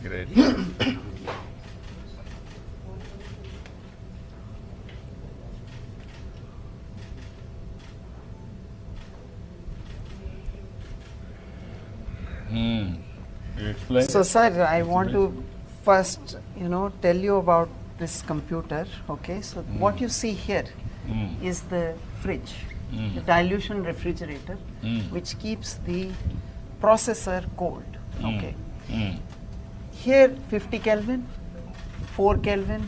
Great. You explain? So, sir, I want to first, tell you about this computer. Okay, so what you see here is the fridge, the dilution refrigerator, which keeps the processor cold. Okay. Here 50 Kelvin, 4 Kelvin,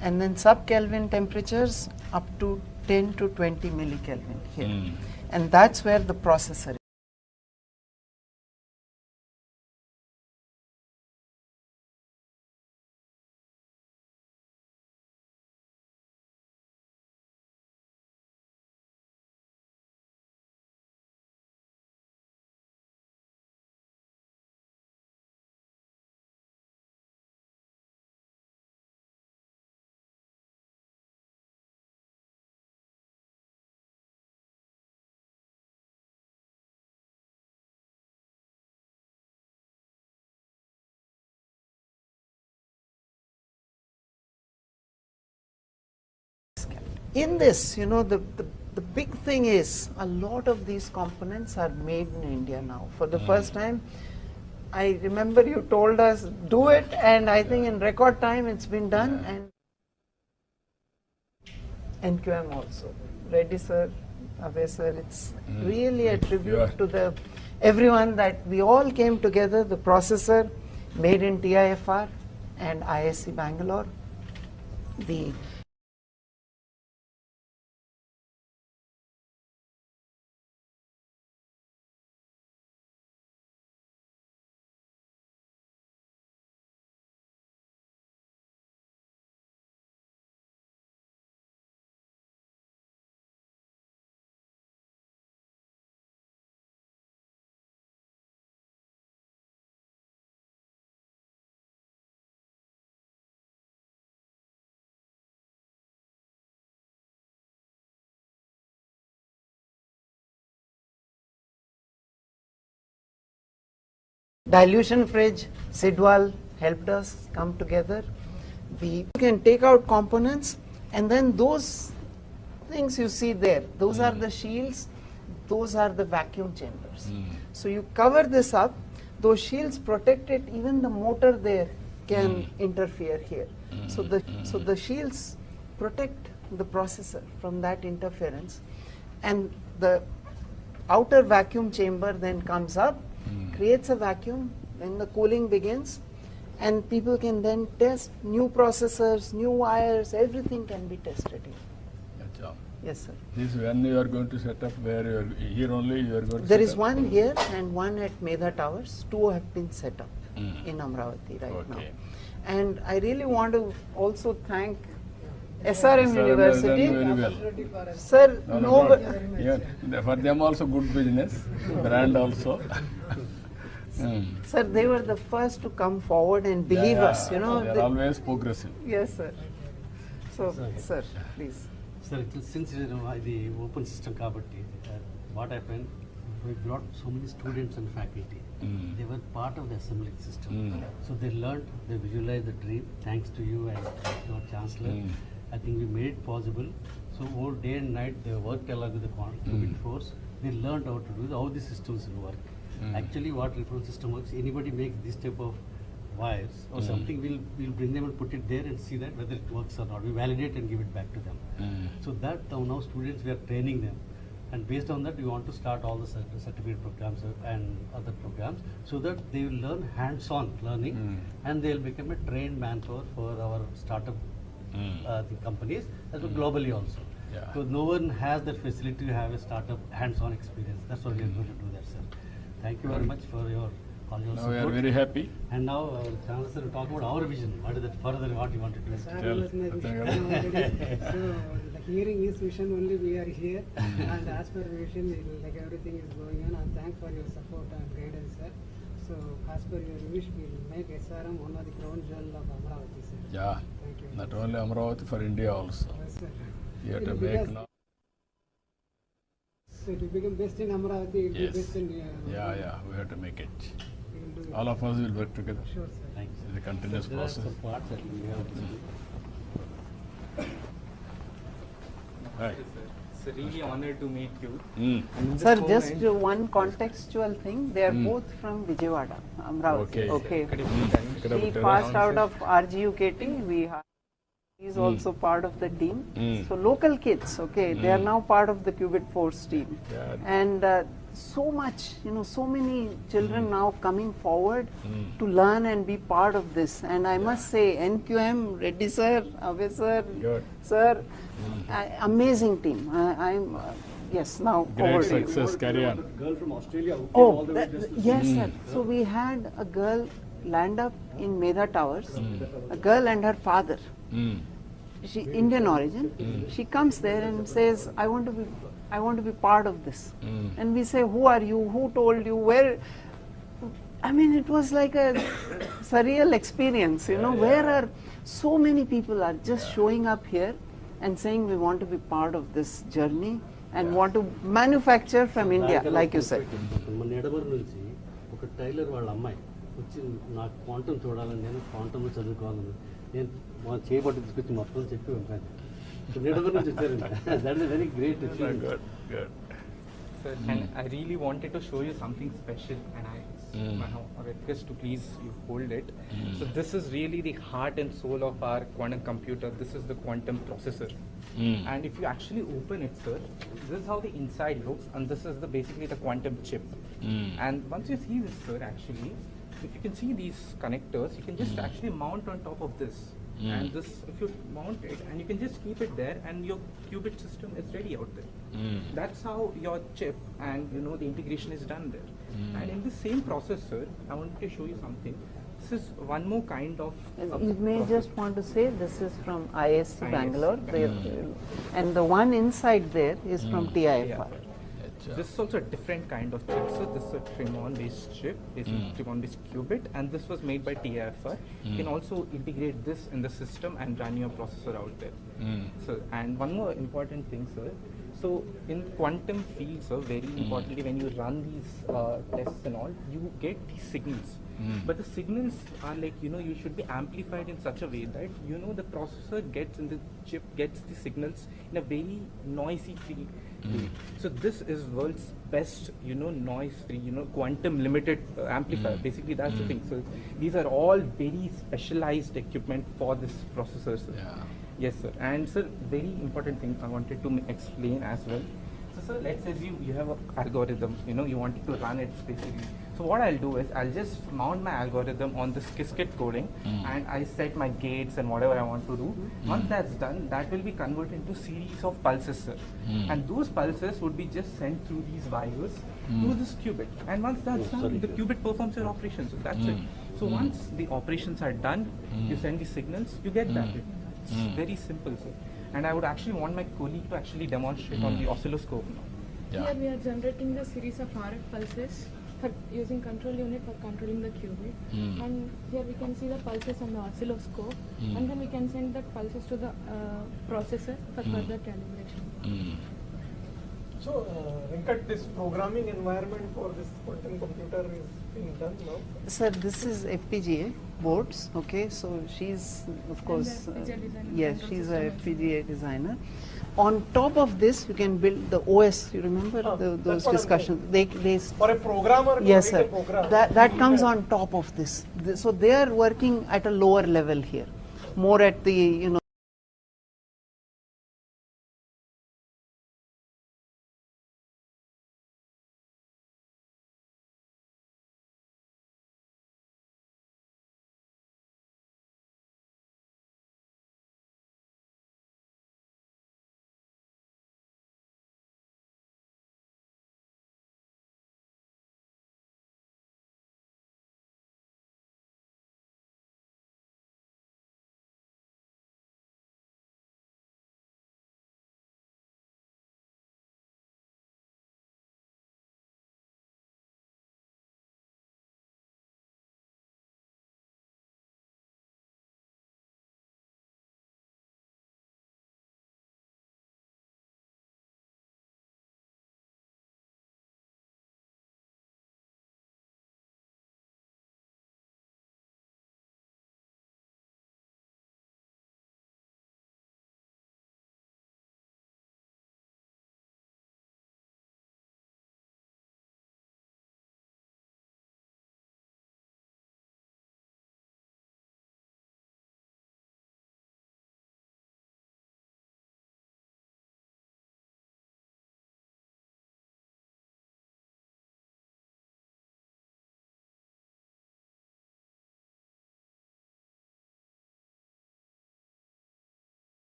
and then sub-Kelvin temperatures up to 10 to 20 millikelvin here. And that's where the processor is. In this, the big thing is a lot of these components are made in India now. For the first time, I remember you told us do it, and I think in record time it's been done. And NQM also, Reddy sir, Abhay sir, it's really a tribute to everyone that we all came together. The processor made in TIFR and ISC Bangalore. The dilution fridge, Sidwal helped us come together. We can take out components, and then those things you see there, those are the shields, those are the vacuum chambers. So you cover this up, those shields protect it, even the motor there can interfere here. So the shields protect the processor from that interference, and the outer vacuum chamber then comes up, creates a vacuum, then the cooling begins, and people can then test new processors, new wires, everything can be tested here. Good job. Yes, sir. This when you are going to set up, where you are here only you are going to There set is up? one here and one at Medha Towers. Two have been set up in Amravati right now. And I really want to also thank SRM University. Very well. Sir, Yeah, for them also good business, brand also. Sir, they were the first to come forward and believe us. They are always progressive. Yes, sir. So, sir, please. Sir, since the open system kabatti, what happened, we brought so many students and faculty. They were part of the assembly system. So they learned, they visualized the dream, thanks to you and your chancellor. I think we made it possible. So all day and night they worked along with the qubit force. They learned how to do how the systems will work. Actually, what reference system works, anybody makes this type of wires or something, we'll bring them and put it there and see that whether it works or not. We validate and give it back to them. So that now students, we are training them, and based on that we want to start all the certificate programs and other programs, so that they will learn hands-on learning and they will become a trained manpower for our startup the companies as well globally also. So no one has that facility to have a startup hands-on experience. That's why we are going to do that, sir. Thank you very much for all your support. We are very happy. And now Chancellor will talk about our vision. What is that further what you wanted to Tell. So the hearing is vision only, we are here, and as per vision, like everything is going on. And thanks for your support and guidance, sir. So as per your wish, we will make SRM one of the crown jewel of Amravati, sir. Yeah. Thank you. Not only Amravati, for India also. Yes, sir. You have to make now. So it will become best in Amravati, it will be best in Yeah, we have to make it. we will do it. All of us will work together. Sure, sir. Thanks. It's a continuous There are process. some parts that we have to do. Right. It's a really honor to meet you. Mm. And in this Sir, moment- just one contextual thing. They are both from Vijayawada, Amravati. Okay. Could you please tell me? Could I He tell passed us? out of RGUKT. He's also part of the team. Mm. So local kids, okay, they are now part of the Qubit Force team. Yeah. And so much, so many children now coming forward to learn and be part of this. And I must say, NQM, Reddy sir, Ave sir, Good. sir, amazing team. I'm yes, now Great over to you. success. Carry on. Girl from Australia who came Oh, all the way just to yes, sir. So we had a girl land up in Medha Towers, a girl and her father. Mm. She Indian origin. She comes there and says, "I want to be part of this." And we say, "Who are you? Who told you? Where?" I mean, it was like a surreal experience. Where are so many people are just showing up here and saying we want to be part of this journey and want to manufacture from India, like you said. మన ఎడమరు నుంచి ఒక tailor వాళ్ళ అమ్మాయి వచ్చి నాకు quantum చూడాలని నేను క్వాంటంలో చదువుకోవాలని నేను మా చేయబట్టి తీసుకొచ్చి మొత్తం చెప్పి ఉంటాను ఎడమరు నుంచి వచ్చారండి that is very great Good. Good. Sir, and I really wanted to show you something special, and I request to please you hold it. So this is really the heart and soul of our quantum computer. This is the quantum processor. And if you actually open it, sir, this is how the inside looks, and this is basically the quantum chip. And once you see this, sir, actually, if you can see these connectors, you can just actually mount on top of this. And this, if you mount it, and you can just keep it there, and your qubit system is ready out there. That's how your chip and the integration is done there. And in the same processor, I wanted to show you something. This is one more kind of. You may just want to say this is from ISC Bangalore, and the one inside there is from TIFR. This is also a different kind of chip. So this is a Tremon-based chip. This is Tremon-based qubit, and this was made by TIFR. You can also integrate this in the system and run your processor out there. So, and one more important thing, sir. So in quantum fields, sir, very importantly, when you run these tests and all, you get these signals. But the signals are like, you should be amplified in such a way that, the processor gets in the chip, gets the signals in a very noisy free way. So this is world's best, noise free, quantum limited amplifier. Basically, that's the thing. So these are all very specialized equipment for this processor, sir. Yeah. Yes, sir. And sir, very important thing I wanted to explain as well. So sir, let's say you have an algorithm, you wanted to run it basically. So what I'll do is I'll just mount my algorithm on this Qiskit coding and I set my gates and whatever I want to do. Once that's done, that will be converted into series of pulses, sir. And those pulses would be just sent through these wires to this qubit. And once that's done, the qubit performs your operations. So that's it. So once the operations are done, you send the signals, you get that. It's very simple, sir. And I would actually want my colleague to actually demonstrate on the oscilloscope now. Yeah. Here we are generating the series of RF pulses for using control unit for controlling the qubit. And here we can see the pulses on the oscilloscope. And then we can send the pulses to the processor for further calibration. So, Venkat, this programming environment for this quantum computer is being done now? Sir, this is FPGA boards, okay, so she's, of course, FPGA designer, yes, control she's a system FPGA designer. On top of this, you can build the OS, you remember that's those what I'm discussions? They For a programmer to yes, write sir, a program. that comes on top of this. So they are working at a lower level here, more at the,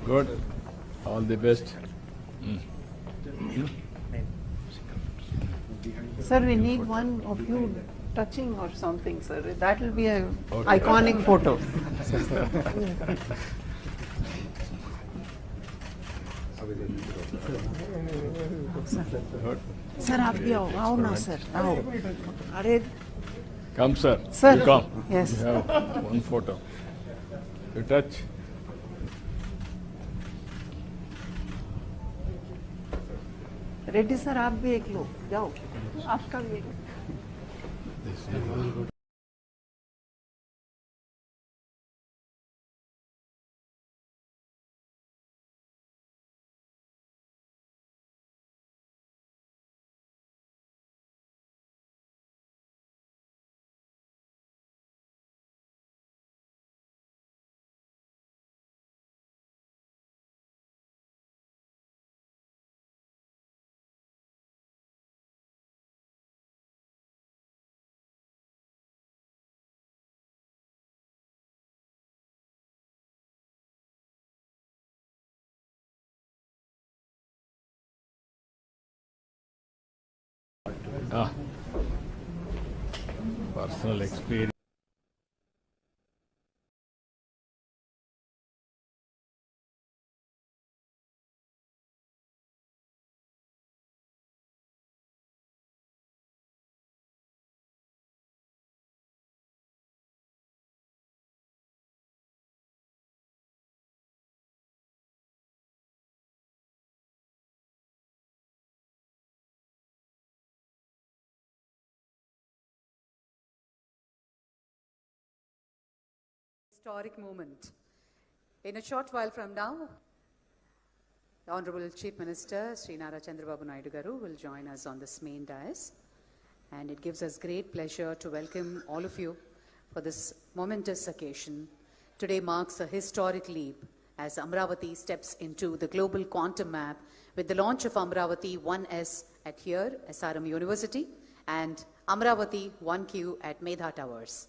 Good. All the best. Sir, we need one of you touching or something, sir. That will be a Okay. iconic photo. Good. Sir, आप भी आओ, आओ ना sir, आओ. अरे, Come, sir. Sir. You come. Yes. You have one photo. You touch. Reddy sir आप भी एक लो, जाओ. आपका भी एक. This is personal experience. Historic moment. In a short while from now, the Honorable Chief Minister Sri Nara Chandrababu Naidu Garu will join us on this main dais, and it gives us great pleasure to welcome all of you for this momentous occasion. Today marks a historic leap as Amravati steps into the global quantum map with the launch of Amravati 1S at here, SRM University, and Amravati 1Q at Medha Towers.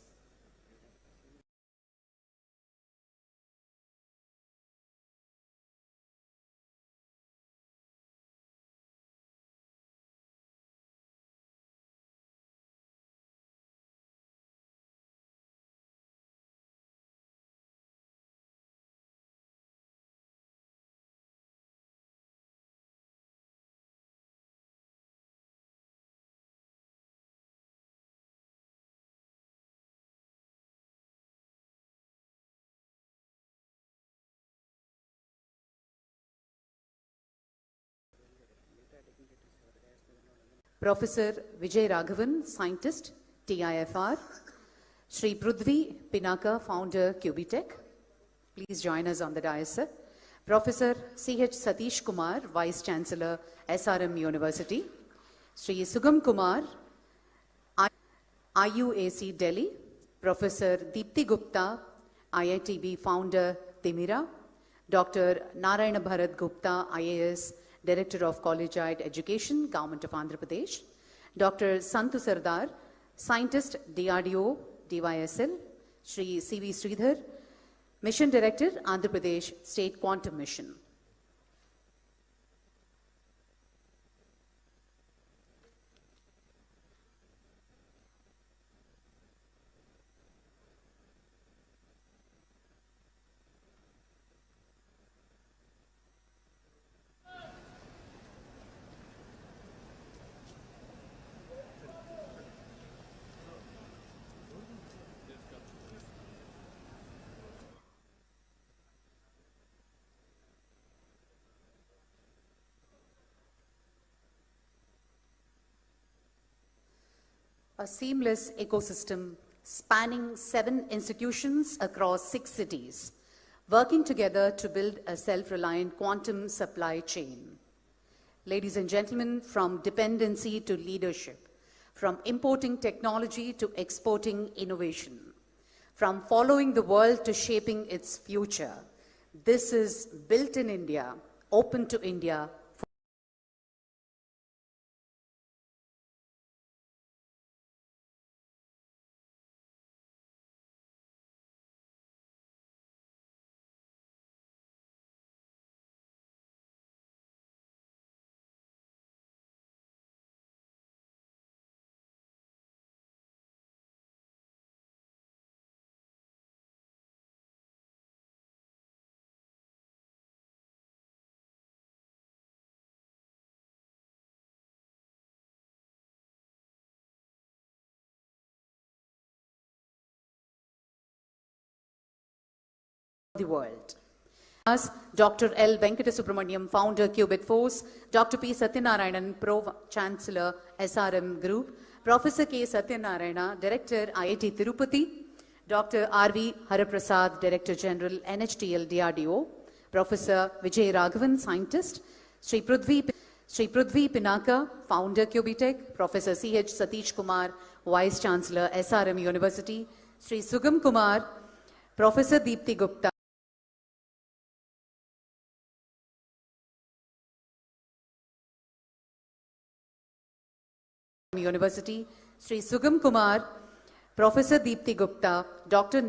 Professor Vijay Raghavan, scientist, TIFR. Sri Prudvi Pinaka, founder, Cubitech. Please join us on the dais, sir. Professor C.H. Satish Kumar, Vice Chancellor, SRM University. Sri Sugam Kumar, IUAC Delhi. Professor Deepthi Gupta, IITB founder, Timira. Dr. Narayana Bharat Gupta, IAS, Director of Collegiate Education, Government of Andhra Pradesh. Dr. Santu Sardar, Scientist, DRDO, DYSL. Sri C.V. Sridhar, Mission Director, Andhra Pradesh State Quantum Mission. A seamless ecosystem spanning 7 institutions across 6 cities, working together to build a self-reliant quantum supply chain. Ladies and gentlemen, from dependency to leadership, from importing technology to exporting innovation, from following the world to shaping its future, this is built in India, open to India, the world. As Dr. L. Venkata founder, Qubit Force, Dr. P. Satyanarayanan, Pro-Chancellor, SRM Group, Professor K. Satyanarayana, Director, IIT Tirupati, Dr. R.V. Haraprasad, Director General, NHTL DRDO, Professor Vijay Raghavan, Scientist, Sri Prudvi Pinaka, Founder, Qubitech, Professor C.H. Satish Kumar, Vice Chancellor, SRM University, Sri Sugam Kumar, Professor Deepthi Gupta, University, Sri Sugam Kumar, Professor Deepthi Gupta, Dr.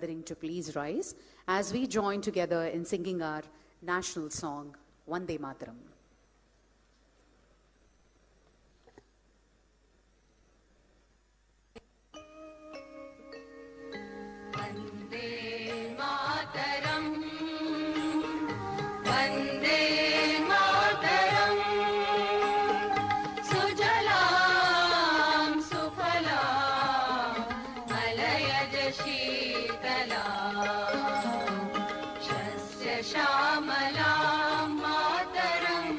to please rise as we join together in singing our national song, Vande Mataram. Vande Mataram, Vande Mataram, Sujalam Sufalam, Malayaj Shishamalam Mataram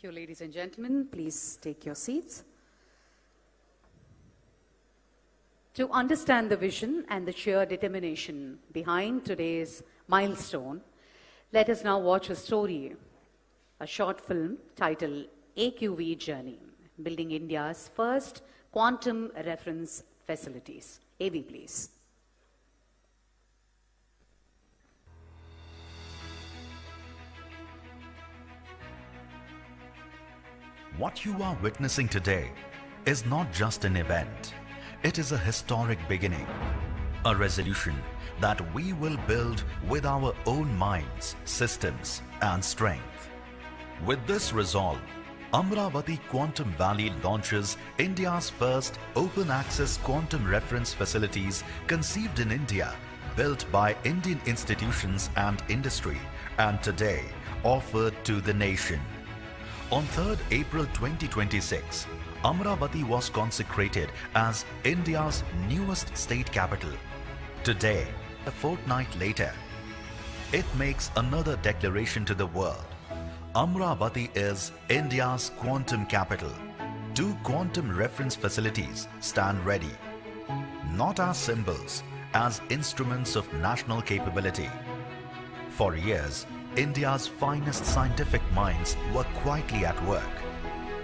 Thank you, ladies and gentlemen. Please take your seats. To understand the vision and the sheer determination behind today's milestone, let us now watch a story, a short film titled AQV Journey, Building India's First Quantum Reference Facilities. AV, please. What you are witnessing today is not just an event. It is a historic beginning, a resolution that we will build with our own minds, systems, and strength. With this resolve, Amravati Quantum Valley launches India's first open-access quantum reference facilities conceived in India, built by Indian institutions and industry, and today offered to the nation. On 3rd April 2026, Amravati was consecrated as India's newest state capital. Today, a fortnight later, it makes another declaration to the world. Amravati is India's quantum capital. 2 quantum reference facilities stand ready, not as symbols, as instruments of national capability. For years, India's finest scientific minds were quietly at work.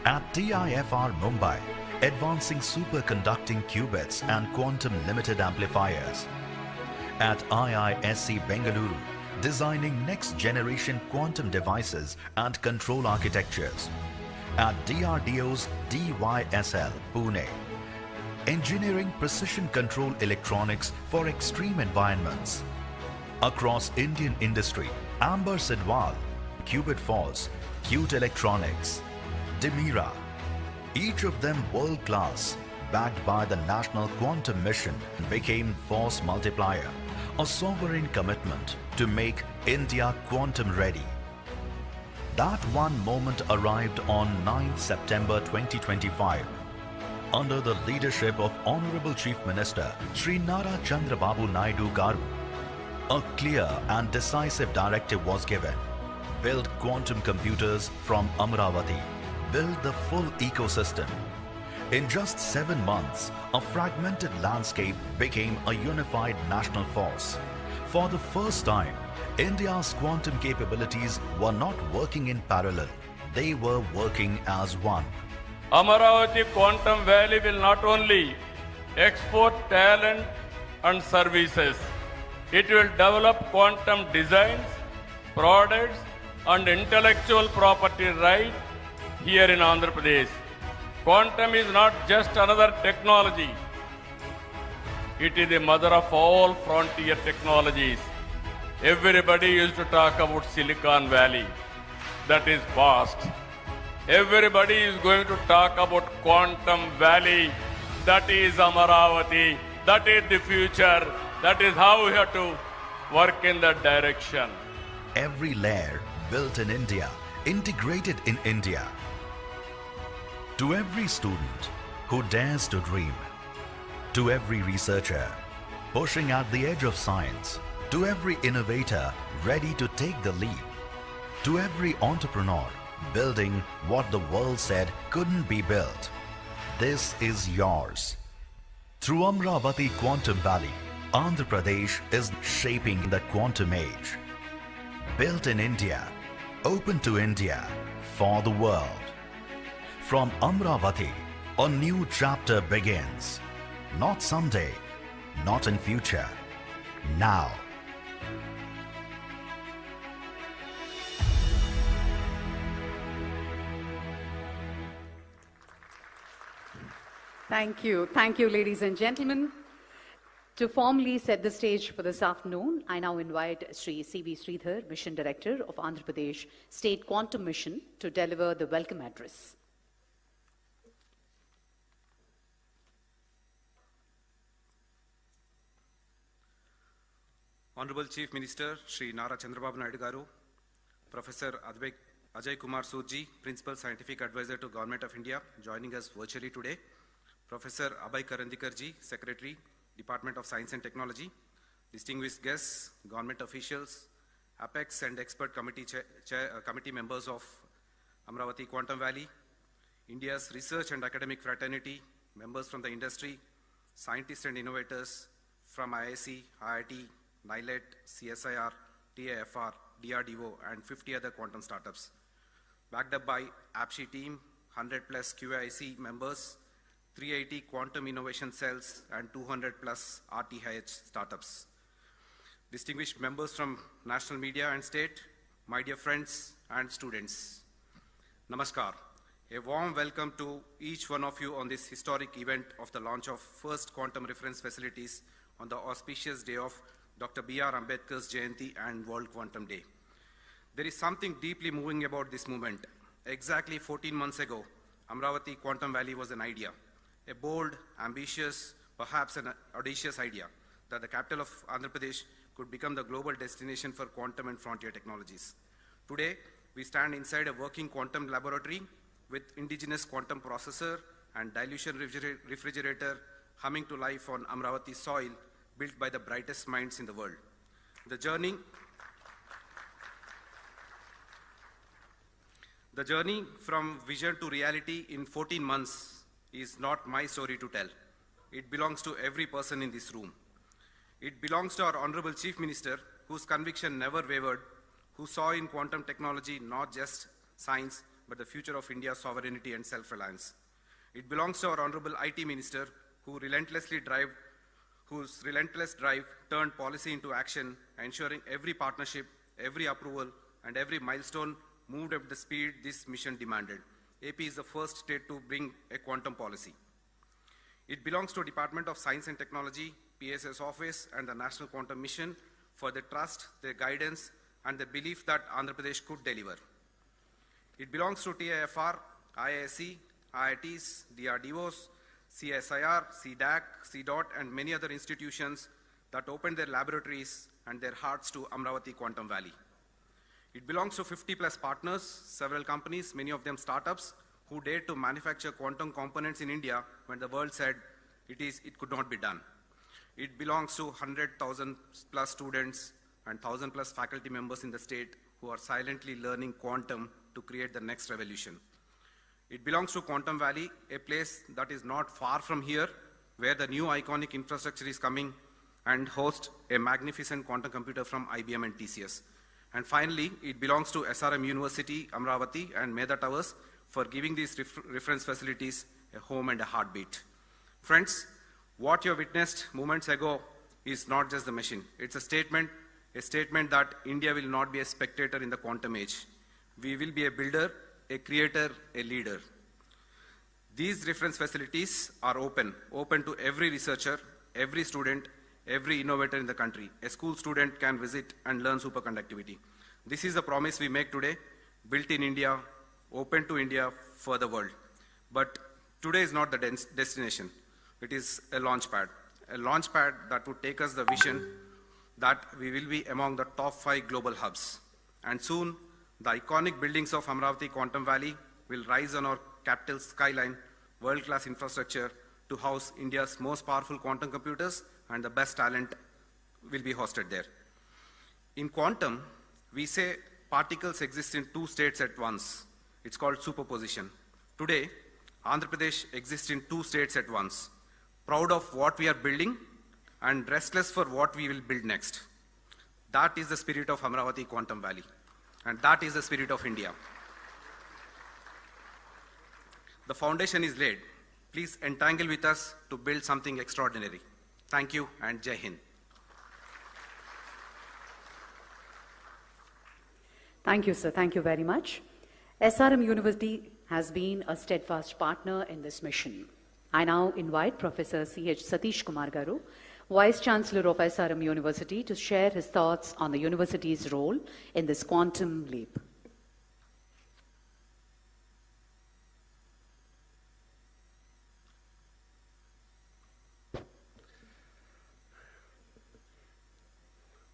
At TIFR Mumbai, advancing superconducting qubits and quantum limited amplifiers. At IISc Bengaluru, designing next-generation quantum devices and control architectures. At DRDO's DYSL, Pune, engineering precision control electronics for extreme environments. Across Indian industry, Amber Sidwal, Qubit Force, Qt Electronics, Demira, each of them world-class, backed by the National Quantum Mission, became Force Multiplier, a sovereign commitment to make India quantum ready. That one moment arrived on 9th September 2025. Under the leadership of Honorable Chief Minister Srinara Chandrababu Naidu Garu, a clear and decisive directive was given. Build quantum computers from Amravati. Build the full ecosystem. In just 7 months, a fragmented landscape became a unified national force. For the first time, India's quantum capabilities were not working in parallel. They were working as one. Amaravati Quantum Valley will not only export talent and services, it will develop quantum designs, products, and intellectual property right here in Andhra Pradesh. Quantum is not just another technology. It is the mother of all frontier technologies. Everybody used to talk about Silicon Valley. That is past. Everybody is going to talk about Quantum Valley. That is Amaravati. That is the future. That is how we have to work in that direction. Every layer built in India, integrated in India. To every student who dares to dream, to every researcher pushing at the edge of science, to every innovator ready to take the leap, to every entrepreneur building what the world said couldn't be built, this is yours. Through Amravati Quantum Valley, Andhra Pradesh is shaping the quantum age. Built in India, open to India, for the world. From Amravati, a new chapter begins. Not someday, not in future, now. Thank you. Thank you, ladies and gentlemen. To formally set the stage for this afternoon, I now invite Sri C.V. Sridhar, Mission Director of Andhra Pradesh State Quantum Mission, to deliver the welcome address. Honorable Chief Minister Sri Nara Chandrababu Naidu Garu, Professor Ajay Kumar Soodji, Principal Scientific Advisor to Government of India, joining us virtually today, Professor Abhay Karandikarji, Secretary, Department of Science and Technology, distinguished guests, government officials, Apex and expert committee members of Amravati Quantum Valley, India's research and academic fraternity, members from the industry, scientists and innovators from IIC, IIT, NILET, CSIR, TAFR, DRDO, and 50 other quantum startups. Backed up by APSHI team, 100 plus QIC members, 380 quantum innovation cells, and 200 plus RTH startups. Distinguished members from national media and state, my dear friends and students, Namaskar. A warm welcome to each one of you on this historic event of the launch of first quantum reference facilities on the auspicious day of Dr. B.R. Ambedkar's Jayanti and World Quantum Day. There is something deeply moving about this movement. Exactly 14 months ago, Amravati Quantum Valley was an idea, a bold, ambitious, perhaps an audacious idea that the capital of Andhra Pradesh could become the global destination for quantum and frontier technologies. Today, we stand inside a working quantum laboratory with indigenous quantum processor and dilution refrigerator humming to life on Amravati soil, built by the brightest minds in the world. The journey from vision to reality in 14 months is not my story to tell. It belongs to every person in this room. It belongs to our Honorable Chief Minister, whose conviction never wavered, who saw in quantum technology not just science, but the future of India's sovereignty and self-reliance. It belongs to our Honorable IT Minister, whose relentless drive turned policy into action, ensuring every partnership, every approval, and every milestone moved at the speed this mission demanded. AP is the first state to bring a quantum policy. It belongs to Department of Science and Technology, PSS Office, and the National Quantum Mission for their trust, their guidance, and the belief that Andhra Pradesh could deliver. It belongs to TAFR, IISc, IITs, DRDOs, CSIR, CDAC, CDOT, and many other institutions that opened their laboratories and their hearts to Amravati Quantum Valley. It belongs to 50 plus partners, several companies, many of them startups, who dared to manufacture quantum components in India when the world said it could not be done. It belongs to 100,000 plus students and 1,000 plus faculty members in the state who are silently learning quantum to create the next revolution. It belongs to Quantum Valley, a place that is not far from here, where the new iconic infrastructure is coming and host a magnificent quantum computer from IBM and TCS. And finally, it belongs to SRM University, Amravati, and Meda Towers for giving these reference facilities a home and a heartbeat. Friends, what you witnessed moments ago is not just the machine. It's a statement that India will not be a spectator in the quantum age. We will be a builder, a creator, a leader. These reference facilities are open to every researcher, every student, every innovator in the country. A school student can visit and learn superconductivity. This is the promise we make today, built in India, open to India for the world. But today is not the destination. It is a launch pad that would take us the vision that we will be among the top 5 global hubs. And soon, the iconic buildings of Amravati Quantum Valley will rise on our capital skyline, world-class infrastructure to house India's most powerful quantum computers, and the best talent will be hosted there. In quantum, we say particles exist in 2 states at once. It's called superposition. Today, Andhra Pradesh exists in 2 states at once, proud of what we are building and restless for what we will build next. That is the spirit of Amravati Quantum Valley, and that is the spirit of India. The foundation is laid. Please entangle with us to build something extraordinary. Thank you, and Jai Hind. Thank you, sir. Thank you very much. SRM University has been a steadfast partner in this mission. I now invite Professor C.H. Satish Kumar Garu, Vice Chancellor of SRM University, to share his thoughts on the university's role in this quantum leap.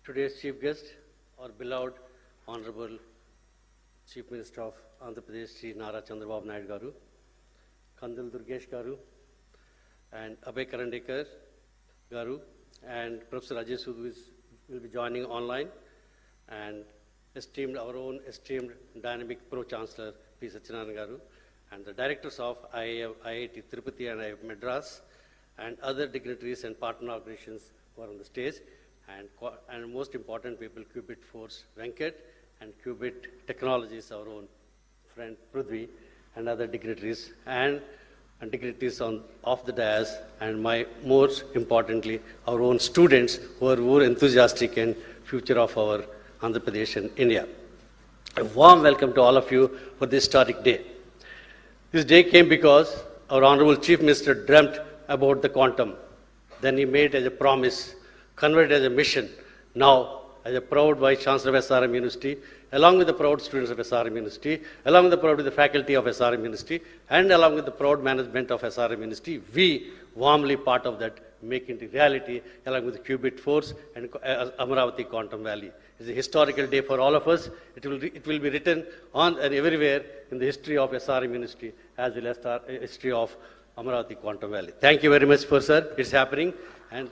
Today's chief guest, our beloved Honorable Chief Minister of Andhra Pradesh, Sri Nara Chandrababu Naidu Garu, Kandil Durgesh Garu, and Abhay Karandikar Garu, and Professor Ajay Sood will be joining online, and our own esteemed dynamic Pro-Chancellor, P. Satyanarayana Garu, and the directors of IIT Tirupati and IIT Madras, and other dignitaries and partner organizations who are on the stage, and most important people, Qubit Force Venkat, and Qubit Technologies, our own friend Prithvi, and other dignitaries, and dignitaries off the dais, and most importantly, our own students who are more enthusiastic and future of our Andhra Pradesh and India. A warm welcome to all of you for this historic day. This day came because our Honorable Chief Minister dreamt about the quantum. Then he made as a promise, converted as a mission. Now, as a proud Vice Chancellor of SRM University, along with the proud students of SRM University, along with the proud faculty of SRM University, and along with the proud management of SRM University, we warmly part of that, making it reality, along with the Qubit Force and Amaravati Quantum Valley. It's a historical day for all of us. It will be written on and everywhere in the history of SRM University, as well as the history of Amaravati Quantum Valley. Thank you very much, sir. It's happening. And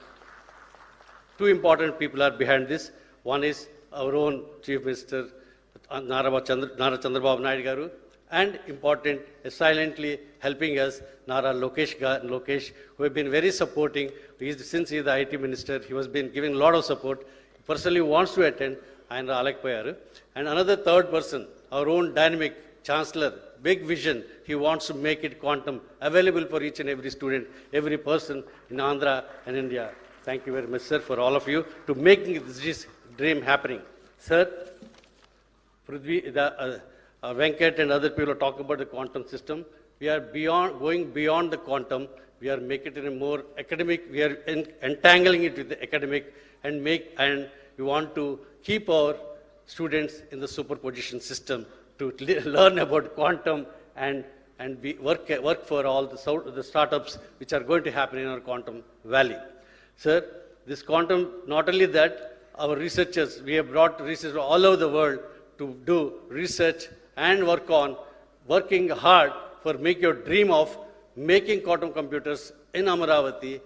two important people are behind this. One is our own Chief Minister, Nara Chandrababu Naidu Garu, and important, silently helping us, Nara Lokesh, who have been very supporting. Since he is the IT Minister, he has been giving a lot of support. He personally wants to attend, and Alek Payaru. And another third person, our own dynamic Chancellor, big vision. He wants to make it quantum available for each and every student, every person in Andhra and India. Thank you very much, sir, for all of you to making this dream happening. Sir, Prithvi, Venkat and other people are talking about the quantum system. We are going beyond the quantum. We are making it a more academic. We are entangling it with the academic, and we want to keep our students in the superposition system to learn about quantum and work for all the startups which are going to happen in our quantum valley. Sir, this quantum, not only that, our researchers, we have brought researchers all over the world to do research and working hard for make your dream of making quantum computers in Amaravati,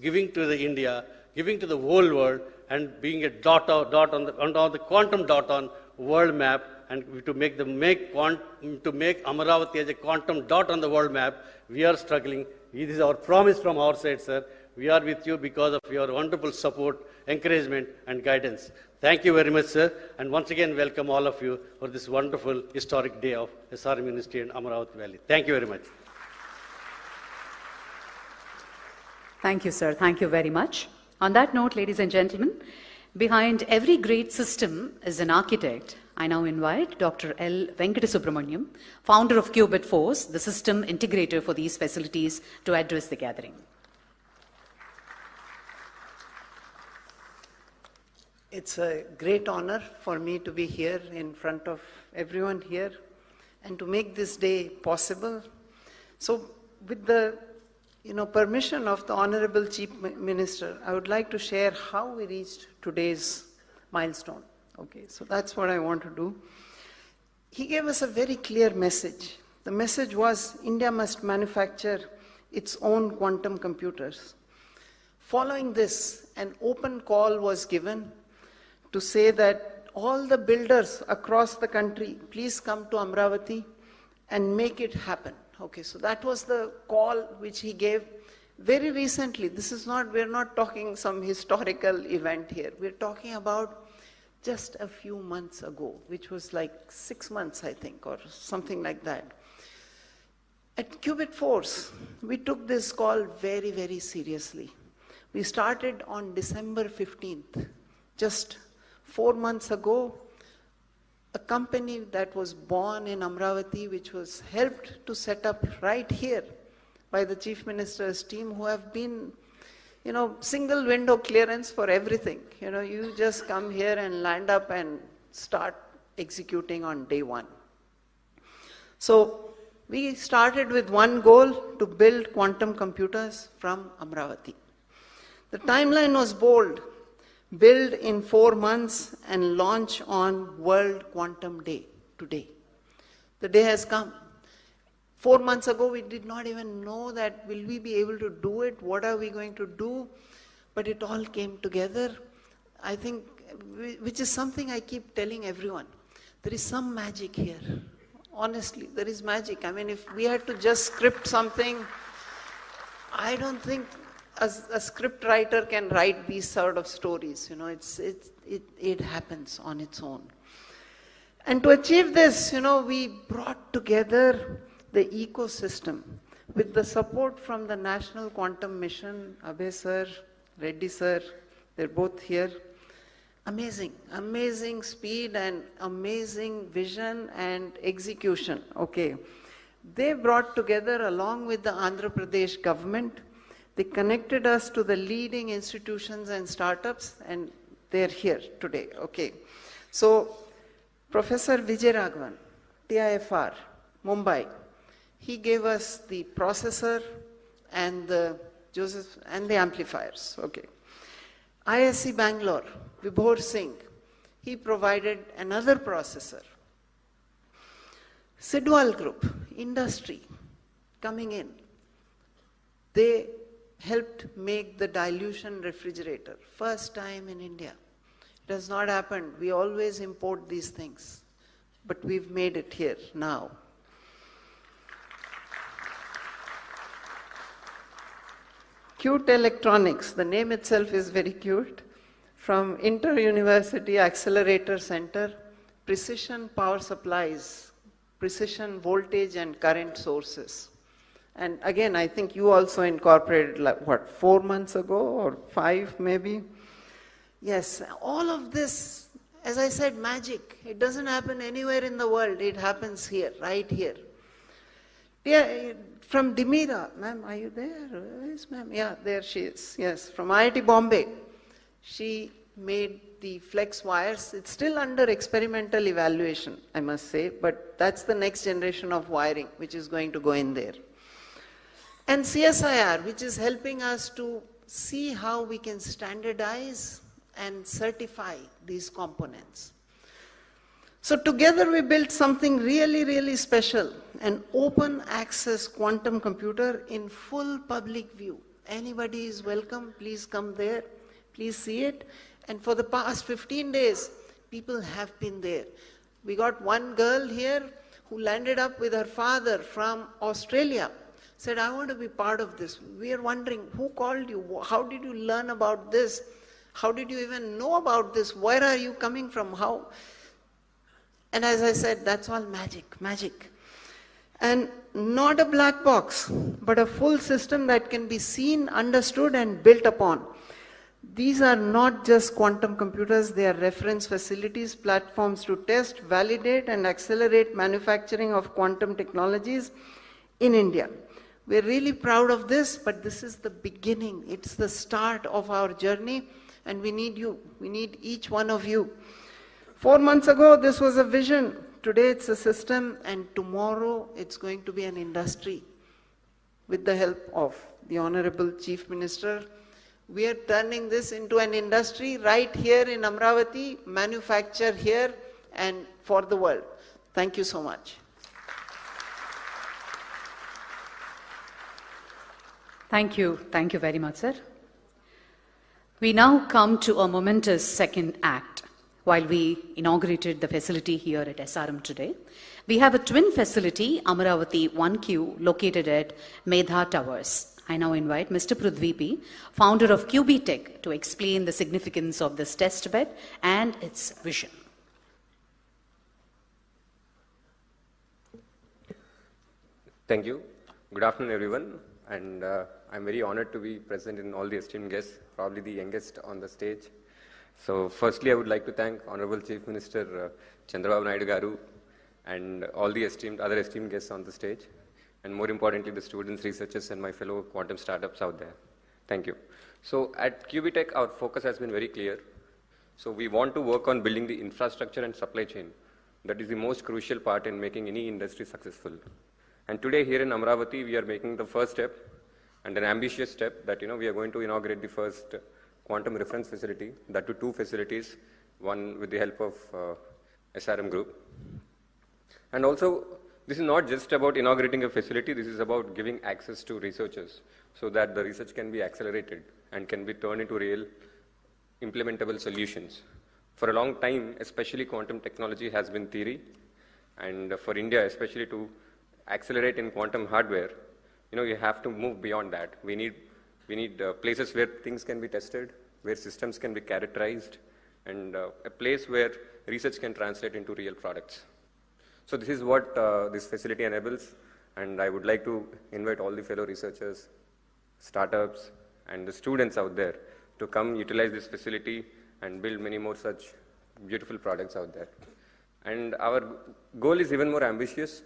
giving to the India, giving to the whole world, and being a dot on the quantum dot on world map, and to make Amaravati as a quantum dot on the world map. We are struggling. This is our promise from our side, sir. We are with you because of your wonderful support, encouragement, and guidance. Thank you very much, sir. And once again, welcome all of you for this wonderful historic day of SRM University and Amaravati Valley. Thank you very much. Thank you, sir. Thank you very much. On that note, ladies and gentlemen, behind every great system is an architect. I now invite Dr. L. Venkatasubramaniam, founder of Qubit Force, the system integrator for these facilities, to address the gathering. It's a great honor for me to be here in front of everyone here and to make this day possible. So with the permission of the Honorable Chief Minister, I would like to share how we reached today's milestone. Okay, so that's what I want to do. He gave us a very clear message. The message was India must manufacture its own quantum computers. Following this, an open call was given to say that all the builders across the country, please come to Amaravati and make it happen. Okay, so that was the call which he gave very recently. We're not talking some historical event here. We're talking about just a few months ago, which was like 6 months, I think, or something like that. At Qubit Force, we took this call very, very seriously. We started on December 15th, just 4 months ago. A company that was born in Amaravati, which was helped to set up right here by the Chief Minister's team, who have been, single window clearance for everything. You just come here and land up and start executing on day one. So we started with one goal, to build quantum computers from Amaravati. The timeline was bold. Build in 4 months and launch on World Quantum Day today. The day has come. 4 months ago, we did not even know that will we be able to do it, what are we going to do, but it all came together. I think, which is something I keep telling everyone. There is some magic here. Honestly, there is magic. I mean, if we had to just script something, I don't think a script writer can write these sort of stories. You know, it happens on its own. And to achieve this, you know, we brought together the ecosystem with the support from the National Quantum Mission, Abhay sir, Reddy sir, they're both here. Amazing, amazing speed and amazing vision and execution, okay. They brought together along with the Andhra Pradesh government, they connected us to the leading institutions and startups and they're here today, okay. So, Professor Vijay Raghavan, TIFR, Mumbai, he gave us the processor and the amplifiers, okay. ISC Bangalore, Vibhor Singh, he provided another processor. Sidwal Group, industry, coming in, they helped make the dilution refrigerator, first time in India. It has not happened, we always import these things, but we've made it here now. Cute Electronics, the name itself is very cute. From Inter-University Accelerator Center, precision power supplies, precision voltage and current sources. And again, I think you also incorporated, like, what, 4 months ago or 5 maybe? Yes, all of this, as I said, magic. It doesn't happen anywhere in the world, it happens here, right here. Yeah, from Dimira, ma'am, are you there? Where is ma'am? Yeah, there she is. Yes, from IIT Bombay. She made the flex wires. It's still under experimental evaluation, I must say, but that's the next generation of wiring which is going to go in there. And CSIR, which is helping us to see how we can standardize and certify these components. So together we built something really, really special, an open access quantum computer in full public view. Anybody is welcome, please come there, please see it. And for the past 15 days, people have been there. We got one girl here who landed up with her father from Australia, said, I want to be part of this. We are wondering, who called you? How did you learn about this? How did you even know about this? Where are you coming from? How? And as I said, that's all magic, magic. And not a black box, but a full system that can be seen, understood, and built upon. These are not just quantum computers, they are reference facilities, platforms to test, validate, and accelerate manufacturing of quantum technologies in India. We're really proud of this, but this is the beginning. It's the start of our journey, and we need you. We need each one of you. 4 months ago, this was a vision. Today, it's a system, and tomorrow, it's going to be an industry. With the help of the Honorable Chief Minister, we are turning this into an industry right here in Amravati, manufacture here and for the world. Thank you so much. Thank you very much, sir. We now come to a momentous second act. While we inaugurated the facility here at SRM today, we have a twin facility, Amaravati 1Q, located at Medha Towers. I now invite Mr. Prithvi P., founder of QBTech, to explain the significance of this test bed and its vision. Thank you. Good afternoon, everyone. And I'm very honored to be present in all the esteemed guests, probably the youngest on the stage. So firstly, I would like to thank Honorable Chief Minister Chandrababu Naidu Garu and all the other esteemed guests on the stage, and more importantly, the students, researchers, and my fellow quantum startups out there. Thank you. So at QBTech, our focus has been very clear. So we want to work on building the infrastructure and supply chain. That is the most crucial part in making any industry successful. And today here in Amravati, we are making the first step and an ambitious step that, we are going to inaugurate the first quantum reference facility, that to 2 facilities, one with the help of SRM Group. And also, this is not just about inaugurating a facility, this is about giving access to researchers so that the research can be accelerated and can be turned into real implementable solutions. For a long time, especially quantum technology has been theory, And for India, especially to accelerate in quantum hardware, you have to move beyond that. We need places where things can be tested, where systems can be characterized, and a place where research can translate into real products. So this is what this facility enables, and I would like to invite all the fellow researchers, startups, and the students out there to come utilize this facility and build many more such beautiful products out there. And our goal is even more ambitious.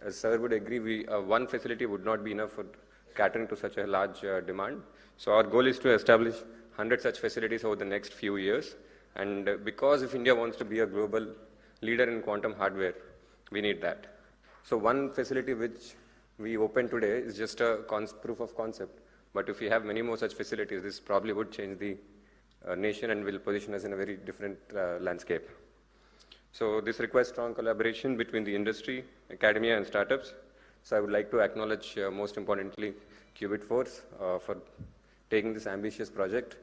As sir would agree, one facility would not be enough for catering to such a large demand. So our goal is to establish 100 such facilities over the next few years. And because if India wants to be a global leader in quantum hardware, we need that. So one facility which we opened today is just a proof of concept. But if we have many more such facilities, this probably would change the nation and will position us in a very different landscape. So this requires strong collaboration between the industry, academia, and startups. So I would like to acknowledge, most importantly, Qubit Force for taking this ambitious project.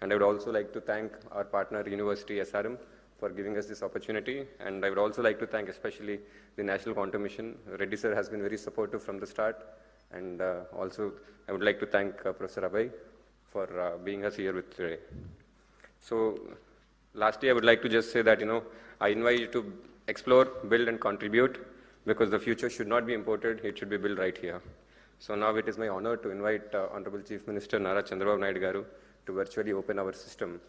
And I would also like to thank our partner, University SRM, for giving us this opportunity. And I would also like to thank especially the National Quantum Mission. Reddy sir has been very supportive from the start. And also, I would like to thank Professor Abhay for being us here with today. So lastly, I would like to just say that, I invite you to explore, build, and contribute, because the future should not be imported, it should be built right here. So now it is my honor to invite Honorable Chief Minister Nara Chandrababu Naidu Garu to virtually open our system,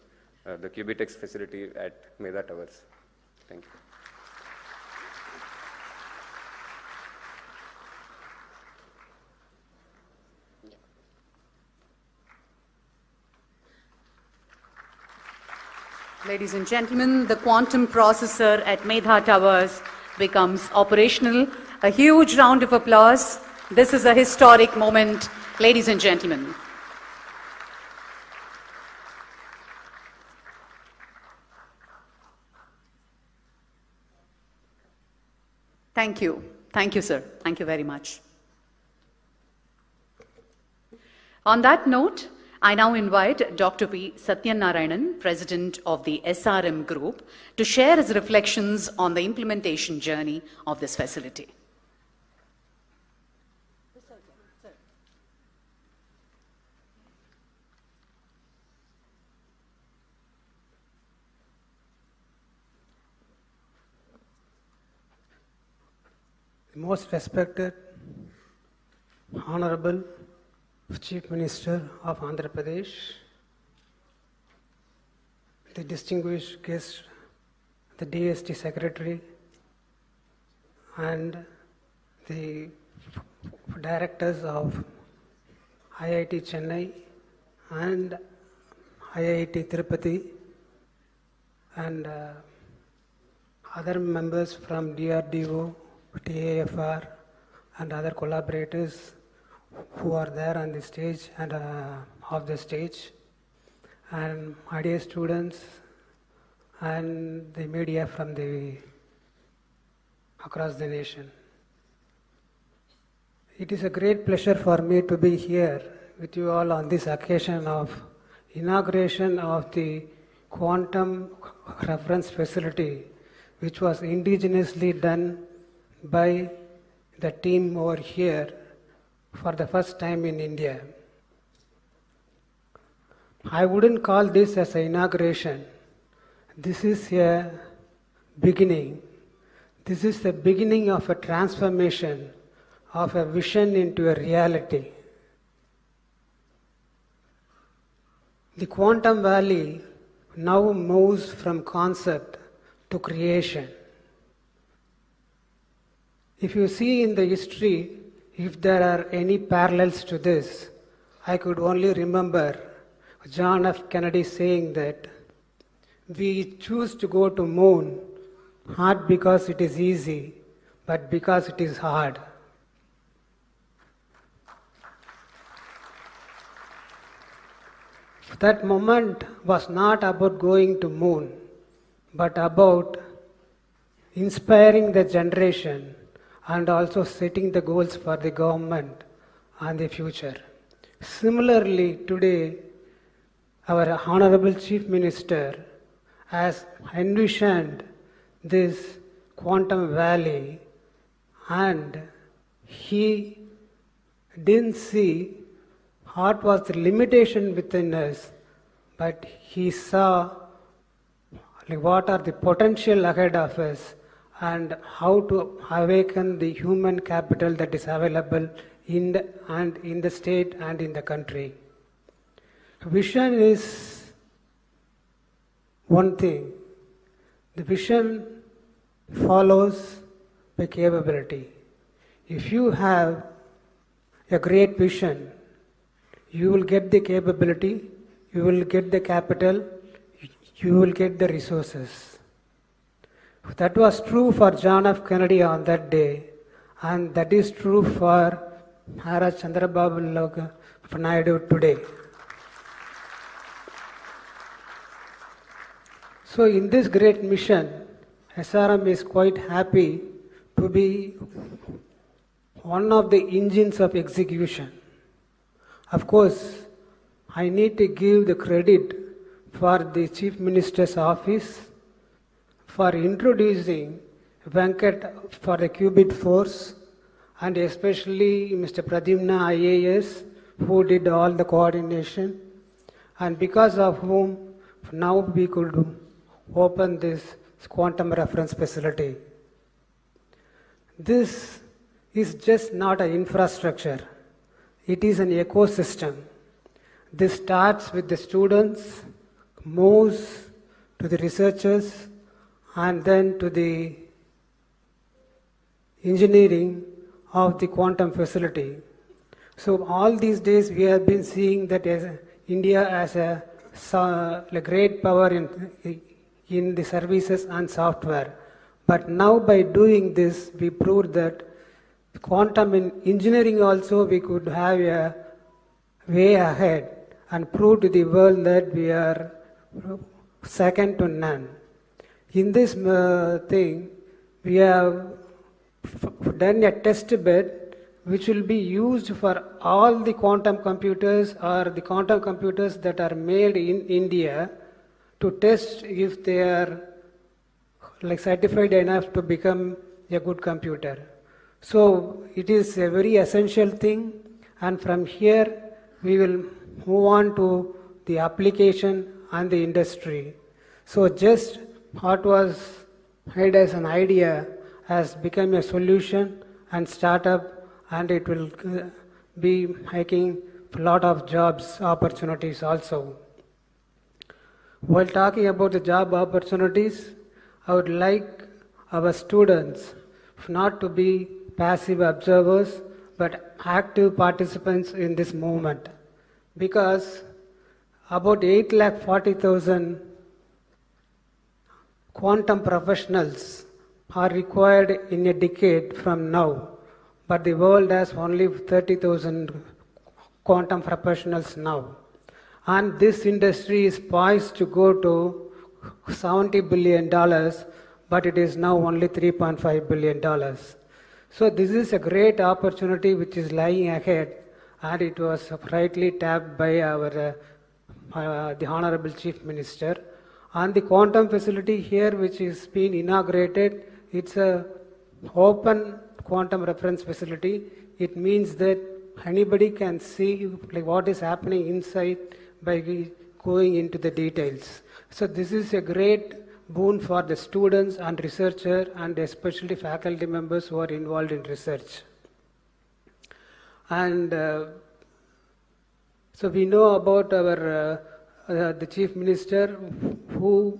the Qubitex facility at Medha Towers. Thank you. Ladies and gentlemen, the quantum processor at Medha Towers becomes operational. A huge round of applause. This is a historic moment, ladies and gentlemen. Thank you. Thank you, sir. Thank you very much. On that note, I now invite Dr. P. Satyanarayanan, President of the SRM Group, to share his reflections on the implementation journey of this facility. Most respected, Honorable Chief Minister of Andhra Pradesh, the distinguished guest, the DST Secretary, and the directors of IIT Chennai and IIT Tirupati, and other members from DRDO, TAFR, and other collaborators who are there on the stage and off the stage, and my dear students and the media from across the nation. It is a great pleasure for me to be here with you all on this occasion of inauguration of the quantum reference facility, which was indigenously done by the team over here for the first time in India. I wouldn't call this as an inauguration. This is a beginning. This is the beginning of a transformation of a vision into a reality. The quantum valley now moves from concept to creation. If you see in the history, if there are any parallels to this, I could only remember John F. Kennedy saying that we choose to go to moon not because it is easy, but because it is hard. That moment was not about going to moon, but about inspiring the generation and also setting the goals for the government and the future. Similarly, today, our Honorable Chief Minister has envisioned this quantum valley, and he didn't see what was the limitation within us, but he saw what are the potential ahead of us and how to awaken the human capital that is available in the state and in the country. Vision is one thing. The vision follows by capability. If you have a great vision, you will get the capability, you will get the capital, you will get the resources. That was true for John F. Kennedy on that day, and that is true for Maharaj Chandrababu Naidu today. So in this great mission, SRM is quite happy to be one of the engines of execution. Of course, I need to give the credit for the Chief Minister's office for introducing Venkat for the Qubit Force, and especially Mr. Pradyumna IAS, who did all the coordination, and because of whom now we could open this quantum reference facility. This is just not an infrastructure, it is an ecosystem. This starts with the students, moves to the researchers, and then to the engineering of the quantum facility. So all these days we have been seeing that as India as a great power in the services and software. But now by doing this, we proved that quantum in engineering also we could have a way ahead and prove to the world that we are second to none. In this thing, we have done a test bed which will be used for all the quantum computers or the quantum computers that are made in India to test if they are certified enough to become a good computer. So it is a very essential thing, and from here we will move on to the application and the industry. So just what was made as an idea has become a solution and startup, and it will be making a lot of jobs opportunities also. While talking about the job opportunities, I would like our students not to be passive observers but active participants in this movement, because about 8,40,000 quantum professionals are required in a decade from now, but the world has only 30,000 quantum professionals now. And this industry is poised to go to $70 billion, but it is now only $3.5 billion. So this is a great opportunity which is lying ahead, and it was rightly tapped by our the Honorable Chief Minister. And the quantum facility here which is being inaugurated, it's a open quantum reference facility. It means that anybody can see what is happening inside by going into the details. So this is a great boon for the students and researchers, and especially faculty members who are involved in research. And so we know about our the Chief Minister who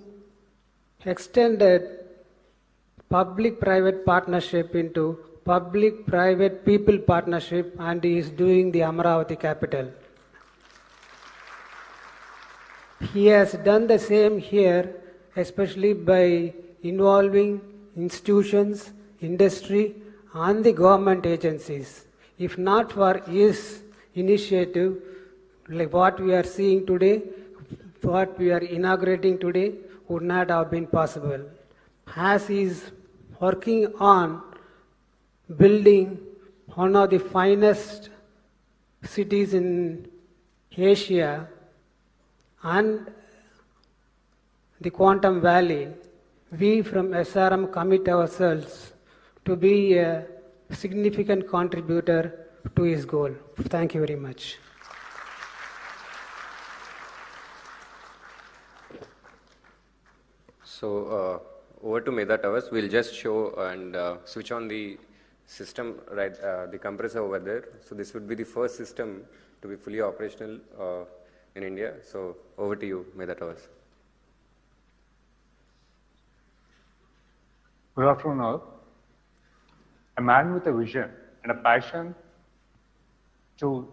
extended public-private partnership into public-private-people partnership, and he is doing the Amaravati capital. He has done the same here, especially by involving institutions, industry, and the government agencies. If not for his initiative, like what we are seeing today, what we are inaugurating today, would not have been possible. As he is working on building one of the finest cities in Asia and the Quantum Valley, we from SRM commit ourselves to be a significant contributor to his goal. Thank you very much. So over to Meda Towers, we'll just show and switch on the system, right, the compressor over there. So this would be the first system to be fully operational in India. So over to you, Meda Towers. Good afternoon all. A man with a vision and a passion to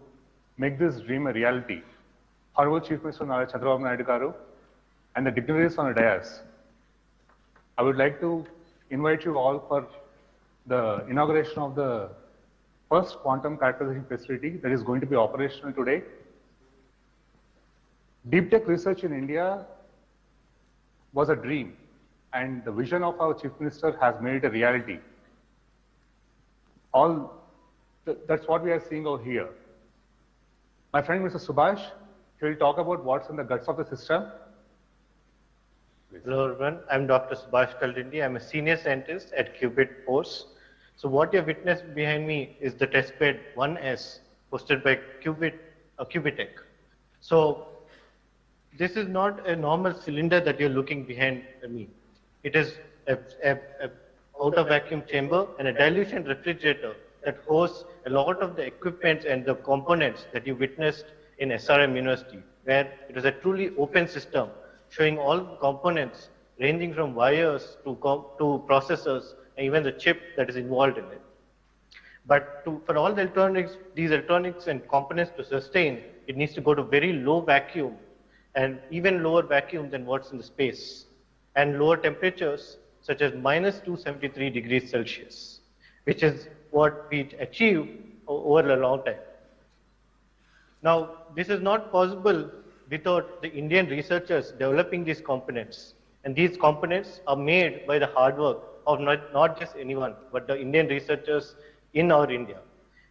make this dream a reality. Honorable Chief Minister Nara Chandrababu Naidu Garu and the dignitaries on the dais. I would like to invite you all for the inauguration of the first quantum characterization facility that is going to be operational today. Deep tech research in India was a dream, and the vision of our Chief Minister has made it a reality. That's what we are seeing over here. My friend Mr. Subhash, he will talk about what's in the guts of the system. Please. Hello everyone, I'm Dr. Subhash Kaldindi. I'm a senior scientist at Qubit Force. So what you have witnessed behind me is the testbed 1S hosted by Qubitech. So this is not a normal cylinder that you're looking behind me. It is a outer vacuum chamber and a dilution refrigerator that hosts a lot of the equipment and the components that you witnessed in SRM University, where it was a truly open system showing all components ranging from wires to processors and even the chip that is involved in it. But for all the electronics, these electronics and components to sustain, it needs to go to very low vacuum and even lower vacuum than what's in the space, and lower temperatures such as minus 273 degrees Celsius, which is what we achieved over a long time. Now, this is not possible without the Indian researchers developing these components. And these components are made by the hard work of not just anyone, but the Indian researchers in our India.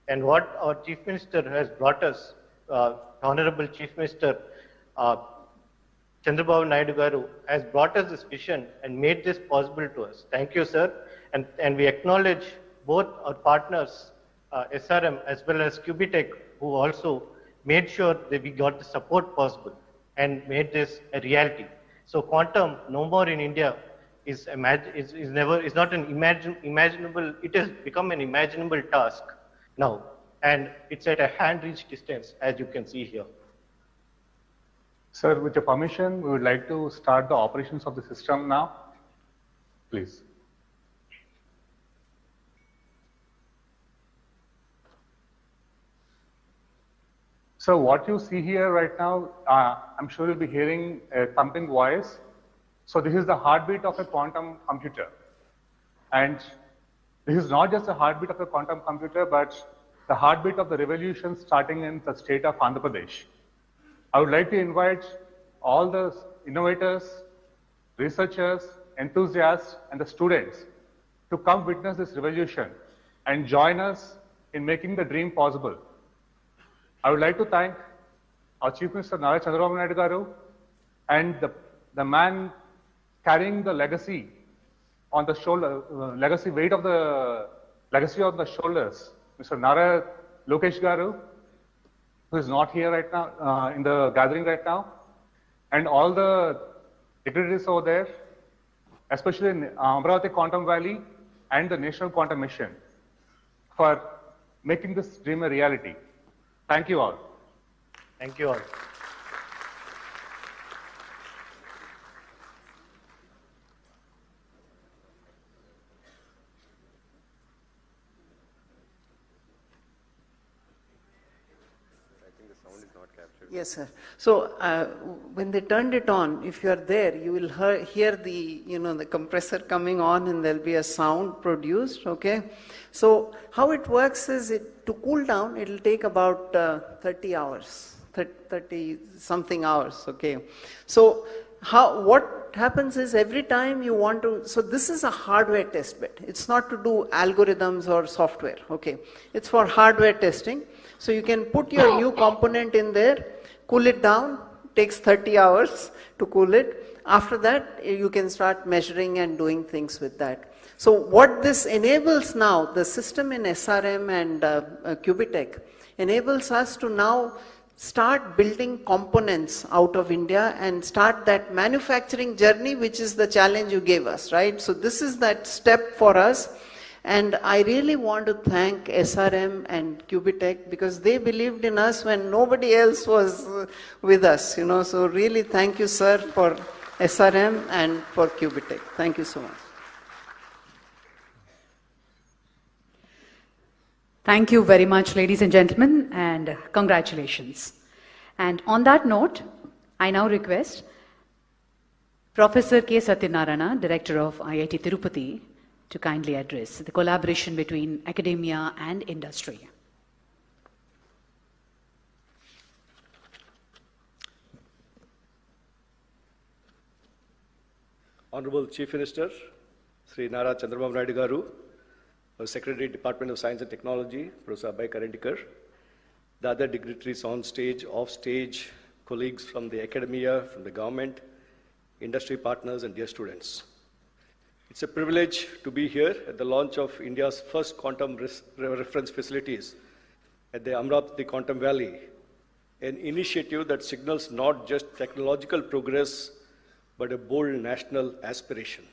And what our Chief Minister has brought us, Honorable Chief Minister Chandrababu Naidu Garu has brought us this vision and made this possible to us. Thank you, sir. And we acknowledge both our partners, SRM as well as Qubitech, who also made sure that we got the support possible and made this a reality. So quantum, no more in India, is not an imaginable, it has become an imaginable task now. And it's at a hand-reach distance, as you can see here. Sir, with your permission, we would like to start the operations of the system now. Please. So what you see here right now, I'm sure you'll be hearing a thumping voice. So this is the heartbeat of a quantum computer. And this is not just the heartbeat of a quantum computer, but the heartbeat of the revolution starting in the state of Andhra Pradesh. I would like to invite all the innovators, researchers, enthusiasts, and the students to come witness this revolution and join us in making the dream possible. I would like to thank our Chief Minister Nara Chandrababu Naidu Garu and the man carrying the legacy on the shoulder, weight of the legacy on the shoulders, Mr. Nara Lokesh Garu, who is not here right now, in the gathering right now, and all the dignitaries over there, especially in Amravati Quantum Valley and the National Quantum Mission, for making this dream a reality. Thank you all. Thank you all. Yes, sir. So when they turned it on, if you are there, you will hear the, the compressor coming on, and there'll be a sound produced. Okay. So how it works is, to cool down, it'll take about 30 hours, 30 something hours. Okay. So what happens is, every time you want to, so this is a hardware test bed. It's not to do algorithms or software. Okay. It's for hardware testing. So you can put your new component in there, cool it down, takes 30 hours to cool it, after that, you can start measuring and doing things with that. So what this enables now, the system in SRM and Qubitech enables us to now start building components out of India and start that manufacturing journey, which is the challenge you gave us, right? So this is that step for us. And I really want to thank SRM and Qubitech because they believed in us when nobody else was with us, you know. So really thank you, sir, for SRM and for Qubitech. Thank you so much. Thank you very much, ladies and gentlemen, and congratulations. And on that note, I now request Professor K. Satyanarayana, Director of IIT Tirupati, to kindly address the collaboration between academia and industry. Honorable Chief Minister, Sri Nara Chandrababu Naidu Garu, Secretary, Department of Science and Technology, Professor Abhay Karandikar, the other dignitaries on stage, off stage, colleagues from the academia, from the government, industry partners, and dear students. It's a privilege to be here at the launch of India's first quantum reference facilities at the Amravati Quantum Valley, an initiative that signals not just technological progress, but a bold national aspiration.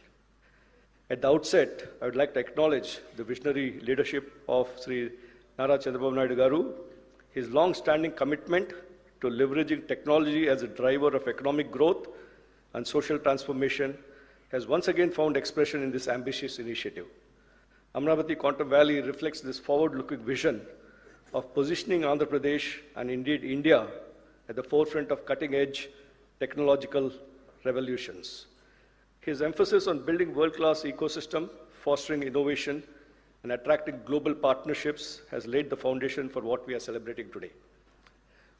At the outset, I would like to acknowledge the visionary leadership of Sri Nara Chandrababu Naidu Garu, his long-standing commitment to leveraging technology as a driver of economic growth and social transformation has once again found expression in this ambitious initiative. Amravati Quantum Valley reflects this forward-looking vision of positioning Andhra Pradesh and indeed India at the forefront of cutting-edge technological revolutions. His emphasis on building world-class ecosystem, fostering innovation, and attracting global partnerships has laid the foundation for what we are celebrating today.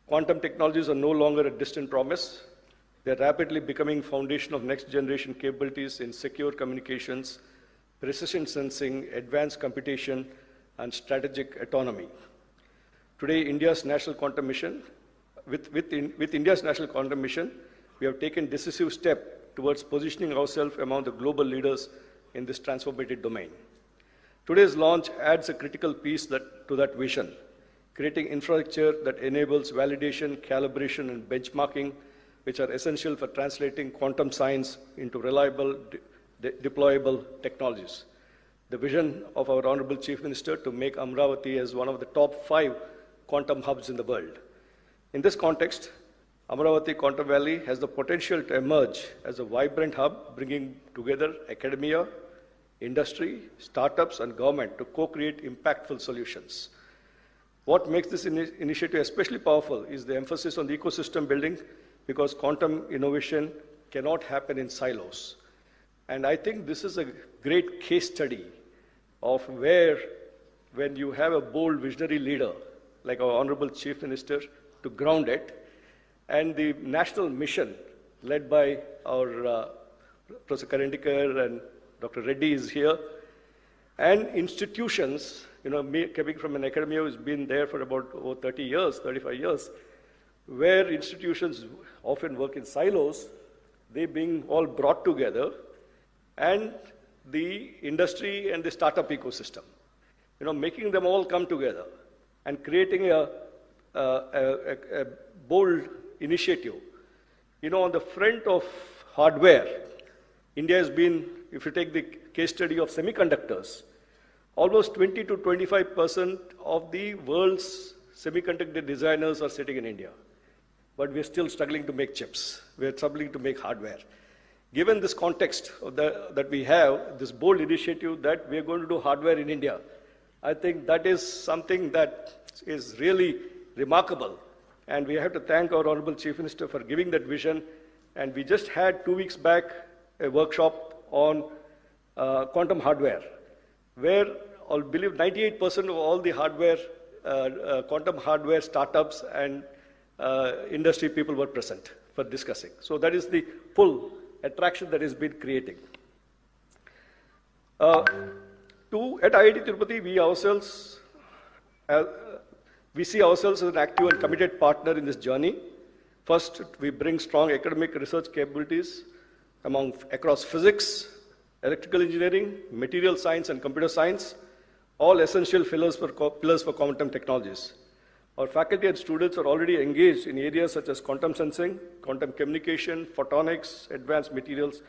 Quantum technologies are no longer a distant promise. They're rapidly becoming foundation of next-generation capabilities in secure communications, precision sensing, advanced computation, and strategic autonomy. Today, India's National Quantum Mission, with India's National Quantum Mission, we have taken decisive step towards positioning ourselves among the global leaders in this transformative domain. Today's launch adds a critical piece to that vision, creating infrastructure that enables validation, calibration, and benchmarking, which are essential for translating quantum science into reliable, deployable technologies. The vision of our Honorable Chief Minister to make Amravati as one of the top 5 quantum hubs in the world. In this context, Amravati Quantum Valley has the potential to emerge as a vibrant hub, bringing together academia, industry, startups, and government to co-create impactful solutions. What makes this initiative especially powerful is the emphasis on the ecosystem building, because quantum innovation cannot happen in silos. And I think this is a great case study of where, when you have a bold visionary leader, like our Honorable Chief Minister, to ground it, and the national mission led by our Professor Karandikar and Dr. Reddy is here, and institutions, you know, me coming from an academia who's been there for about over 30 years, 35 years, where institutions often work in silos, they being all brought together, and the industry and the startup ecosystem, you know, making them all come together and creating a bold initiative. You know, on the front of hardware, India has been, if you take the case study of semiconductors, almost 20 to 25% of the world's semiconductor designers are sitting in India. But we're still struggling to make chips. We're struggling to make hardware. Given this context that we have, this bold initiative that we're going to do hardware in India, I think that is something that is really remarkable. And we have to thank our Honorable Chief Minister for giving that vision. And we just had 2 weeks back a workshop on quantum hardware, where I believe 98% of all the hardware, quantum hardware startups and industry people were present for discussing. So that is the pull attraction that has been creating. At IIT Tirupati, we see ourselves as an active and committed partner in this journey. First, we bring strong academic research capabilities across physics, electrical engineering, material science, and computer science, all essential pillars for quantum technologies. Our faculty and students are already engaged in areas such as quantum sensing, quantum communication, photonics, advanced materials,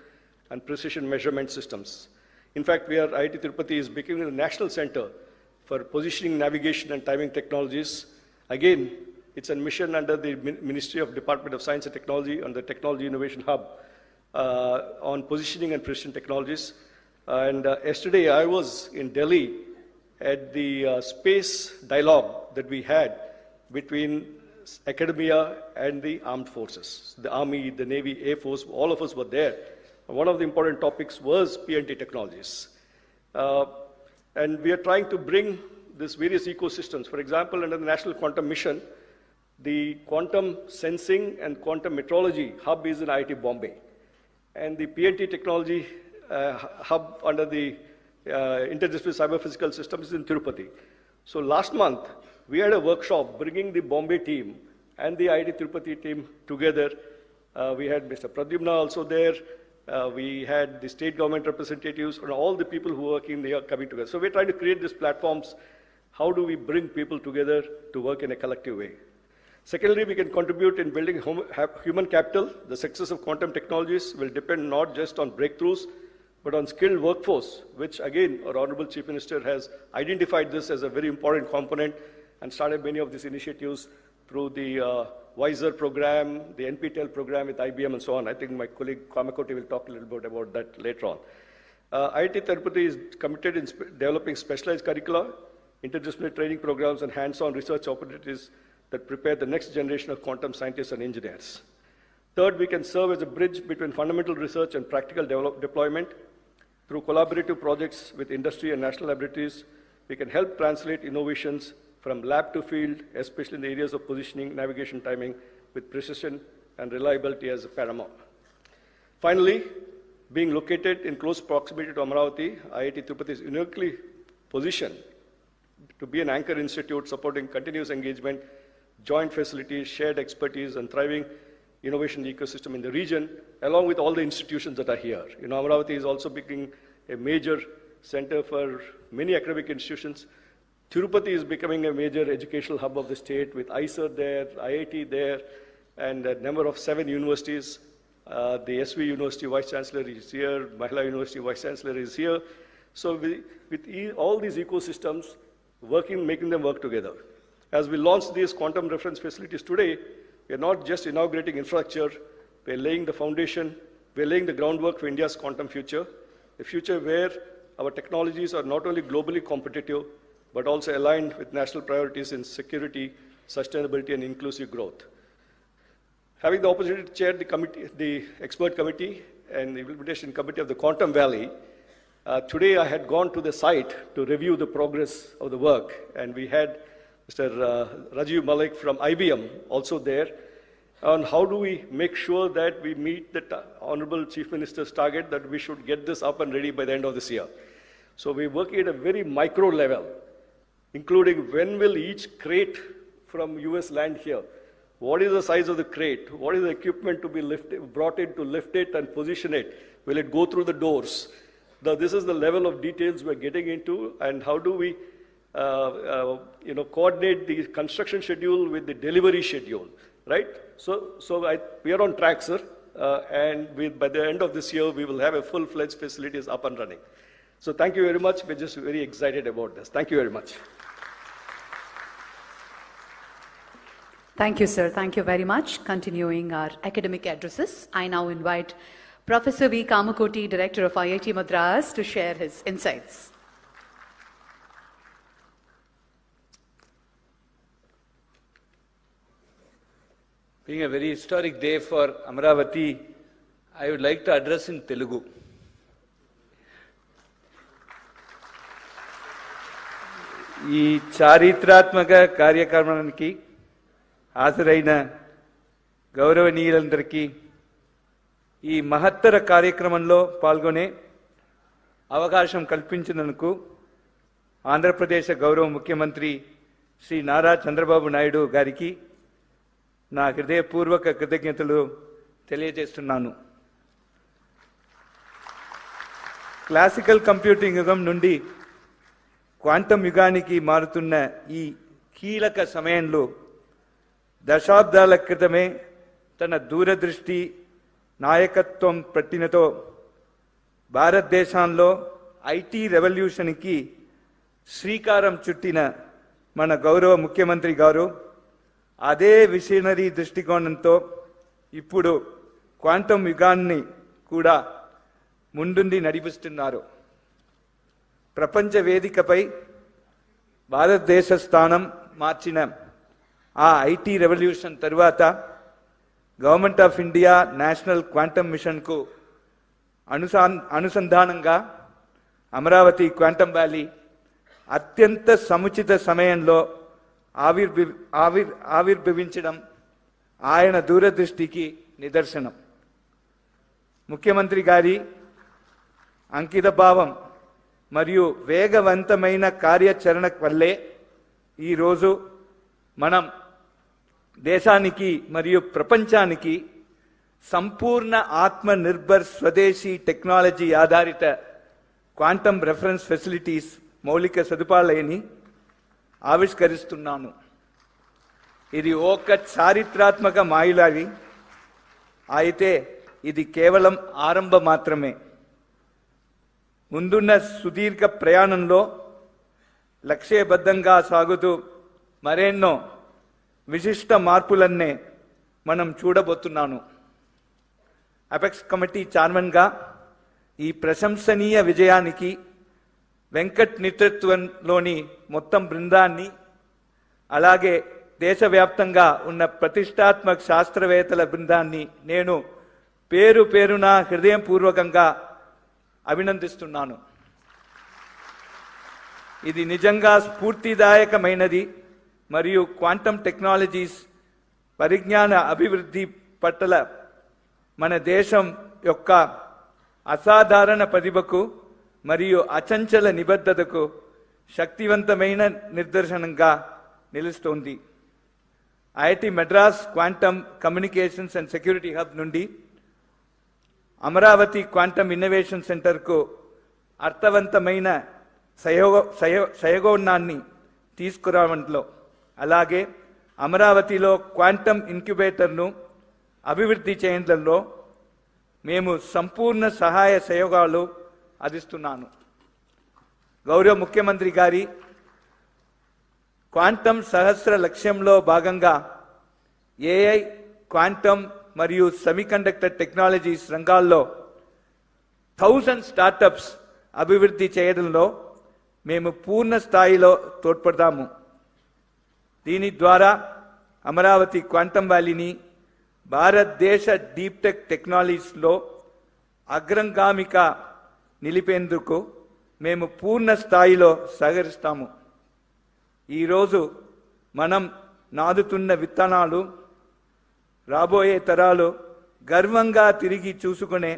and precision measurement systems. In fact, IIT Tirupati is becoming a national center for positioning, navigation, and timing technologies. Again, it's a mission under the Ministry of Department of Science and Technology and the Technology Innovation Hub on positioning and precision technologies. And yesterday I was in Delhi at the space dialogue that we had between academia and the armed forces. The Army, the Navy, Air Force, all of us were there. One of the important topics was P9T technologies. And we are trying to bring these various ecosystems. For example, under the National Quantum Mission, the quantum sensing and quantum metrology hub is in IIT Bombay. And the P9T technology hub under the Interdisciplinary Cyber Physical Systems is in Tirupati. So last month, we had a workshop bringing the Bombay team and the IIT Tirupati team together. We had Mr. Pradyumna also there. We had the state government representatives and all the people who are working there coming together. So we're trying to create these platforms. How do we bring people together to work in a collective way? Secondly, we can contribute in building human capital. The success of quantum technologies will depend not just on breakthroughs, but on skilled workforce, which again, our Honorable Chief Minister has identified this as a very important component and started many of these initiatives through the WISER program, the NPTEL program with IBM and so on. I think my colleague Kamakoti will talk a little bit about that later on. IIT Tirupati is committed in developing specialized curricula, interdisciplinary training programs, and hands-on research opportunities that prepare the next generation of quantum scientists and engineers. Third, we can serve as a bridge between fundamental research and practical deployment. Through collaborative projects with industry and national laboratories, we can help translate innovations from lab to field, especially in the areas of positioning, navigation, timing, with precision and reliability as paramount. Finally, being located in close proximity to Amaravati, IIT Tirupati is uniquely positioned to be an anchor institute supporting continuous engagement, joint facilities, shared expertise, and thriving innovation ecosystem in the region, along with all the institutions that are here. Amaravati is also becoming a major center for many academic institutions. Tirupati is becoming a major educational hub of the state with ISER there, IIT there, and a number of 7 universities. The SV University Vice Chancellor is here, Mahila University Vice Chancellor is here. So with all these ecosystems, making them work together. As we launch these quantum reference facilities today, we are not just inaugurating infrastructure, we are laying the foundation, we are laying the groundwork for India's quantum future, a future where our technologies are not only globally competitive, but also aligned with national priorities in security, sustainability, and inclusive growth. Having the opportunity to chair the expert committee and the implementation committee of the Quantum Valley, today I had gone to the site to review the progress of the work, and we had Mr. Rajiv Malik from IBM also there on how do we make sure that we meet the Honorable Chief Minister's target that we should get this up and ready by the end of this year. So we're working at a very micro level, including when will each crate from US land here? What is the size of the crate? What is the equipment to be brought in to lift it and position it? Will it go through the doors? This is the level of details we're getting into, and how do we coordinate the construction schedule with the delivery schedule, right? So we are on track, sir, and by the end of this year, we will have a full-fledged facilities up and running. So thank you very much. We're just very excited about this. Thank you very much. Thank you, sir. Thank you very much. Continuing our academic addresses, I now invite Professor V. Kamakoti, Director of IIT Madras, to share his insights. Being a very historic day for Amaravati, I would like to address in Telugu. ఈ చారిత్రాత్మక కార్యక్రమానికి హాజరైన గౌరవనీయులందరికీ ఈ మహత్తర కార్యక్రమంలో పాల్గొనే అవకాశం కల్పించినందుకు ఆంధ్రప్రదేశ్ గౌరవ ముఖ్యమంత్రి శ్రీ నారా చంద్రబాబు నాయుడు గారికి నా హృదయపూర్వక కృతజ్ఞతలు తెలియజేస్తున్నాను. క్లాసికల్ కంప్యూటింగ్ యుగం నుండి క్వాంటం యుగానికి మారుతున్న ఈ కీలక సమయంలో దశాబ్దాల క్రితమే తన దూరదృష్టి నాయకత్వం పట్టినతో భారతదేశంలో ఐటీ రెవల్యూషన్కి శ్రీకారం చుట్టిన మన గౌరవ ముఖ్యమంత్రి గారు అదే విషనరీ దృష్టికోణంతో ఇప్పుడు క్వాంటం యుగాన్ని కూడా ముందుండి నడిపిస్తున్నారు. ప్రపంచ వేదికపై భారతదేశ స్థానం మార్చిన ఆ ఐటీ రెవల్యూషన్ తరువాత government of India national quantum మిషన్కు అనుసంధానంగా అమరావతి క్వాంటమ్ వ్యాలీ అత్యంత సముచిత సమయంలో ఆవిర్భవించడం ఆయన దూరదృష్టికి నిదర్శనం. ముఖ్యమంత్రి గారి అంకితభావం మరియు వేగవంతమైన కార్యాచరణ వల్లే ఈరోజు మనం దేశానికి మరియు ప్రపంచానికి సంపూర్ణ ఆత్మనిర్భర్ స్వదేశీ టెక్నాలజీ ఆధారిత క్వాంటమ్ రెఫరెన్స్ ఫెసిలిటీస్ మౌలిక సదుపాయాలని ఆవిష్కరిస్తున్నాను. ఇది ఒక చారిత్రాత్మక మైలురాయి అయితే ఇది కేవలం ఆరంభం మాత్రమే. ముందున్న సుదీర్ఘ ప్రయాణంలో లక్ష్యబద్ధంగా సాగుతూ మరెన్నో విశిష్ట మార్పులన్నే మనం చూడబోతున్నాను. అపెక్స్ కమిటీ చైర్మన్గా ఈ ప్రశంసనీయ విజయానికి వెంకట్ నేతృత్వంలోని మొత్తం బృందాన్ని, అలాగే దేశవ్యాప్తంగా ఉన్న ప్రతిష్టాత్మక శాస్త్రవేత్తల బృందాన్ని నేను పేరు పేరున హృదయపూర్వకంగా అభినందిస్తున్నాను. ఇది నిజంగా స్ఫూర్తిదాయకమైనది మరియు క్వాంటమ్ టెక్నాలజీస్ పరిజ్ఞాన అభివృద్ధి పట్ల మన దేశం యొక్క అసాధారణ ప్రతిభకు మరియు అచంచల నిబద్ధతకు శక్తివంతమైన నిదర్శనంగా నిలుస్తోంది. IIT Madras quantum communications and security hub నుండి అమరావతి క్వాంటమ్ ఇన్నోవేషన్ సెంటర్కు అర్థవంతమైన సహయోగాన్ని తీసుకురావడంలో, అలాగే అమరావతిలో క్వాంటమ్ ఇంక్యుబేటర్ను అభివృద్ధి చేయడంలో మేము సంపూర్ణ సహాయ సహయోగాలు అందిస్తున్నాను. గౌరవ ముఖ్యమంత్రి గారి క్వాంటమ్ సహస్ర లక్ష్యంలో భాగంగా ఏఐ, క్వాంటమ్ మరియు సెమీకండక్టర్ టెక్నాలజీస్ రంగాల్లో 1000 స్టార్టప్స్ అభివృద్ధి చేయడంలో మేము పూర్ణ స్థాయిలో తోడ్పడతాము. దీని ద్వారా అమరావతి క్వాంటమ్ వ్యాలీని భారతదేశ డీప్ టెక్ టెక్నాలజీస్లో అగ్రగామిక నిలిపేందుకు మేము పూర్ణ స్థాయిలో సహకరిస్తాము. ఈరోజు మనం నాదుతున్న విత్తనాలు రాబోయే తరాలు గర్వంగా తిరిగి చూసుకునే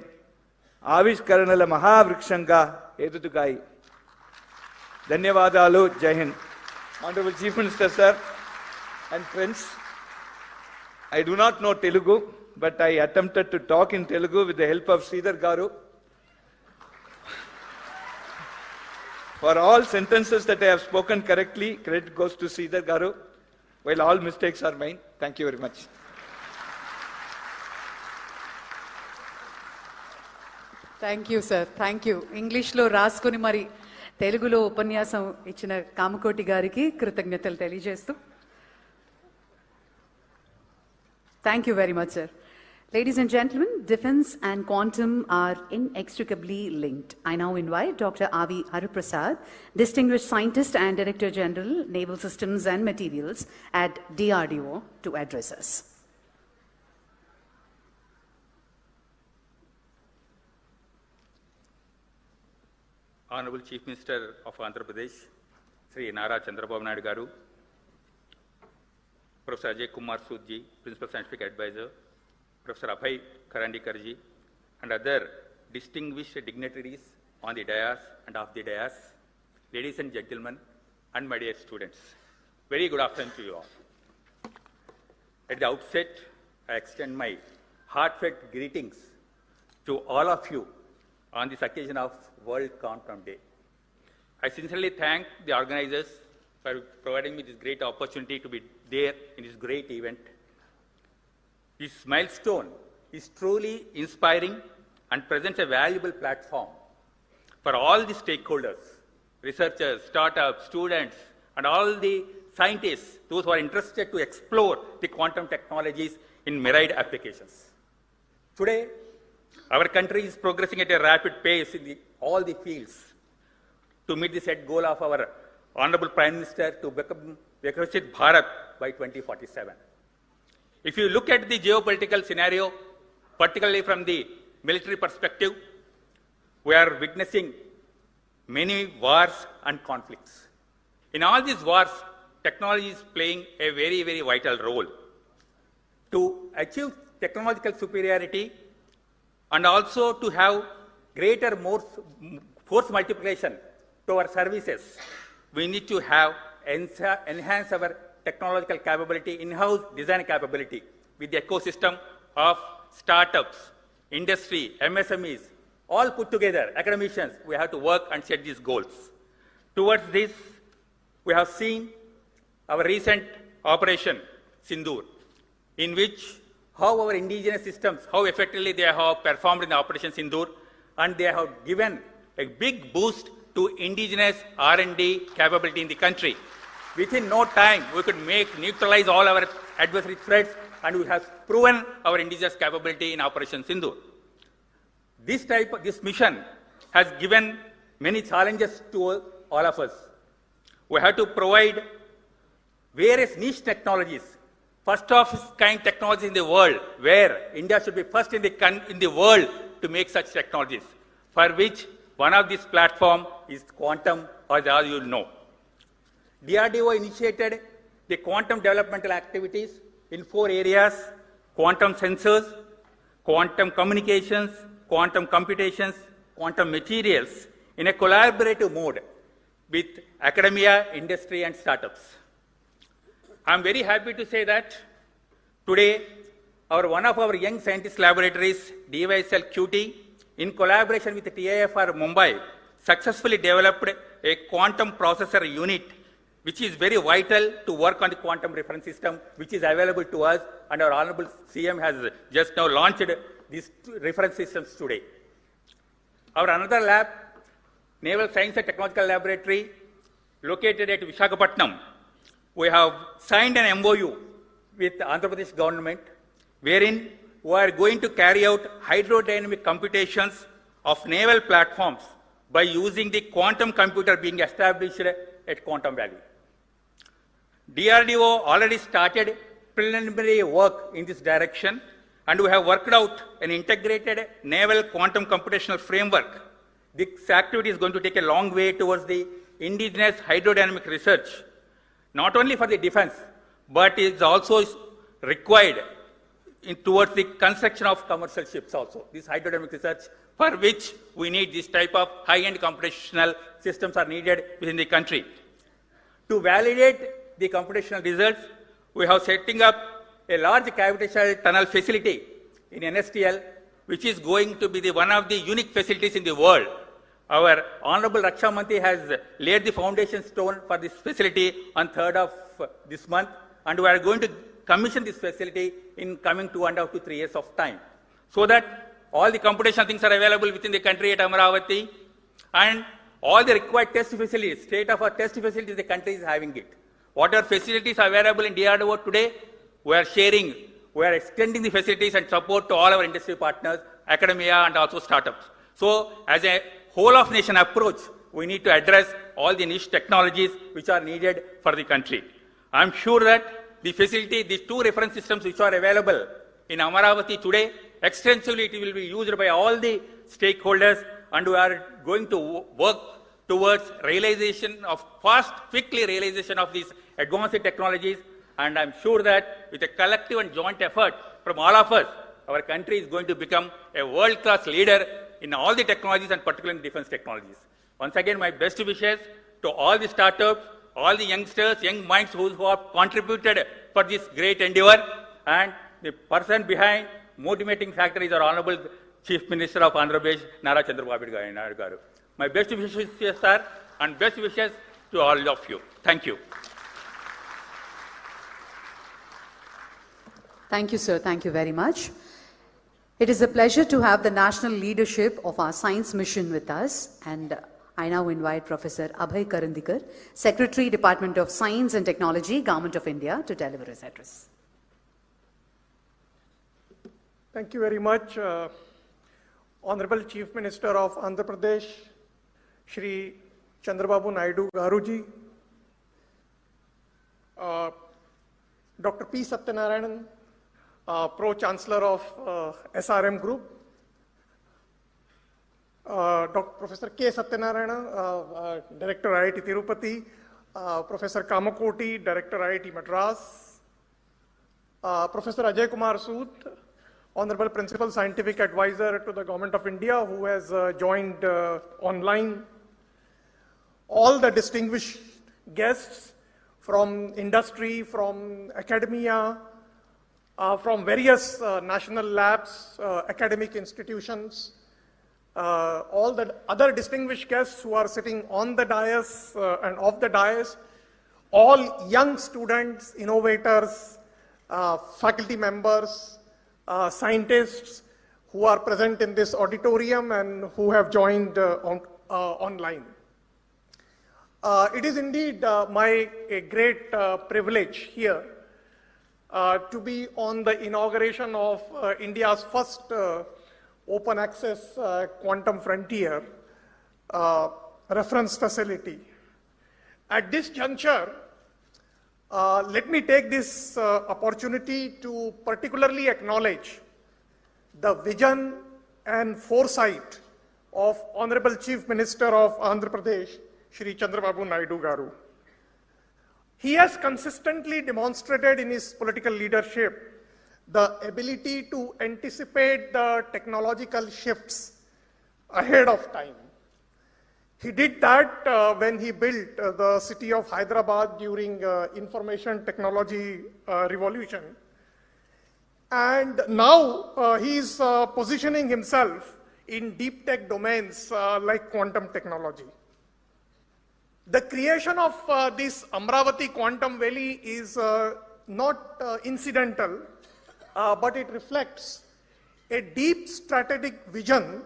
ఆవిష్కరణల మహావృక్షంగా ఎదుగుతాయి. ధన్యవాదాలు. జై Hind. Honorable Chief Minister, sir, and friends, I do not know Telugu, but I attempted to talk in Telugu with the help of Sridhar Garu. For all sentences that I have spoken correctly, credit goes to Sridhar Garu, while all mistakes are mine. Thank you very much. Thank you sir, thank you. ఇంగ్లీష్లో రాసుకుని మరి తెలుగులో ఉపన్యాసం ఇచ్చిన కామకోటి గారికి కృతజ్ఞతలు తెలియజేస్తూ thank you very much sir. Ladies and gentlemen, defense and quantum are inextricably linked. I now invite Dr. Avi Hariprasad, Distinguished Scientist and Director General, Naval Systems and Materials at DRDO, to address us. Honorable Chief Minister of Andhra Pradesh, Sri Nara Chandrababu Naidu Garu, Professor Ajay Kumar Soodji, Principal Scientific Advisor, Professor Abhay Karandikar ji, and other distinguished dignitaries on the dais and off the dais, ladies and gentlemen, and my dear students. Very good afternoon to you all. At the outset, I extend my heartfelt greetings to all of you on this occasion of World Quantum Day. I sincerely thank the organizers for providing me this great opportunity to be there in this great event. This milestone is truly inspiring and presents a valuable platform for all the stakeholders, researchers, startups, students, and all the scientists, those who are interested to explore the quantum technologies in myriad applications. Today, our country is progressing at a rapid pace in all the fields to meet the set goal of our Honorable Prime Minister to become Viksit Bharat by 2047. If you look at the geopolitical scenario, particularly from the military perspective, we are witnessing many wars and conflicts. In all these wars, technology is playing a very, very vital role. To achieve technological superiority and also to have greater force multiplication to our services, we need to have enhance our technological capability, in-house design capability with the ecosystem of startups, industry, MSMEs, all put together, academicians, we have to work and set these goals. Towards this, we have seen our recent operation, Sindoor, in which how our indigenous systems, how effectively they have performed in the operation Sindoor, and they have given a big boost to indigenous R&D capability in the country. Within no time, we could neutralize all our adversary threats, and we have proven our indigenous capability in Operation Sindoor. This mission has given many challenges to all of us. We have to provide various niche technologies, first of its kind technologies in the world, where India should be first in the world to make such technologies, for which one of these platforms is quantum, as all you know. DRDO initiated the quantum developmental activities in 4 areas: quantum sensors, quantum communications, quantum computations, quantum materials, in a collaborative mode with academia, industry, and startups. I'm very happy to say that today, one of our young scientist laboratories, DYSL QT, in collaboration with TIFR Mumbai, successfully developed a quantum processor unit, which is very vital to work on the quantum reference system, which is available to us, and our Honorable CM has just now launched these reference systems today. Our another lab, Naval Science and Technological Laboratory, located at Visakhapatnam, we have signed an MOU with the Andhra Pradesh government, wherein we are going to carry out hydrodynamic computations of naval platforms by using the quantum computer being established at Quantum Valley. DRDO already started preliminary work in this direction, and we have worked out an integrated naval quantum computational framework. This activity is going to take a long way towards the indigenous hydrodynamic research, not only for the defense, but is also required towards the construction of commercial ships also. This hydrodynamic research, for which we need this type of high-end computational systems are needed within the country. To validate the computational results, we have setting up a large gravitational tunnel facility in NSTL, which is going to be one of the unique facilities in the world. Our Honorable Raksha Mantri has laid the foundation stone for this facility on 3rd of this month, and we are going to commission this facility in coming 2.5 to 3 years of time, so that all the computational things are available within the country at Amaravati, and all the required test facilities, state-of-art test facilities, the country is having it. Whatever facilities are available in DRDO today, we are sharing, we are extending the facilities and support to all our industry partners, academia, and also startups. So, as a whole of nation approach, we need to address all the niche technologies which are needed for the country. I'm sure that the facility, these 2 reference systems which are available in Amaravati today, extensively it will be used by all the stakeholders, and we are going to work towards realization of quickly realization of these advanced technologies. And I'm sure that with a collective and joint effort from all of us, our country is going to become a world-class leader in all the technologies, and particularly in defense technologies. Once again, my best wishes to all the startups, all the youngsters, young minds who have contributed for this great endeavor, and the person behind motivating factor is our Honorable Chief Minister of Andhra Pradesh, Nara Chandrababu Naidu garu. My best wishes, sir, and best wishes to all of you. Thank you. Thank you, sir. Thank you very much. It is a pleasure to have the national leadership of our science mission with us, and I now invite Professor Abhay Karandikar, Secretary, Department of Science and Technology, Government of India, to deliver his address. Thank you very much, Honorable Chief Minister of Andhra Pradesh, Shri Chandrababu Naidu Garuji, Dr. P. Satyanarayanan, Pro-Chancellor of SRM Group, Professor K. Satyanarayana, Director IIT Tirupati, Professor Kamakoti, Director IIT Madras, Professor Ajay Kumar Sood, Honorable Principal Scientific Advisor to the Government of India, who has joined online, all the distinguished guests from industry, from academia, from various national labs, academic institutions, all the other distinguished guests who are sitting on the dais and off the dais, all young students, innovators, faculty members, scientists who are present in this auditorium and who have joined online. It is indeed my great privilege here to be on the inauguration of India's first open access quantum frontier reference facility. At this juncture, let me take this opportunity to particularly acknowledge the vision and foresight of Honorable Chief Minister of Andhra Pradesh, Shri Chandrababu Naidu Garu. He has consistently demonstrated in his political leadership the ability to anticipate the technological shifts ahead of time. He did that when he built the city of Hyderabad during information technology revolution. And now he is positioning himself in deep tech domains like quantum technology. The creation of this Amravati Quantum Valley is not incidental, but it reflects a deep strategic vision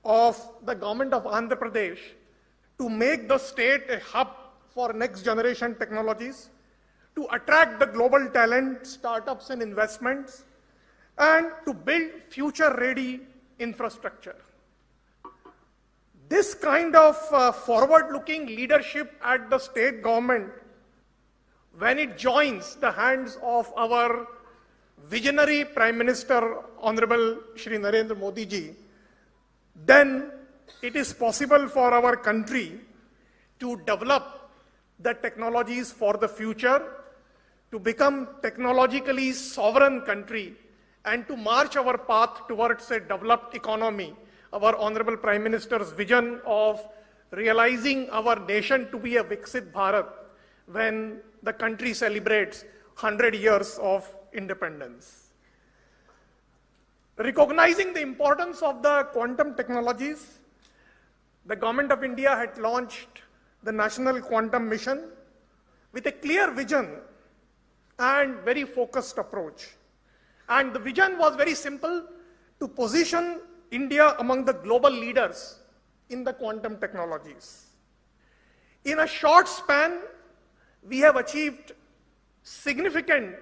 of the government of Andhra Pradesh to make the state a hub for next generation technologies, to attract the global talent, startups and investments, and to build future-ready infrastructure. This kind of forward-looking leadership at the state government, when it joins the hands of our visionary Prime Minister, Honorable Shri Narendra Modi ji, then it is possible for our country to develop the technologies for the future, to become technologically sovereign country, and to march our path towards a developed economy. Our Honorable Prime Minister's vision of realizing our nation to be a Viksit Bharat when the country celebrates 100 years of independence. Recognizing the importance of the quantum technologies, the Government of India had launched the National Quantum Mission with a clear vision and very focused approach. And the vision was very simple: to position India among the global leaders in the quantum technologies. In a short span, we have achieved significant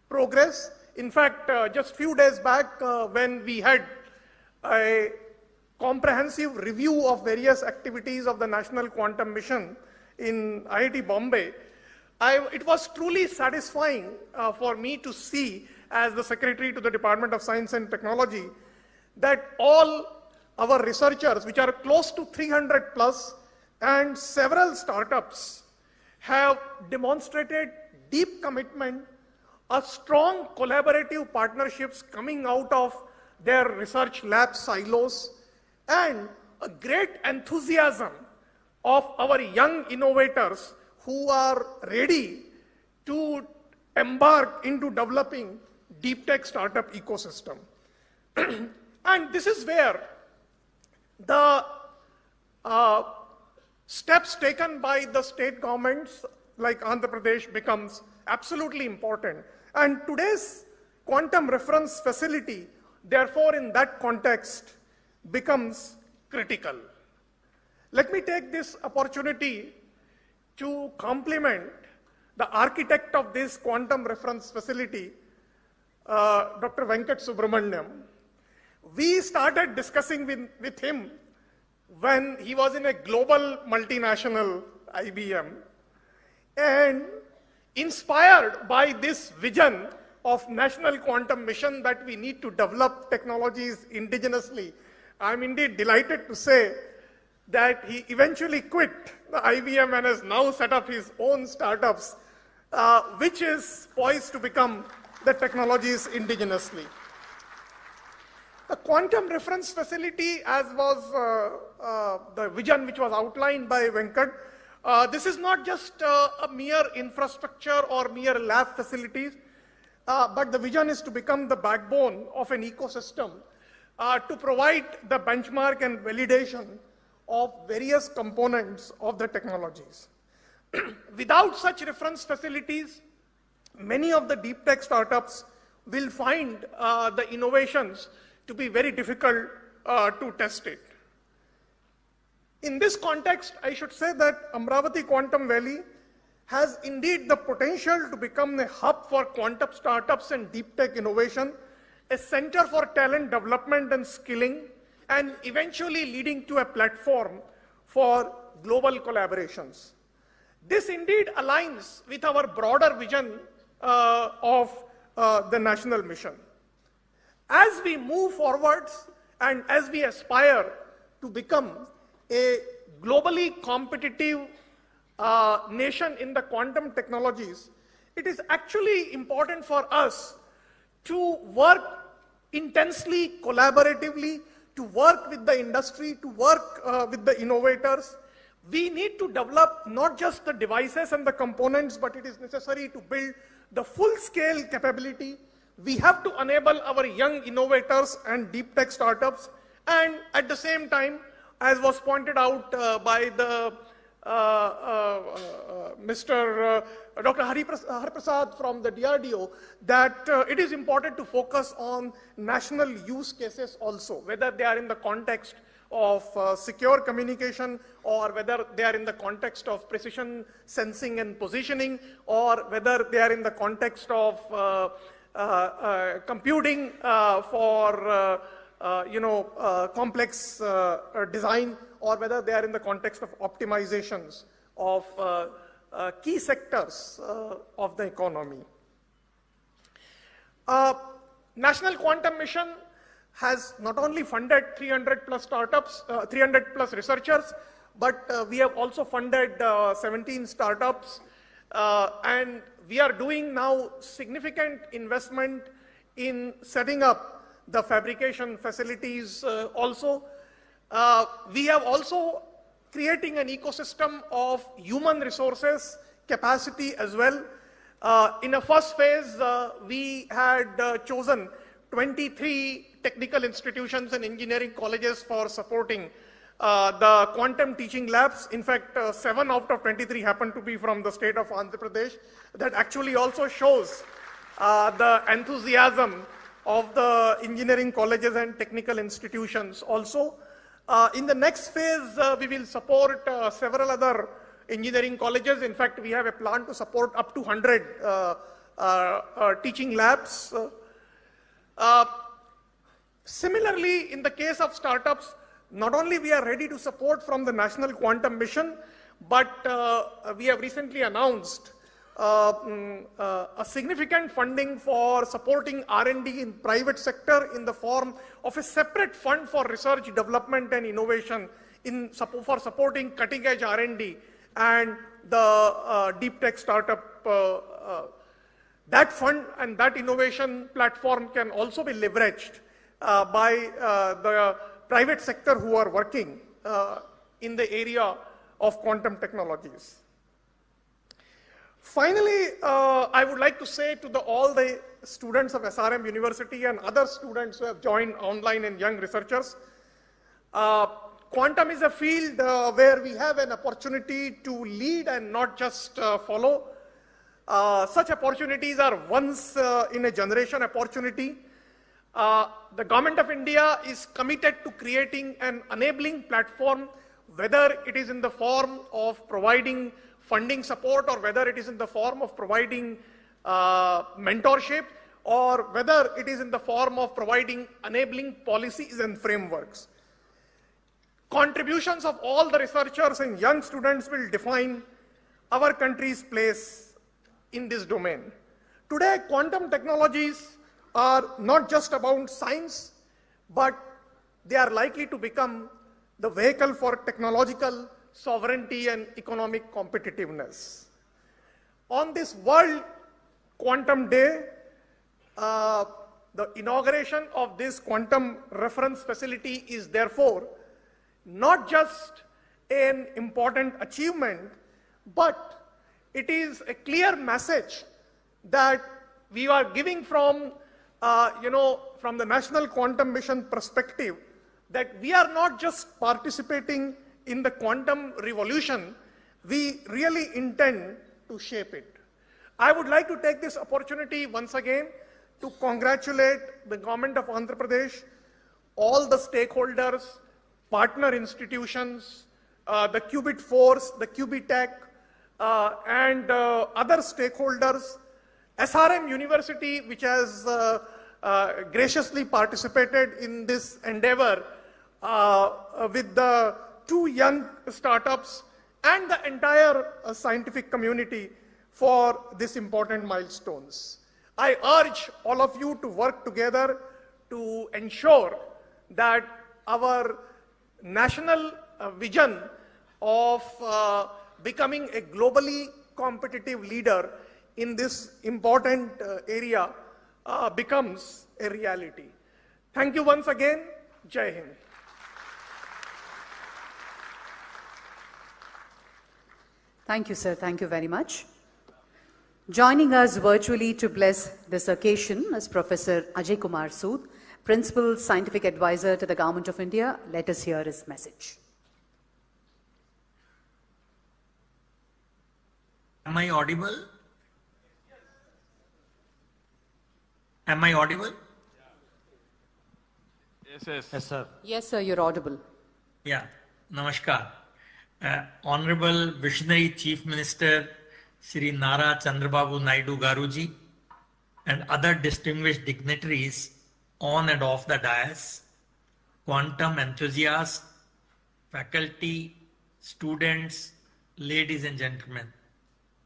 progress. In fact, just few days back, when we had a comprehensive review of various activities of the National Quantum Mission in IIT Bombay, it was truly satisfying for me to see, as the Secretary to the Department of Science and Technology, that all our researchers, which are close to 300 plus, and several startups have demonstrated deep commitment, a strong collaborative partnerships coming out of their research lab silos, and a great enthusiasm of our young innovators who are ready to embark into developing deep tech startup ecosystem. And this is where the steps taken by the state governments like Andhra Pradesh becomes absolutely important. And today's quantum reference facility, therefore, in that context, becomes critical. Let me take this opportunity to compliment the architect of this quantum reference facility, Dr. Venkat Subramaniam. We started discussing with him when he was in a global multinational IBM, and inspired by this vision of national quantum mission that we need to develop technologies indigenously, I'm indeed delighted to say that he eventually quit the IBM and has now set up his own startups, which is poised to become the technologies indigenously. The quantum reference facility, as was the vision which was outlined by Venkat, this is not just a mere infrastructure or mere lab facilities, but the vision is to become the backbone of an ecosystem to provide the benchmark and validation of various components of the technologies. Without such reference facilities, many of the deep tech startups will find the innovations to be very difficult to test it. In this context, I should say that Amravati Quantum Valley has indeed the potential to become a hub for quantum startups and deep tech innovation, a center for talent development and skilling, and eventually leading to a platform for global collaborations. This indeed aligns with our broader vision of the national mission. As we move forwards and as we aspire to become a globally competitive nation in the quantum technologies, it is actually important for us to work intensely, collaboratively, to work with the industry, to work with the innovators. We need to develop not just the devices and the components, but it is necessary to build the full-scale capability. We have to enable our young innovators and deep tech startups, and at the same time, as was pointed out by the Mr. Dr. Hariprasad from the DRDO, that it is important to focus on national use cases also, whether they are in the context of secure communication, or whether they are in the context of precision sensing and positioning, or whether they are in the context of computing for complex design, or whether they are in the context of optimizations of key sectors of the economy. National Quantum Mission has not only funded 300 plus startups, 300 plus researchers, but we have also funded 17 startups, and we are doing now significant investment in setting up the fabrication facilities also. We have also creating an ecosystem of human resources capacity as well. In a first phase, we had chosen 23 technical institutions and engineering colleges for supporting the quantum teaching labs. In fact, 7 out of 23 happen to be from the state of Andhra Pradesh. That actually also shows the enthusiasm of the engineering colleges and technical institutions also. In the next phase, we will support several other engineering colleges. In fact, we have a plan to support up to 100 teaching labs. Similarly, in the case of startups, not only we are ready to support from the National Quantum Mission, but we have recently announced a significant funding for supporting R&D in private sector in the form of a separate fund for research, development and innovation for supporting cutting edge R&D and the deep tech startup. That fund and that innovation platform can also be leveraged by the private sector who are working in the area of quantum technologies. Finally, I would like to say to all the students of SRM University and other students who have joined online and young researchers, quantum is a field where we have an opportunity to lead and not just follow. Such opportunities are once in a generation opportunity. The Government of India is committed to creating an enabling platform, whether it is in the form of providing funding support or whether it is in the form of providing mentorship or whether it is in the form of providing enabling policies and frameworks. Contributions of all the researchers and young students will define our country's place in this domain. Today, quantum technologies are not just about science, but they are likely to become the vehicle for technological sovereignty and economic competitiveness. On this World Quantum Day, the inauguration of this quantum reference facility is therefore not just an important achievement, but it is a clear message that we are giving from the National Quantum Mission perspective, that we are not just participating in the quantum revolution, we really intend to shape it. I would like to take this opportunity once again to congratulate the government of Andhra Pradesh, all the stakeholders, partner institutions, the Qubit Force, the Qubitech, and other stakeholders, SRM University, which has graciously participated in this endeavor with the 2 young startups and the entire scientific community for these important milestones. I urge all of you to work together to ensure that our national vision of becoming a globally competitive leader in this important area becomes a reality. Thank you once again. Jai Hind. Thank you, sir. Thank you very much. Joining us virtually to bless this occasion is Professor Ajay Kumar Sood, Principal Scientific Advisor to the Government of India. Let us hear his message. Am I audible? Am I audible? Yes, sir. Yes, sir, you're audible. Yeah, namaskar. Honorable Visionary Chief Minister Shri Nara Chandrababu Naidu Garuji and other distinguished dignitaries on and off the dais, quantum enthusiasts, faculty, students, ladies and gentlemen.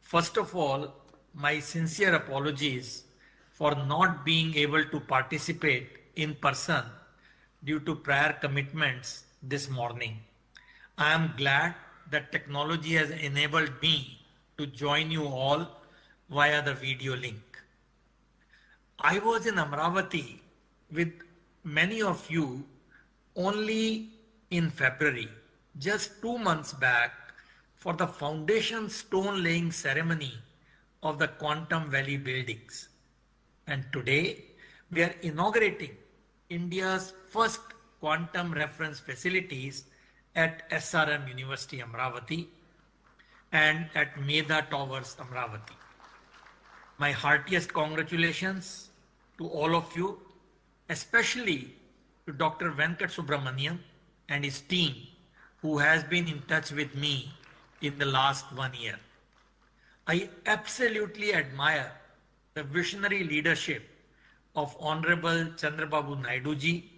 First of all, my sincere apologies for not being able to participate in person due to prior commitments this morning. I am glad that technology has enabled me to join you all via the video link. I was in Amravati with many of you only in February, just 2 months back, for the foundation stone laying ceremony of the Quantum Valley buildings. And today we are inaugurating India's first quantum reference facilities at SRM University Amravati and at Medha Towers Amravati. My heartiest congratulations to all of you, especially to Dr. Venkat Subramaniam and his team, who has been in touch with me in the last 1 year. I absolutely admire the visionary leadership of Honorable Chandrababu Naidu ji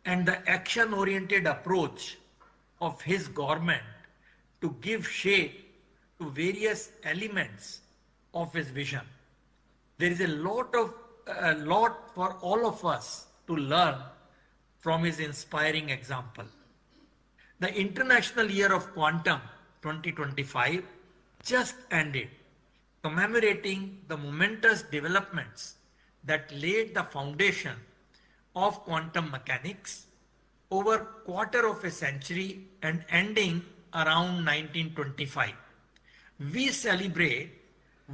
and the action-oriented approach of his government to give shape to various elements of his vision. There is a lot for all of us to learn from his inspiring example. The International Year of Quantum 2025 just ended, commemorating the momentous developments that laid the foundation of quantum mechanics over a quarter of a century and ending around 1925. We celebrate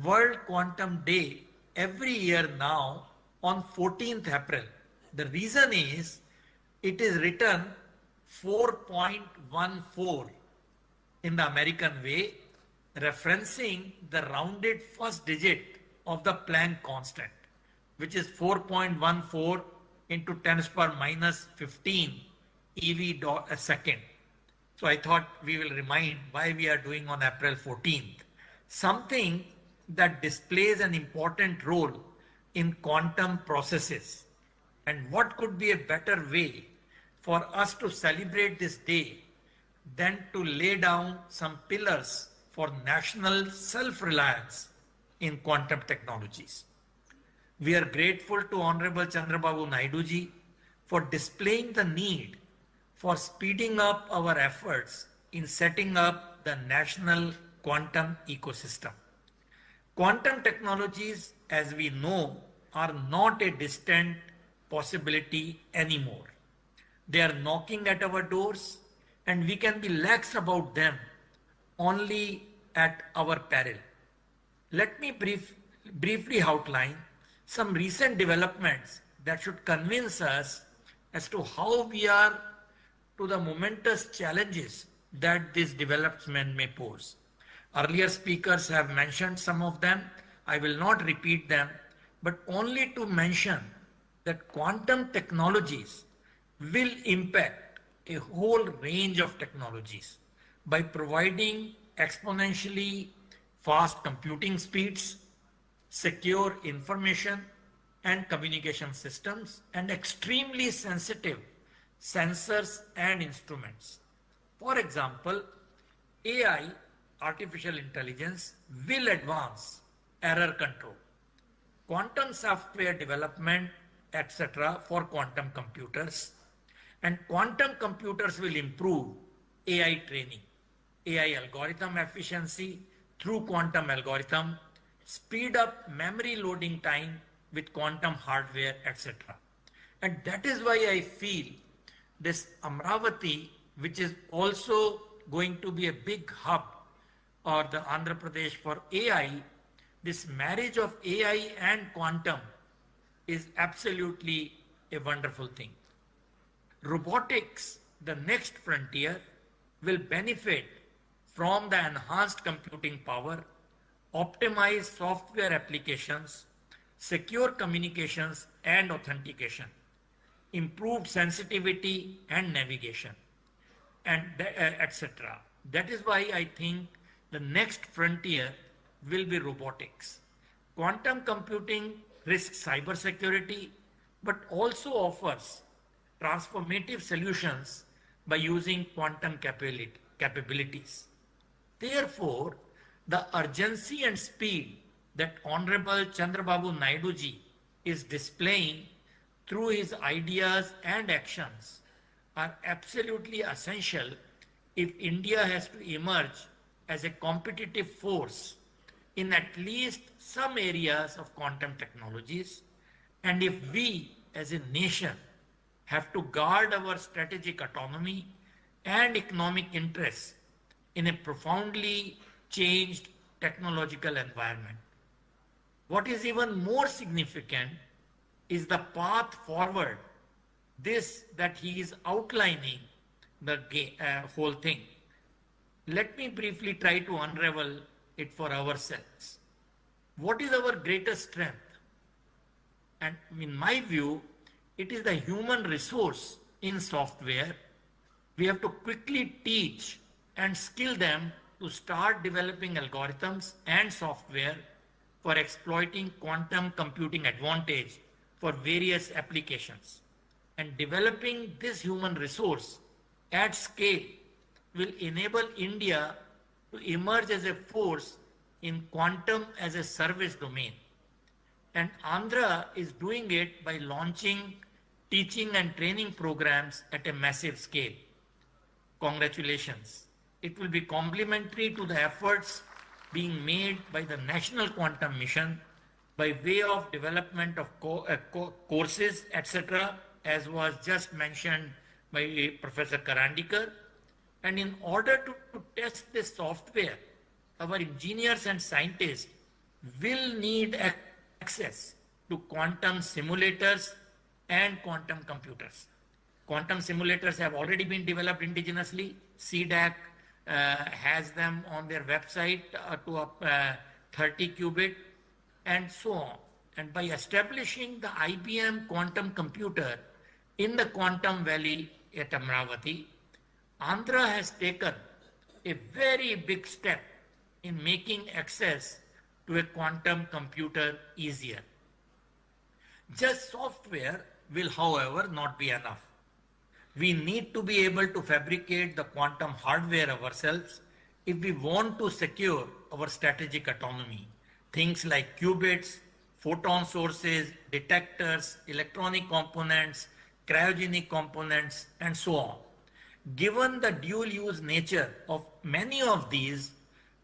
World Quantum Day every year now on 14th April. The reason is it is written 4.14 in the American way, referencing the rounded first digit of the Planck constant, which is 4.14 into 10 to the power minus 15 EV a second. So I thought we will remind why we are doing on April 14th. Something that displays an important role in quantum processes. And what could be a better way for us to celebrate this day than to lay down some pillars for national self-reliance in quantum technologies. We are grateful to Honorable Chandrababu Naidu ji for displaying the need for speeding up our efforts in setting up the national quantum ecosystem. Quantum technologies, as we know, are not a distant possibility anymore. They are knocking at our doors, and we can be lax about them only at our peril. Let me briefly outline some recent developments that should convince us as to how we are to the momentous challenges that this development may pose. Earlier speakers have mentioned some of them. I will not repeat them, but only to mention that quantum technologies will impact a whole range of technologies by providing exponentially fast computing speeds, secure information and communication systems, and extremely sensitive sensors and instruments. For example, AI, artificial intelligence, will advance error control, quantum software development, etc. for quantum computers, and quantum computers will improve AI training, AI algorithm efficiency through quantum algorithm, speed up memory loading time with quantum hardware, etc. And that is why I feel this Amravati, which is also going to be a big hub, or the Andhra Pradesh for AI, this marriage of AI and quantum is absolutely a wonderful thing. Robotics, the next frontier, will benefit from the enhanced computing power, optimized software applications, secure communications and authentication, improved sensitivity and navigation, and etc. That is why I think the next frontier will be robotics. Quantum computing risks cybersecurity, but also offers transformative solutions by using quantum capabilities. Therefore, the urgency and speed that Honorable Chandrababu Naidu ji is displaying through his ideas and actions are absolutely essential if India has to emerge as a competitive force in at least some areas of quantum technologies, and if we as a nation have to guard our strategic autonomy and economic interests in a profoundly changed technological environment. What is even more significant is the path forward, this that he is outlining the whole thing. Let me briefly try to unravel it for ourselves. What is our greatest strength? And in my view, it is the human resource in software. We have to quickly teach and skill them to start developing algorithms and software for exploiting quantum computing advantage for various applications. And developing this human resource at scale will enable India to emerge as a force in quantum as a service domain. And Andhra is doing it by launching teaching and training programs at a massive scale. Congratulations. It will be complementary to the efforts being made by the National Quantum Mission by way of development of courses, etc., as was just mentioned by Professor Karandikar. And in order to test this software, our engineers and scientists will need access to quantum simulators and quantum computers. Quantum simulators have already been developed indigenously. CDAC has them on their website to 30 qubit and so on. And by establishing the IBM quantum computer in the Quantum Valley at Amravati, Andhra has taken a very big step in making access to a quantum computer easier. Just software will, however, not be enough. We need to be able to fabricate the quantum hardware ourselves if we want to secure our strategic autonomy. Things like qubits, photon sources, detectors, electronic components, cryogenic components, and so on. Given the dual-use nature of many of these,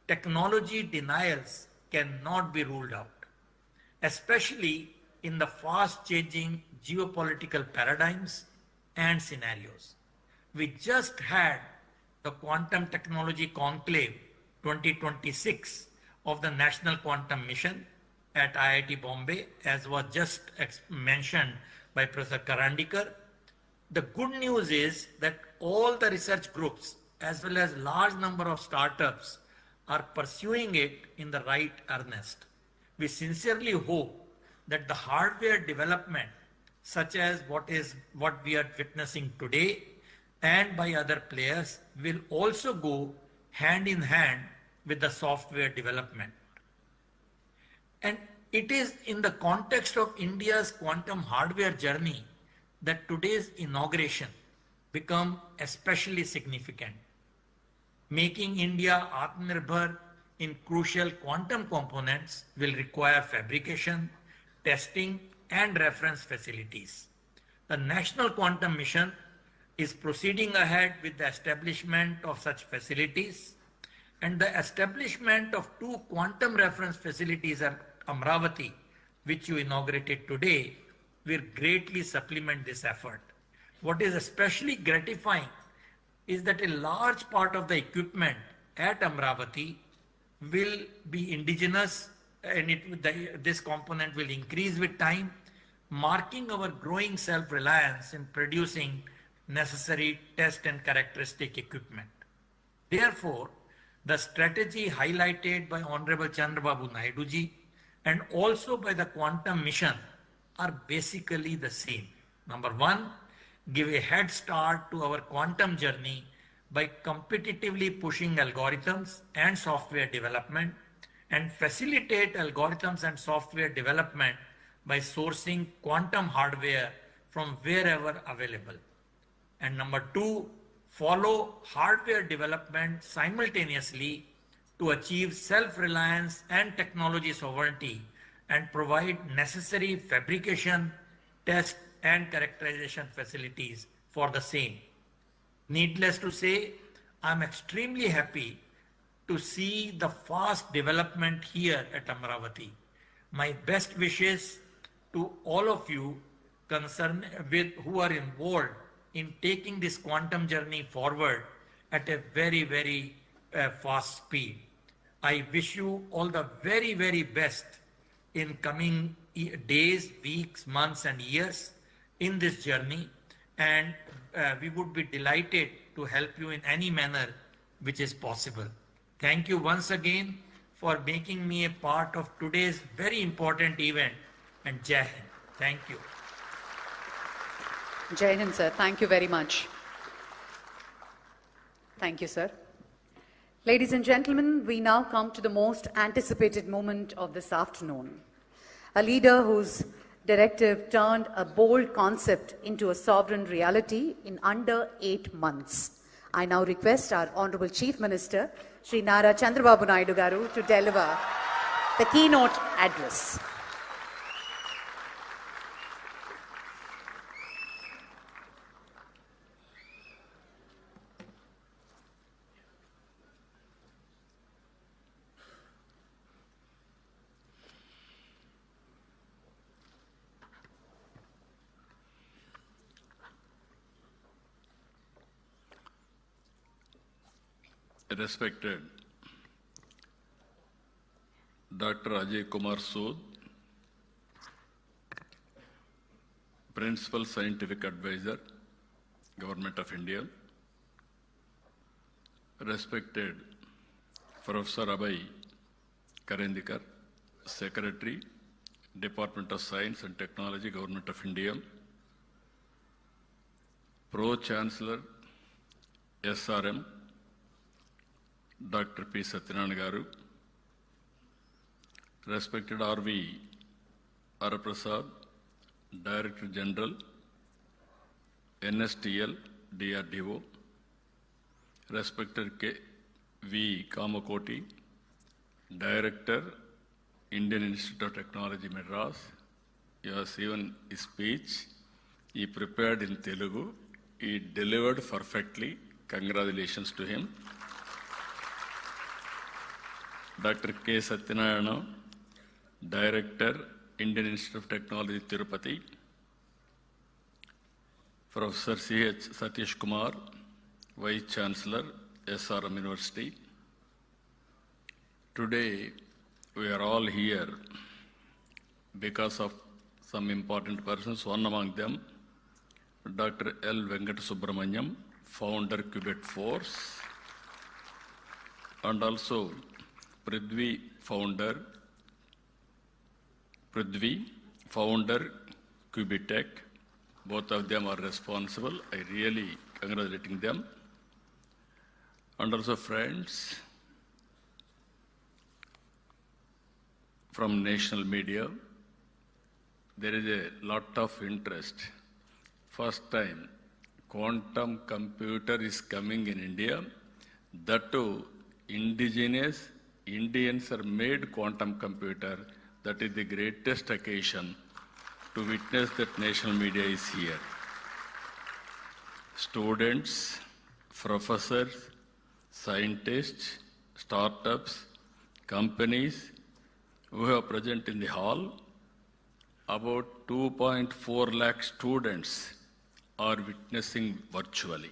technology denials cannot be ruled out, especially in the fast-changing geopolitical paradigms and scenarios. We just had the Quantum Technology Conclave 2026 of the National Quantum Mission at IIT Bombay, as was just mentioned by Professor Karandikar. The good news is that all the research groups as well as large number of startups are pursuing it in the right earnest. We sincerely hope that the hardware development, such as what we are witnessing today and by other players, will also go hand in hand with the software development. And it is in the context of India's quantum hardware journey that today's inauguration become especially significant. Making India Atmanirbhar in crucial quantum components will require fabrication, testing, and reference facilities. The National Quantum Mission is proceeding ahead with the establishment of such facilities, and the establishment of 2 quantum reference facilities at Amravati, which you inaugurated today, will greatly supplement this effort. What is especially gratifying is that a large part of the equipment at Amravati will be indigenous, and this component will increase with time, marking our growing self-reliance in producing necessary test and characteristic equipment. Therefore, the strategy highlighted by Honorable Chandrababu Naidu ji and also by the Quantum Mission are basically the same. Number 1, give a head start to our quantum journey by competitively pushing algorithms and software development, and facilitate algorithms and software development by sourcing quantum hardware from wherever available. And number 2, follow hardware development simultaneously to achieve self-reliance and technology sovereignty and provide necessary fabrication, test, and characterization facilities for the same. Needless to say, I'm extremely happy to see the fast development here at Amravati. My best wishes to all of you who are involved in taking this quantum journey forward at a very, very fast speed. I wish you all the very, very best in coming days, weeks, months, and years in this journey, and we would be delighted to help you in any manner which is possible. Thank you once again for making me a part of today's very important event, and Jai Hind. Thank you. Jai Hind, sir. Thank you very much. Thank you, sir. Ladies and gentlemen, we now come to the most anticipated moment of this afternoon. A leader whose directive turned a bold concept into a sovereign reality in under 8 months. I now request our Honorable Chief Minister, Sri Nara Chandrababu Naidu Garu, to deliver the keynote address. Respected Dr. Ajay Kumar Sood, Principal Scientific Advisor, Government of India. Respected Professor Abhay Karandikar, Secretary, Department of Science and Technology, Government of India. Pro-Chancellor, SRM, Dr. P. Satyanarayana Garu. Respected R.V. Araprasad, Director General, NSTL, DRDO. Respected V. Kamakoti, Director, Indian Institute of Technology, Madras. You have seen his speech. He prepared in Telugu. He delivered perfectly. Congratulations to him. Dr. K. Satyanarayana, Director, Indian Institute of Technology, Tirupati. Professor C.H. Satish Kumar, Vice Chancellor, SRM University. Today, we are all here because of some important persons. One among them, Dr. L. Venkat Subramanyam, founder Qubit Force, and also Prithvi, founder Qubitech. Both of them are responsible. I really congratulating them. And also friends from national media. There is a lot of interest. First time quantum computer is coming in India. That too, indigenous Indians are made quantum computer. That is the greatest occasion to witness that national media is here. Students, professors, scientists, startups, companies who are present in the hall, about 2.4 lakh students are witnessing virtually.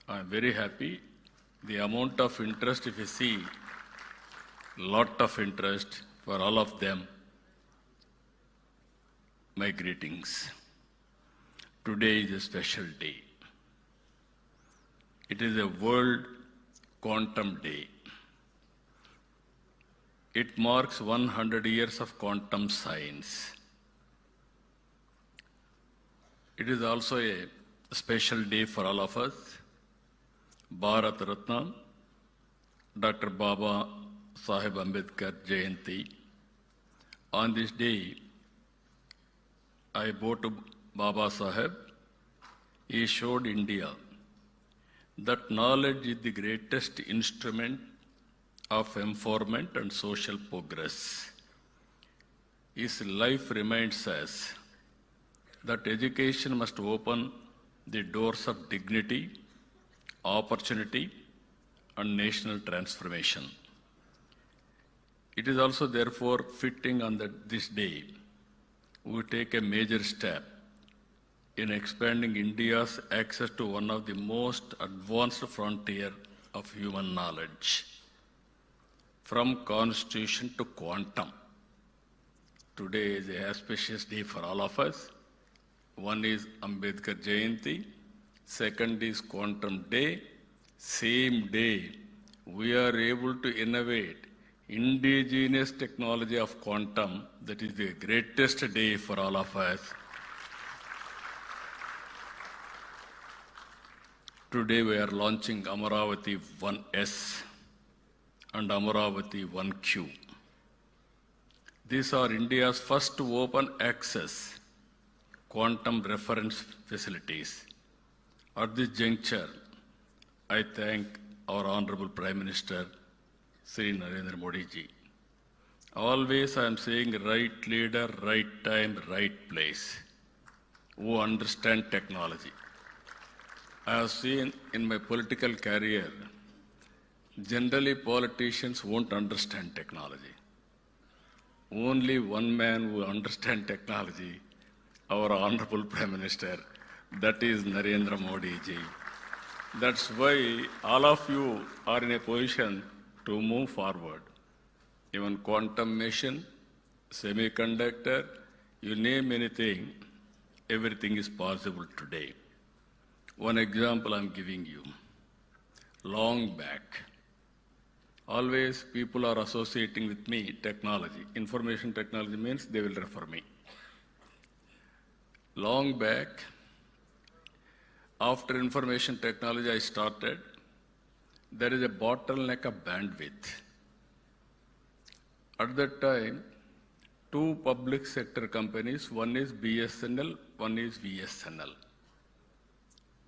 I am very happy. The amount of interest, if you see, lot of interest for all of them. My greetings. Today is a special day. It is a World Quantum Day. It marks 100 years of quantum science. It is also a special day for all of us. Bharat Ratna, Dr. Baba Sahib Ambedkar Jayanti. On this day, I bow to Baba Sahib. He showed India that knowledge is the greatest instrument of empowerment and social progress. His life reminds us that education must open the doors of dignity, opportunity, and national transformation. It is also therefore fitting on this day we take a major step in expanding India's access to one of the most advanced frontier of human knowledge. From constitution to quantum. Today is a auspicious day for all of us. One is Ambedkar Jayanti, second is Quantum Day. Same day, we are able to innovate indigenous technology of quantum. That is the greatest day for all of us. Today we are launching Amaravati 1S and Amaravati 1Q. These are India's first open access quantum reference facilities. At this juncture, I thank our Honorable Prime Minister, Sri Narendra Modi ji. Always I am saying right leader, right time, right place, who understand technology. I have seen in my political career, generally politicians won't understand technology. Only one man who understands technology, our Honorable Prime Minister, that is Narendra Modi ji. That's why all of you are in a position to move forward. even quantum machine, semiconductor, you name anything, everything is possible today. One example I'm giving you. Long back, always people are associating with me technology. Information technology means they will refer me. Long back, after information technology I started, there is a bottleneck of bandwidth. At that time, two public sector companies, one is BSNL, one is VSNL.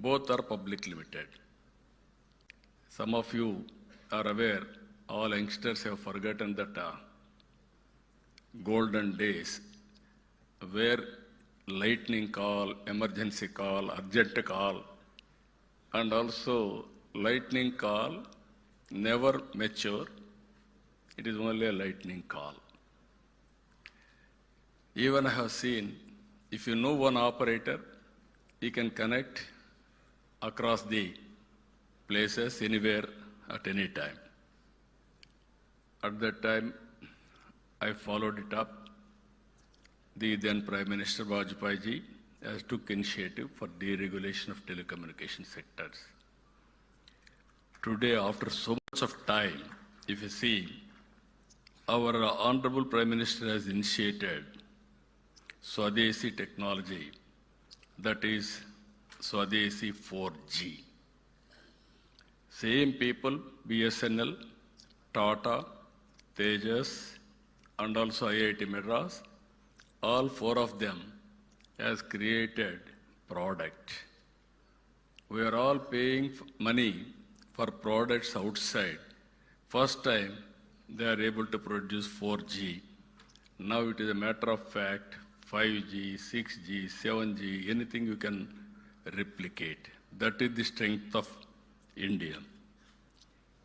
Both are public limited. Some of you are aware, all youngsters have forgotten that golden days where lightning call, emergency call, urgent call, and also lightning call never mature. It is only a lightning call. Even I have seen, if you know one operator, he can connect across the places, anywhere, at any time. At that time, I followed it up. The then Prime Minister Vajpayee ji has took initiative for deregulation of telecommunication sectors. Today, after so much of time, if you see, our Honorable Prime Minister has initiated Swadeshi technology, that is Swadeshi 4G. Same people, BSNL, Tata, Tejas, and also IIT Madras, all four of them has created product. We are all paying money for products outside. First time they are able to produce 4G. Now it is a matter of fact, 5G, 6G, 7G, anything you can replicate. That is the strength of India.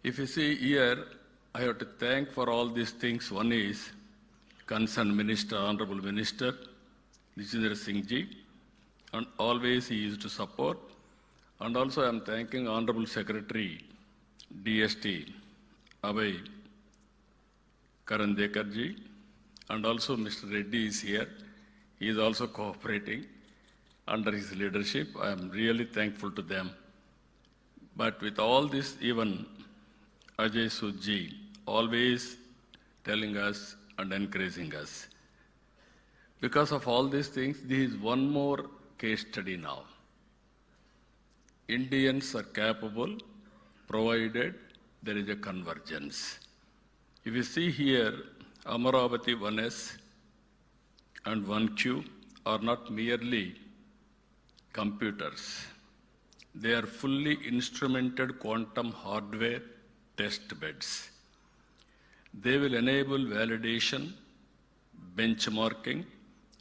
If you see here, I have to thank for all these things. One is concerned Minister, Honorable Minister, Jitendra Singh ji, and always he used to support. And also I am thanking Honorable Secretary, DST, Abhay Karandekar ji, and also Mr. Reddy is here. He is also cooperating under his leadership. I am really thankful to them. But with all this, even Ajay Sudji always telling us and encouraging us. Because of all these things, this is one more case study now. Indians are capable, provided there is a convergence. If you see here, Amaravati 1S and 1Q are not merely computers. They are fully instrumented quantum hardware test beds. They will enable validation, benchmarking,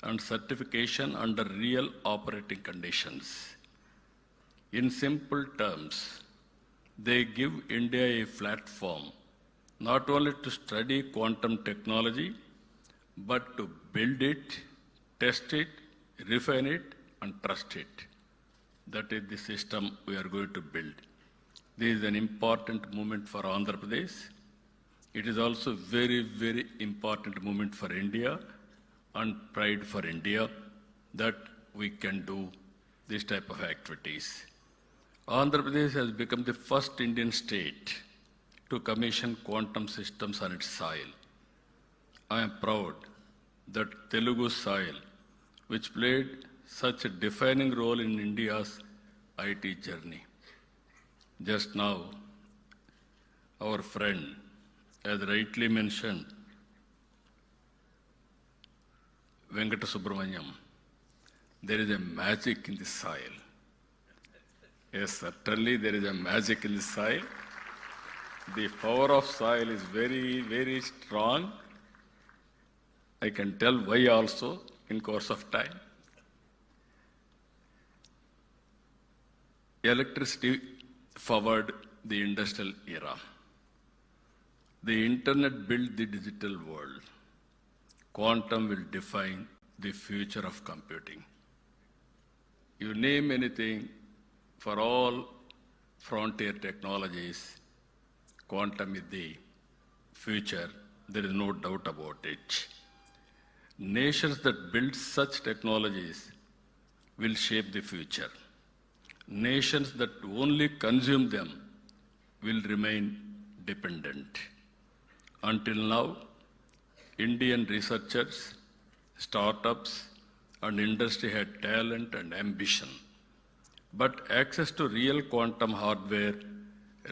and certification under real operating conditions. In simple terms, they give India a platform not only to study quantum technology, but to build it, test it, refine it, and trust it. That is the system we are going to build. This is an important moment for Andhra Pradesh. It is also very, very important moment for India and pride for India that we can do this type of activities. Andhra Pradesh has become the first Indian state to commission quantum systems on its soil. I am proud that Telugu soil, which played such a defining role in India's IT journey. Just now, our friend has rightly mentioned Venkata Subramaniam. There is a magic in the soil. Yes, certainly there is a magic in the soil. The power of soil is very, very strong. I can tell why also in course of time. Electricity forward the industrial era. The internet built the digital world. Quantum will define the future of computing. You name anything, for all frontier technologies, quantum is the future There is no doubt about it. Nations that build such technologies will shape the future. Nations that only consume them will remain dependent. Until now, Indian researchers, startups, and industry had talent and ambition, but access to real quantum hardware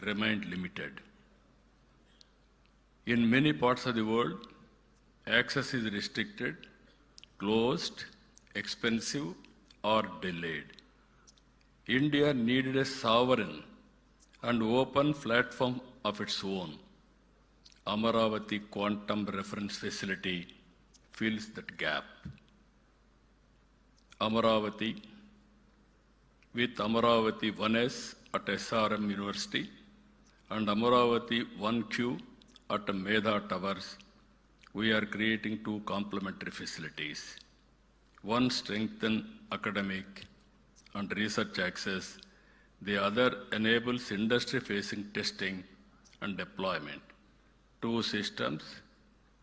remained limited. In many parts of the world, access is restricted, closed, expensive, or delayed. India needed a sovereign and open platform of its own. Amaravati Quantum Reference Facility fills that gap. Amaravati, with Amaravati 1S at SRM University and Amaravati 1Q at Medha Towers, we are creating two complementary facilities. One strengthens academic and research access, the other enables industry-facing testing and deployment. Two systems,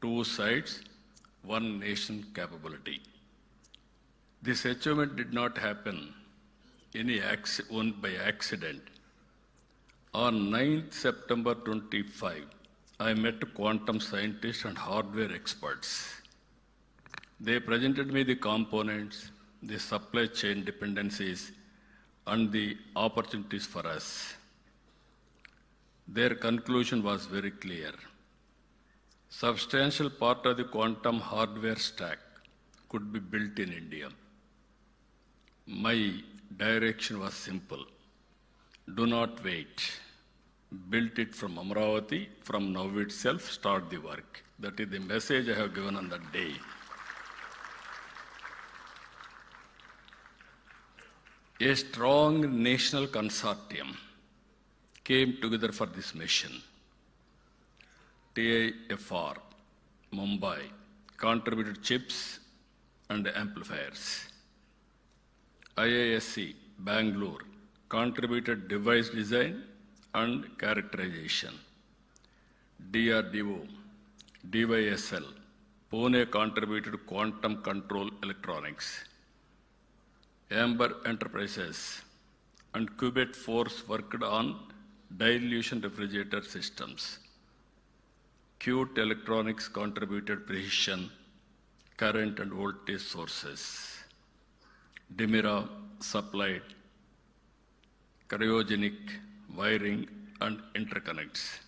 two sites, one nation capability. This achievement did not happen by accident. On 9th September 25, I met quantum scientists and hardware experts. They presented me the components, the supply chain dependencies, and the opportunities for us. Their conclusion was very clear. Substantial part of the quantum hardware stack could be built in India. My direction was simple. Do not wait. Build it from Amaravati, from now itself, start the work. That is the message I have given on that day. A strong national consortium came together for this mission. TIFR, Mumbai, contributed chips and amplifiers. IISc, Bangalore, contributed device design and characterization. DRDO, DYSL, Pune contributed quantum control electronics. Amber Enterprises and Qubit Force worked on dilution refrigerator systems. Qt Electronics contributed precision, current and voltage sources. Dimira supplied cryogenic wiring and interconnects.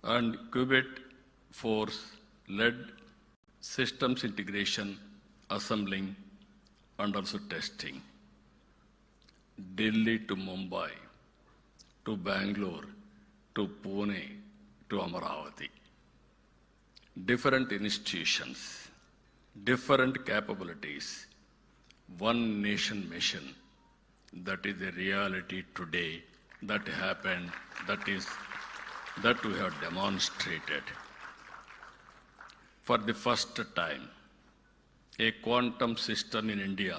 And Qubit Force led systems integration, assembling, and also testing. Delhi to Mumbai, to Bangalore, to Pune, to Amaravati. Different institutions, different capabilities, one nation mission. That is the reality today. That happened. That we have demonstrated. For the first time, a quantum system in India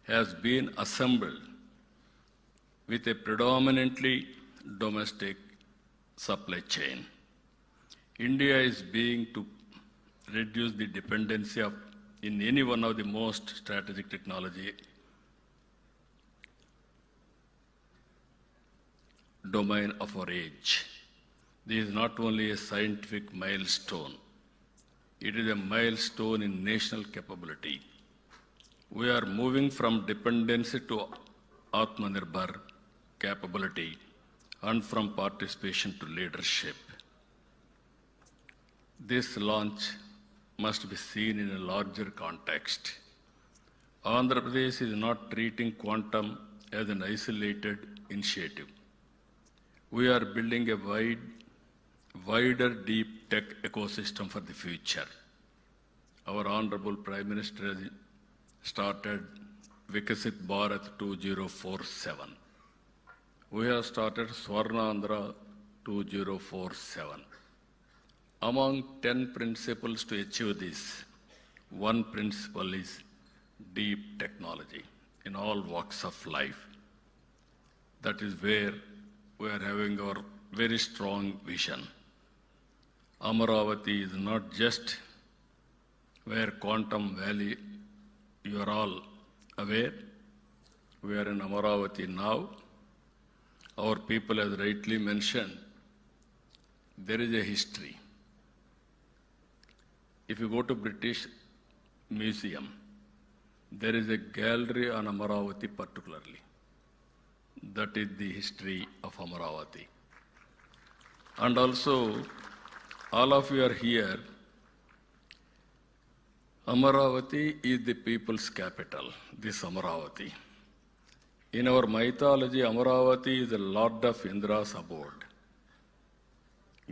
has been assembled with a predominantly domestic supply chain. India is being to reduce the dependency in any one of the most strategic technology domain of our age. This is not only a scientific milestone, it is a milestone in national capability. We are moving from dependency to Atmanirbhar capability and from participation to leadership. This launch must be seen in a larger context. Andhra Pradesh is not treating quantum as an isolated initiative. We are building a wider deep tech ecosystem for the future. Our Honorable Prime Minister has started Vikasit Bharat 2047. We have started Swarna Andhra 2047. Among 10 principles to achieve this, one principle is deep technology in all walks of life. That is where we are having our very strong vision. Amaravati is not just where Quantum Valley, you are all aware. We are in Amaravati now. Our people has rightly mentioned, there is a history. If you go to British Museum, there is a gallery on Amaravati particularly. That is the history of Amaravati. And also, all of you are here. Amaravati is the people's capital, this Amaravati. In our mythology, Amaravati is the Lord of Indra's abode.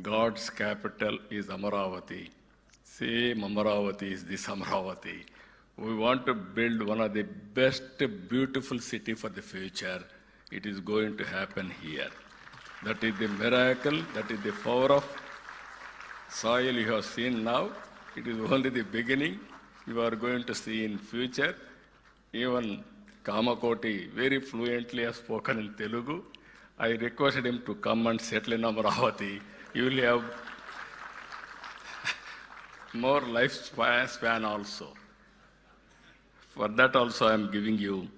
God's capital is Amaravati. Same Amaravati is this Amaravati. We want to build one of the best, beautiful city for the future. It is going to happen here. That is the miracle, that is the power of soil you have seen now. It is only the beginning. You are going to see in future. Even Kamakoti very fluently has spoken in Telugu. I requested him to come and settle in Amaravati. You will have more lifespan also. For that also I am giving you.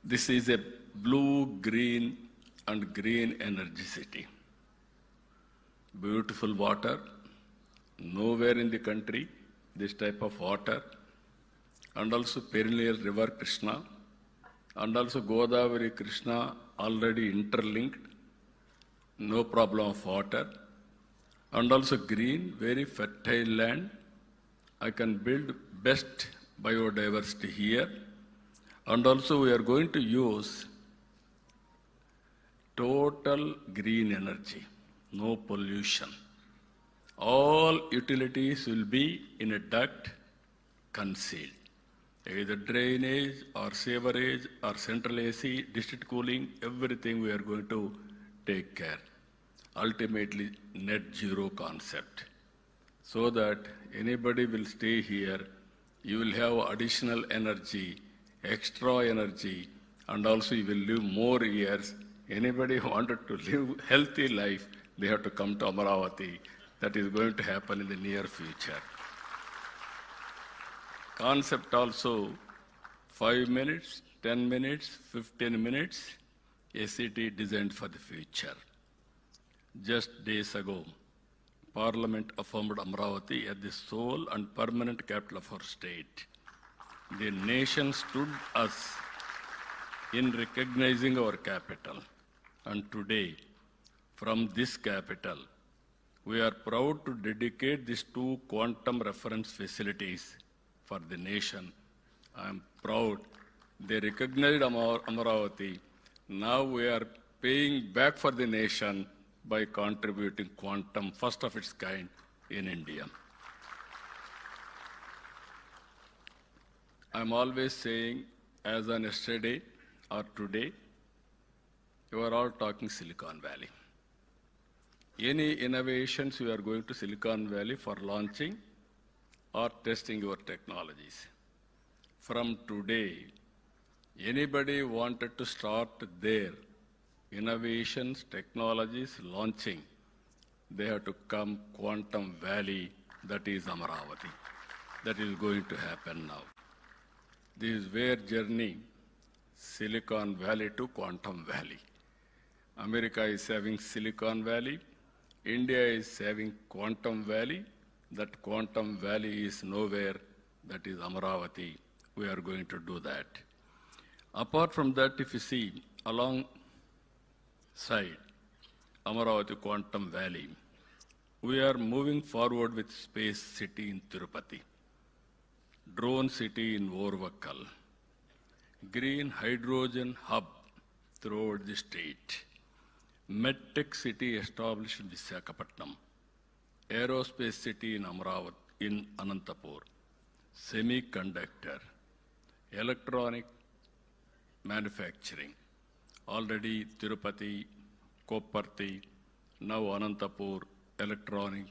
This is a blue, green and green energy city. Beautiful water. Nowhere in the country this type of water. And also perennial river Krishna. And also Godavari Krishna already interlinked. No problem of water. And also green, very fertile land. I can build best biodiversity here. And also we are going to use total green energy, no pollution. All utilities will be in a duct concealed. Either drainage or sewerage or central AC, district cooling, everything we are going to take care. Ultimately, net zero concept. So that anybody will stay here, you will have additional energy, extra energy, and also you will live more years. Anybody who wanted to live healthy life, they have to come to Amaravati. That is going to happen in the near future. Concept also 5 minutes, 10 minutes, 15 minutes, a city designed for the future. Just days ago, Parliament affirmed Amaravati as the sole and permanent capital of our state. The nation stood us in recognizing our capital. And today, from this capital, we are proud to dedicate these 2 quantum reference facilities for the nation. I am proud they recognized Amaravati. Now we are paying back for the nation by contributing quantum, first of its kind in India. I'm always saying, as on yesterday or today, you are all talking Silicon Valley. Any innovations you are going to Silicon Valley for launching or testing your technologies. From today, anybody wanted to start their innovations, technologies, launching, they have to come Quantum Valley, that is Amaravati. That is going to happen now. This is where journey, Silicon Valley to Quantum Valley. America is having Silicon Valley, India is having Quantum Valley. That Quantum Valley is nowhere, that is Amaravati. We are going to do that. Apart from that, if you see along side, Amaravati Quantum Valley, we are moving forward with Space City in Tirupati, Drone City in Orvakkal, Green Hydrogen Hub throughout the state, MedTech City established in Visakhapatnam, Aerospace City in Amravati, in Anantapur, Semiconductor, Electronic Manufacturing, already Tirupati, Kopparthi, now Anantapur, Electronic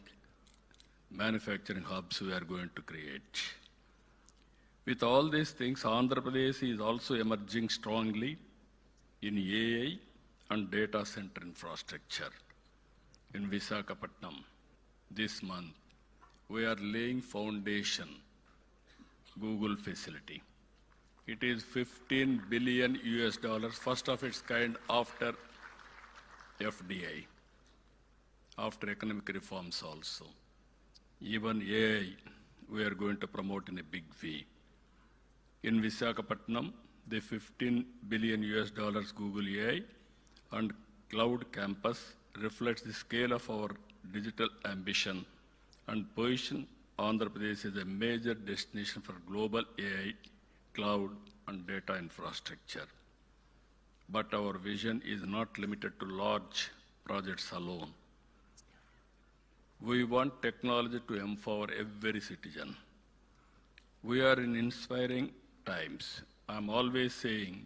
Manufacturing hubs we are going to create. With all these things, Andhra Pradesh is also emerging strongly in AI and data center infrastructure. In Visakhapatnam, this month, we are laying foundation Google facility. It is 15 billion US dollars, first of its kind after FDI, after economic reforms also. Even AI, we are going to promote in a big way. In Visakhapatnam, the 15 billion US dollars Google AI and Cloud Campus reflects the scale of our digital ambition and position Andhra Pradesh as a major destination for global AI, cloud, and data infrastructure. But our vision is not limited to large projects alone. We want technology to empower every citizen. We are in inspiring times. I'm always saying,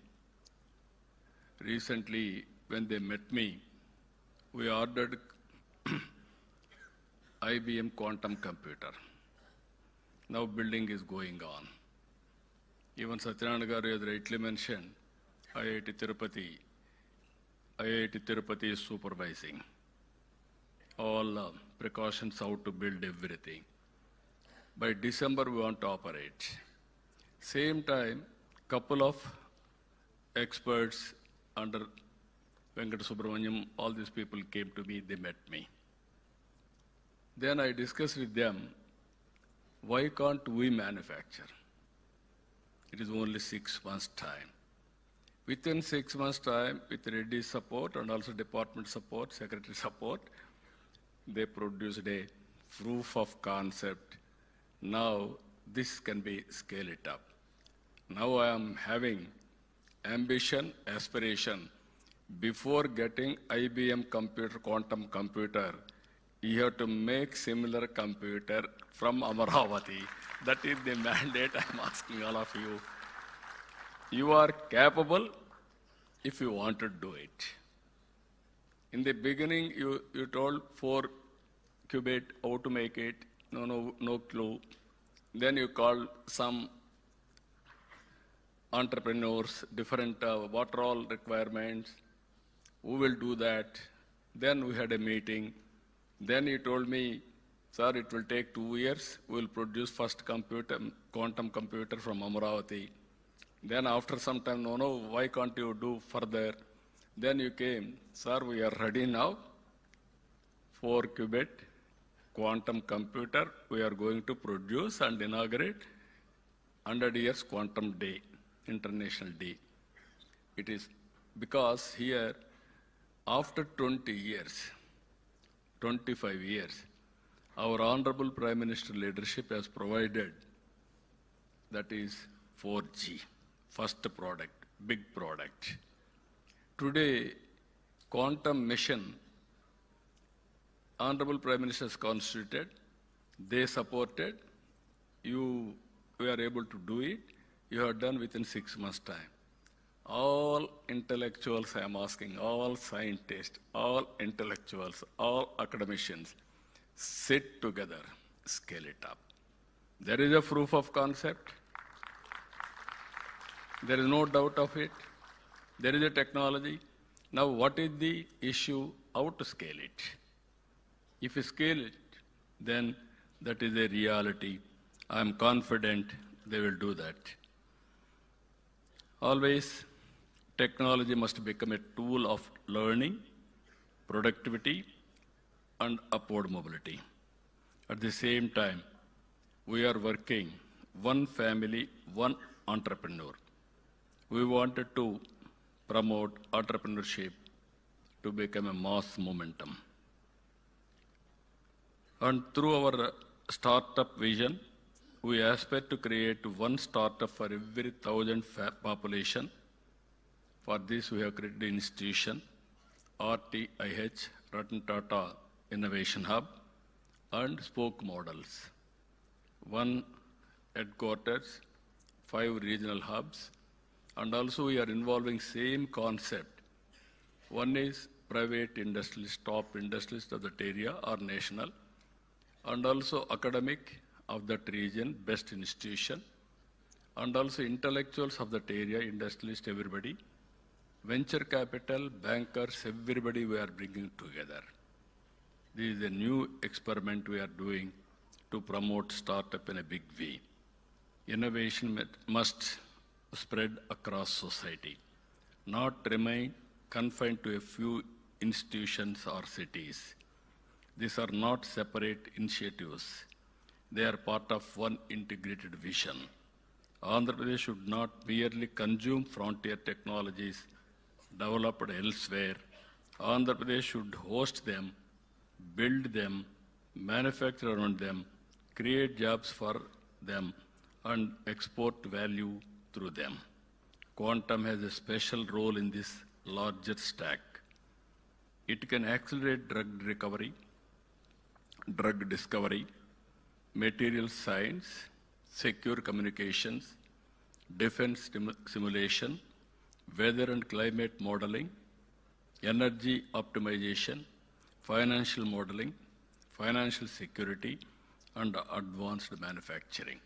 recently when they met me, we ordered IBM quantum computer. Now building is going on. Even Satyanarayana Garu has rightly mentioned, IIT Tirupati is supervising all precautions how to build everything. By December, we want to operate. Same time, couple of experts under Venkata Subramaniam, all these people came to me, they met me. Then I discussed with them, why can't we manufacture? It is only 6 months' time. Within 6 months' time, with ready support and also department support, secretary support, they produced a proof of concept. Now this can be scale it up. Now I am having ambition, aspiration. Before getting IBM computer, quantum computer, you have to make similar computer from Amaravati. That is the mandate I'm asking all of you. You are capable if you want to do it. In the beginning, you told 4 qubit, how to make it, no clue. Then you called some entrepreneurs, different, what are all requirements, who will do that. Then we had a meeting. Then he told me, sir, it will take 2 years. We will produce first computer, quantum computer from Amaravati. Then after some time, no, why can't you do further? Then you came, sir, we are ready now. 4 qubit quantum computer we are going to produce and inaugurate 100 years quantum day, international day. It is because here, after 20 years, 25 years, our Honorable Prime Minister leadership has provided, that is 4G, first product, big product. Today, quantum mission, Honorable Prime Minister has constituted, they supported, we are able to do it, you have done within 6 months' time. All intellectuals, I am asking, all scientists, all intellectuals, all academicians, sit together, scale it up. There is a proof of concept. There is no doubt of it. There is a technology. Now, what is the issue? How to scale it? If you scale it, then that is a reality. I am confident they will do that. Always, technology must become a tool of learning, productivity, and upward mobility. At the same time, we are working one family, one entrepreneur. We wanted to promote entrepreneurship to become a mass momentum. And through our startup vision, we aspire to create one startup for every 1,000 population. For this, we have created an institution, RTIH, Ratan Tata Innovation Hub, and spoke models. 1 headquarters, 5 regional hubs, and also we are involving same concept. One is private industrialists, top industrialists of that area or national, and also academic of that region, best institution, and also intellectuals of that area, industrialists, everybody, venture capital, bankers, everybody we are bringing together. This is a new experiment we are doing to promote startup in a big way. Innovation must spread across society, not remain confined to a few institutions or cities. These are not separate initiatives. They are part of one integrated vision. Andhra Pradesh should not merely consume frontier technologies developed elsewhere. Andhra Pradesh should host them, build them, manufacture around them, create jobs for them, and export value through them. Quantum has a special role in this larger stack. It can accelerate drug recovery, drug discovery, material science, secure communications, defense simulation, weather and climate modeling, energy optimization, financial modeling, financial security, and advanced manufacturing.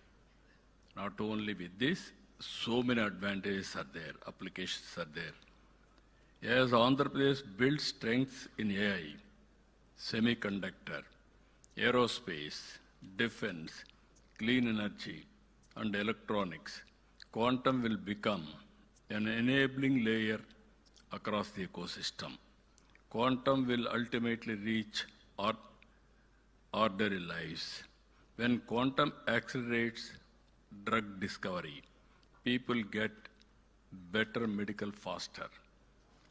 Not only with this, so many advantages are there, applications are there. As Andhra Pradesh builds strengths in AI, semiconductor, aerospace, defense, clean energy, and electronics, quantum will become an enabling layer across the ecosystem. Quantum will ultimately reach ordinary lives. When quantum accelerates drug discovery, people get better medical faster.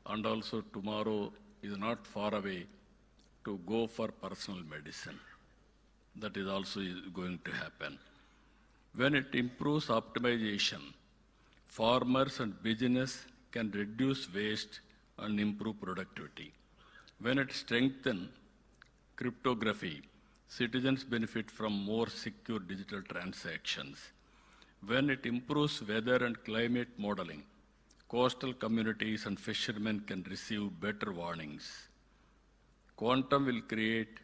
And also tomorrow is not far away to go for personal medicine. That is also going to happen. When it improves optimization, farmers and business can reduce waste and improve productivity. When it strengthens cryptography, citizens benefit from more secure digital transactions. When it improves weather and climate modeling, coastal communities and fishermen can receive better warnings. Quantum will create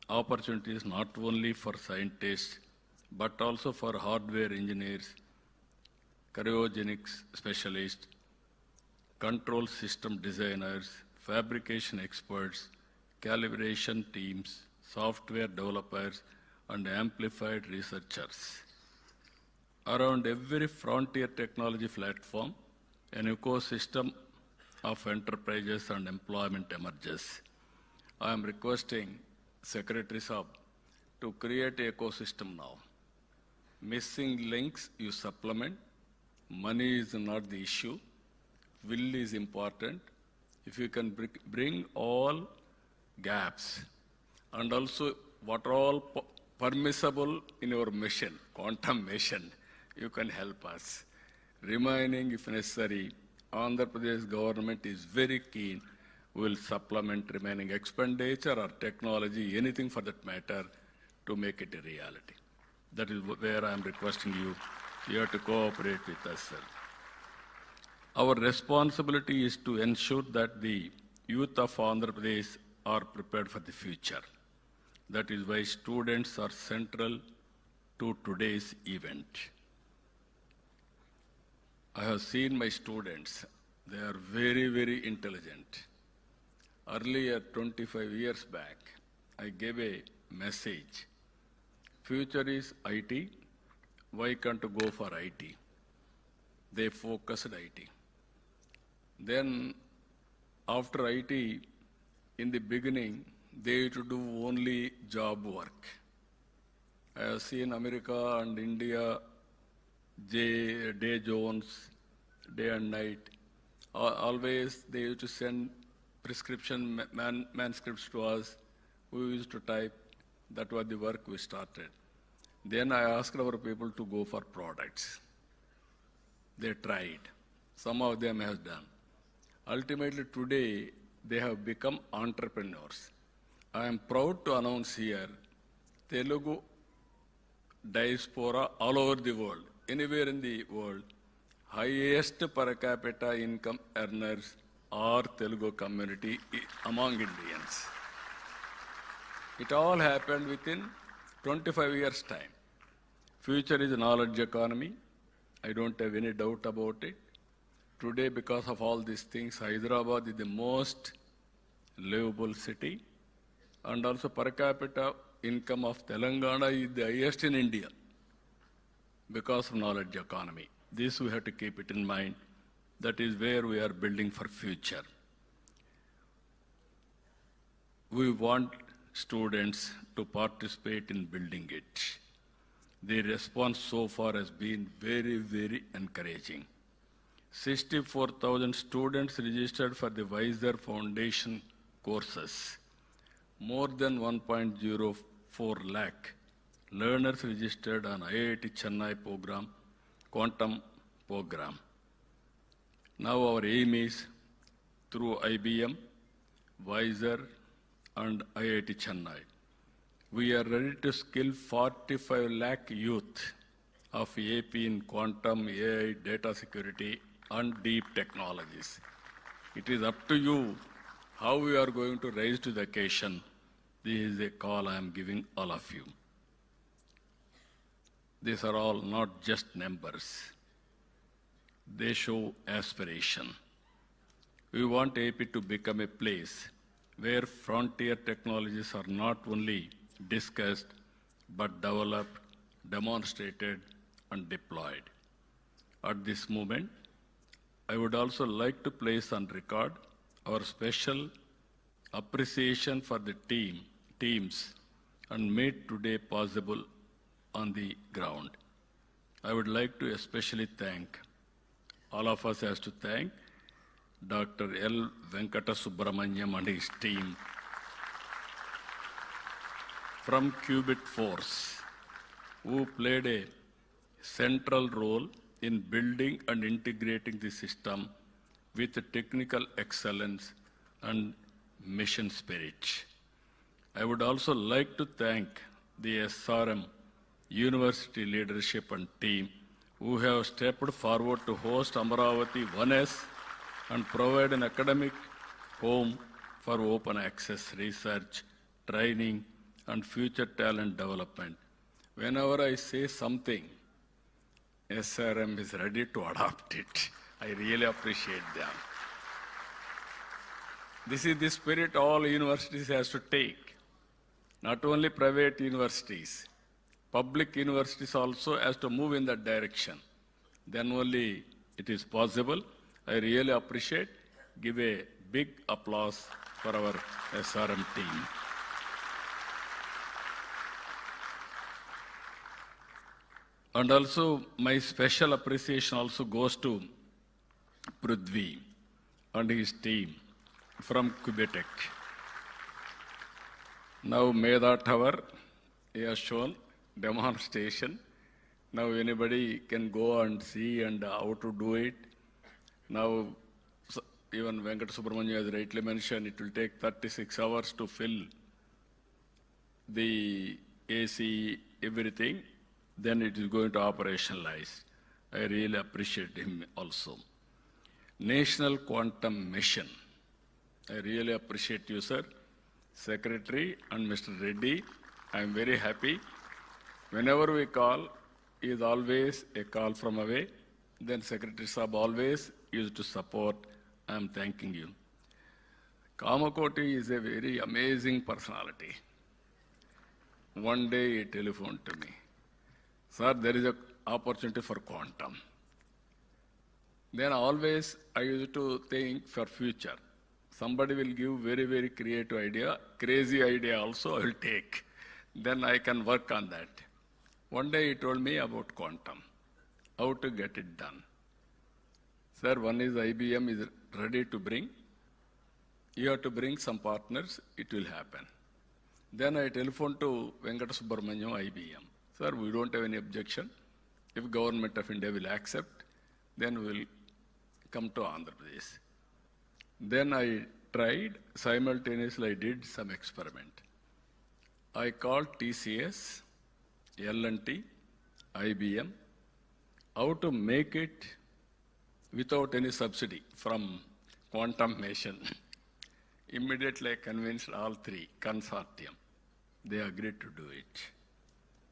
opportunities not only for scientists, but also for hardware engineers, cryogenics specialists, control system designers, fabrication experts, calibration teams, software developers, and amplified researchers. Around every frontier technology platform, an ecosystem of enterprises and employment emerges. I am requesting Secretary Saab to create an ecosystem now. Missing links you supplement. Money is not the issue. Will is important. If you can bring all gaps and also what are all permissible in your mission, quantum mission, you can help us. Remaining, if necessary, Andhra Pradesh government is very keen. We will supplement remaining expenditure or technology, anything for that matter, to make it a reality. That is where I am requesting you. You have to cooperate with us, sir. Our responsibility is to ensure that the youth of Andhra Pradesh are prepared for the future. That is why students are central to today's event. I have seen my students. They are very, very intelligent. Earlier, 25 years back, I gave a message. Future is IT. Why can't you go for IT? They focused IT. Then, after IT, in the beginning, they used to do only job work. I have seen America and India, day zones, day and night. Always they used to send prescription manuscripts to us. We used to type. That was the work we started. Then I asked our people to go for products. They tried. Some of them have done. Ultimately today, they have become entrepreneurs. I am proud to announce here, Telugu diaspora all over the world, anywhere in the world, highest per capita income earners are Telugu community among Indians. It all happened within 25 years' time. Future is a knowledge economy. I don't have any doubt about it. Today, because of all these things, Hyderabad is the most livable city and also per capita income of Telangana is the highest in India because of knowledge economy. This we have to keep it in mind. That is where we are building for future. We want students to participate in building it. The response so far has been very, very encouraging. 64,000 students registered for the Wiser Foundation courses. More than 1.04 lakh learners registered on IIT Chennai program, quantum program. Now our aim is through IBM, Wiser, and IIT Chennai. We are ready to skill 45 lakh youth of AP in quantum, AI, data security, and deep technologies. It is up to you how we are going to rise to the occasion. This is a call I am giving all of you. These are all not just numbers. They show aspiration. We want AP to become a place where frontier technologies are not only discussed, but developed, demonstrated, and deployed. At this moment, I would also like to place on record our special appreciation for the teams and made today possible on the ground. I would like to especially thank, all of us has to thank Dr. L. Venkata Subramanyam and his team from Qubit Force, who played a central role in building and integrating the system with technical excellence and mission spirit. I would also like to thank the SRM University leadership and team who have stepped forward to host Amaravati 1S and provide an academic home for open access research, training, and future talent development. Whenever I say something, SRM is ready to adopt it. I really appreciate them. This is the spirit all universities has to take. Not only private universities, public universities also has to move in that direction. Then only it is possible. I really appreciate. Give a big applause for our SRM team. And also my special appreciation also goes to Prithvi and his team from Quebec. Now Meda Tower, he has shown demonstration. Now anybody can go and see and how to do it. Now even Venkata Subramanya has rightly mentioned, it will take 36 hours to fill the AC, everything. Then it is going to operationalize. I really appreciate him also. National Quantum Mission. I really appreciate you, sir. Secretary and Mr. Reddy, I am very happy. Whenever we call, is always a call from away. Then Secretary Saab always used to support. I am thanking you. Kamakoti is a very amazing personality. One day he telephoned to me. Sir, there is an opportunity for quantum. Then always I used to think for future. Somebody will give very, very creative idea, crazy idea also I will take. Then I can work on that. One day he told me about quantum, how to get it done. Sir, one is IBM is ready to bring. You have to bring some partners, it will happen. Then I telephoned to Venkata Subramanyam, IBM. Sir, we don't have any objection. If Government of India will accept, then we will come to Andhra Pradesh. Then I tried, simultaneously I did some experiment. I called TCS, L&T, IBM, how to make it without any subsidy from quantum mission. Immediately I convinced all three, consortium. They agreed to do it.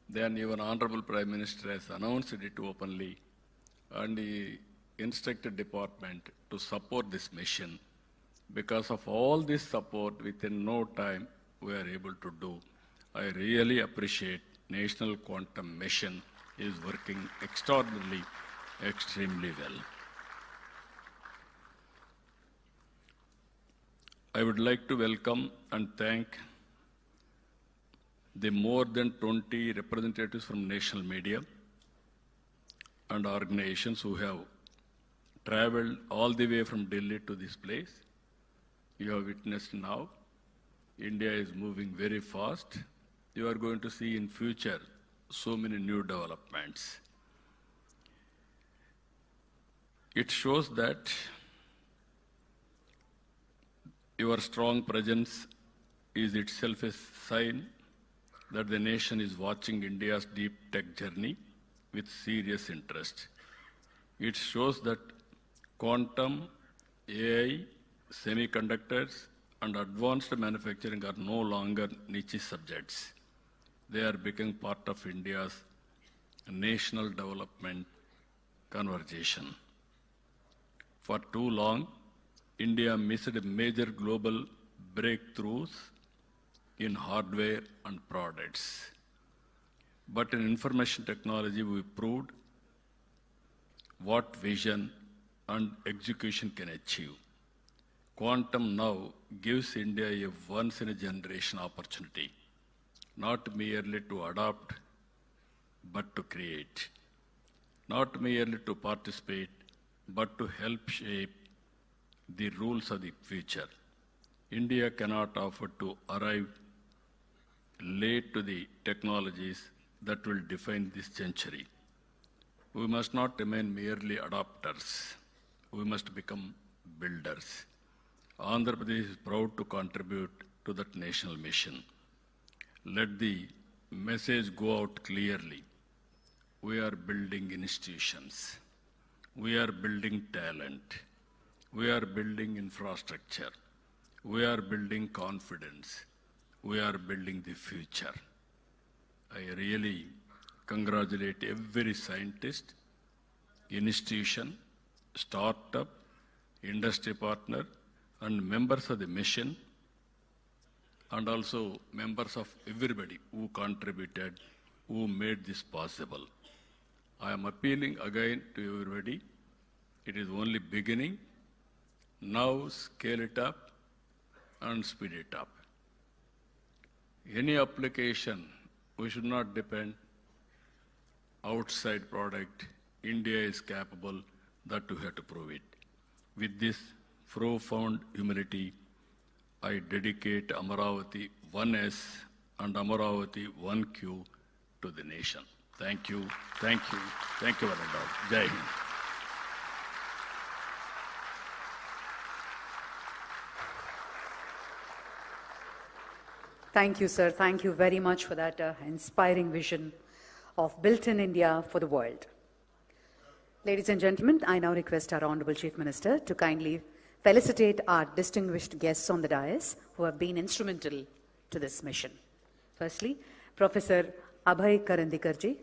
Then even Honorable Prime Minister has announced it openly and he instructed department to support this mission. Because of all this support, within no time, we are able to do. I really appreciate National Quantum Mission is working extraordinarily, extremely well. I would like to welcome and thank the more than 20 representatives from national media and organizations who have traveled all the way from Delhi to this place. You have witnessed now, India is moving very fast. You are going to see in future so many new developments. It shows that your strong presence is itself a sign that the nation is watching India's deep tech journey with serious interest. It shows that quantum, AI, semiconductors, and advanced manufacturing are no longer niche subjects. They are becoming part of India's national development conversation. For too long, India missed major global breakthroughs in hardware and products. But in information technology, we proved what vision and execution can achieve. Quantum now gives India a once-in-a-generation opportunity, not merely to adopt, but to create. Not merely to participate, but to help shape the rules of the future. India cannot afford to arrive late to the technologies that will define this century. We must not remain merely adopters. We must become builders. Andhra Pradesh is proud to contribute to that national mission. Let the message go out clearly. We are building institutions. We are building talent. We are building infrastructure. We are building confidence. We are building the future. I really congratulate every scientist, institution, startup, industry partner, and members of the mission, and also members of everybody who contributed, who made this possible. I am appealing again to everybody. It is only beginning. Now scale it up and speed it up. Any application, we should not depend outside product. India is capable, that we have to prove it. With this profound humility, I dedicate Amaravati 1S and Amaravati 1Q to the nation. Thank you, thank you, thank you, Varandar. Jai Hind. Thank you, sir. Thank you very much for that inspiring vision of Built in India for the world. Ladies and gentlemen, I now request our Honorable Chief Minister to kindly felicitate our distinguished guests on the dais who have been instrumental to this mission. Firstly, Professor Abhay Karandikarji.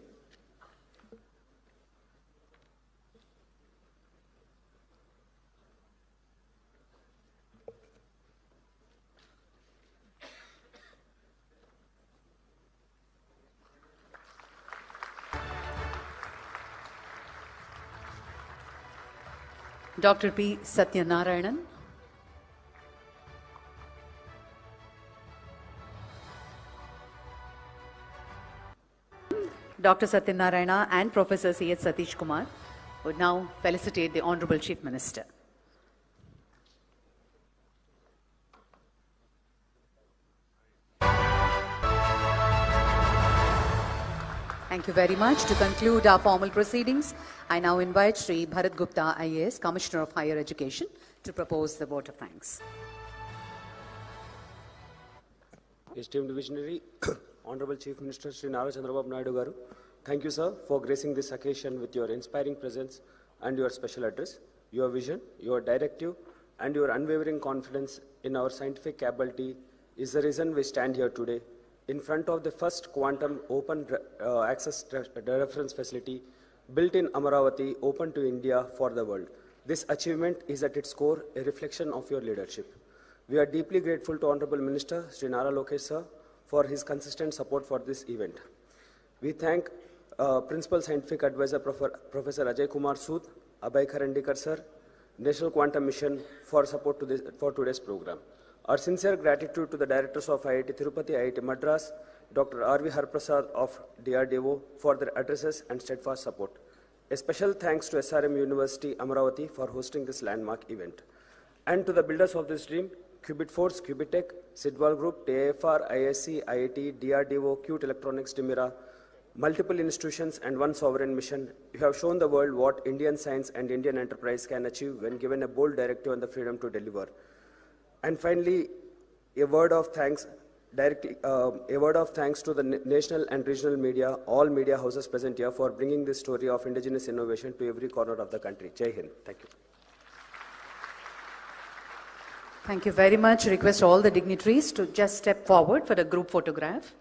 Dr. P. Satyanarayanan. Dr. Satyanarayana and Professor C.H. Satish Kumar would now felicitate the Honorable Chief Minister. Thank you very much. To conclude our formal proceedings, I now invite Sri Bharat Gupta, IAS, Commissioner of Higher Education, to propose the vote of thanks. Esteemed visionary, Honorable Chief Minister Sri Nara Chandrababu Naidu Garu, thank you, sir, for gracing this occasion with your inspiring presence and your special address. Your vision, your directive, and your unwavering confidence in our scientific capability is the reason we stand here today in front of the first quantum open access reference facility built in Amaravati, open to India for the world. This achievement is at its core a reflection of your leadership. We are deeply grateful to Honorable Minister Sri Nara Lokesh sir for his consistent support for this event. We thank Principal Scientific Advisor Professor Ajay Kumar Sood, Abhay Kharandikar sir, National Quantum Mission for support for today's program. Our sincere gratitude to the directors of IIT Tirupati, IIT Madras, Dr. R.V. Harprasad of DRDO for their addresses and steadfast support. A special thanks to SRM University, Amaravati for hosting this landmark event. And to the builders of this dream, Qubit Force, Qubitech, Sidwal Group, TAFR, ISC, IIT, DRDO, Qt Electronics, Dimira, multiple institutions and one sovereign mission, you have shown the world what Indian science and Indian enterprise can achieve when given a bold directive and the freedom to deliver. And finally, a word of thanks to the national and regional media, all media houses present here for bringing this story of indigenous innovation to every corner of the country. Jai Hind. Thank you. Thank you very much. Request all the dignitaries to just step forward for the group photograph.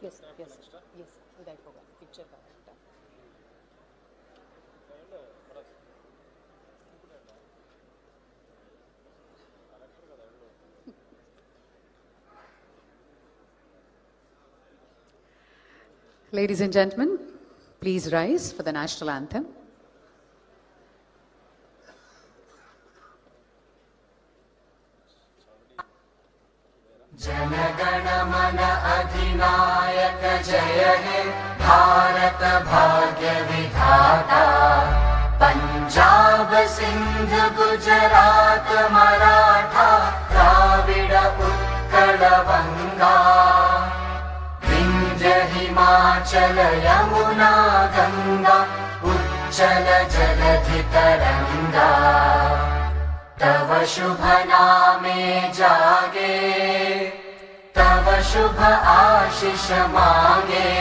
Yes. Picture. Ladies and gentlemen, please rise for the national anthem. जनगण मन अधिनायक जय हे भारत भाग्य विधाता पंजाब सिंध गुजरात मराठा द्राविड उत्कल बंगा विंध्य हिमाचल यमुना गंगा उच्चल जलधि तरंगा तव शुभ नामे जागे तव शुभ आशीष मांगे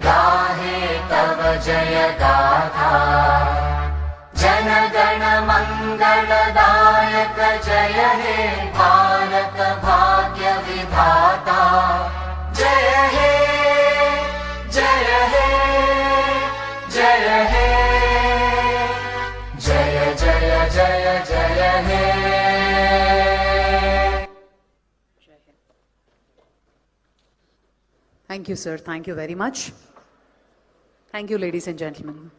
गाहे तव जय गाथा जन गण मंगलदायक जय हे भारत भाग्य विधाता जय हे जय हे जय हे जय जय जय जय हे Thank you, sir. Thank you very much. Thank you, ladies and gentlemen.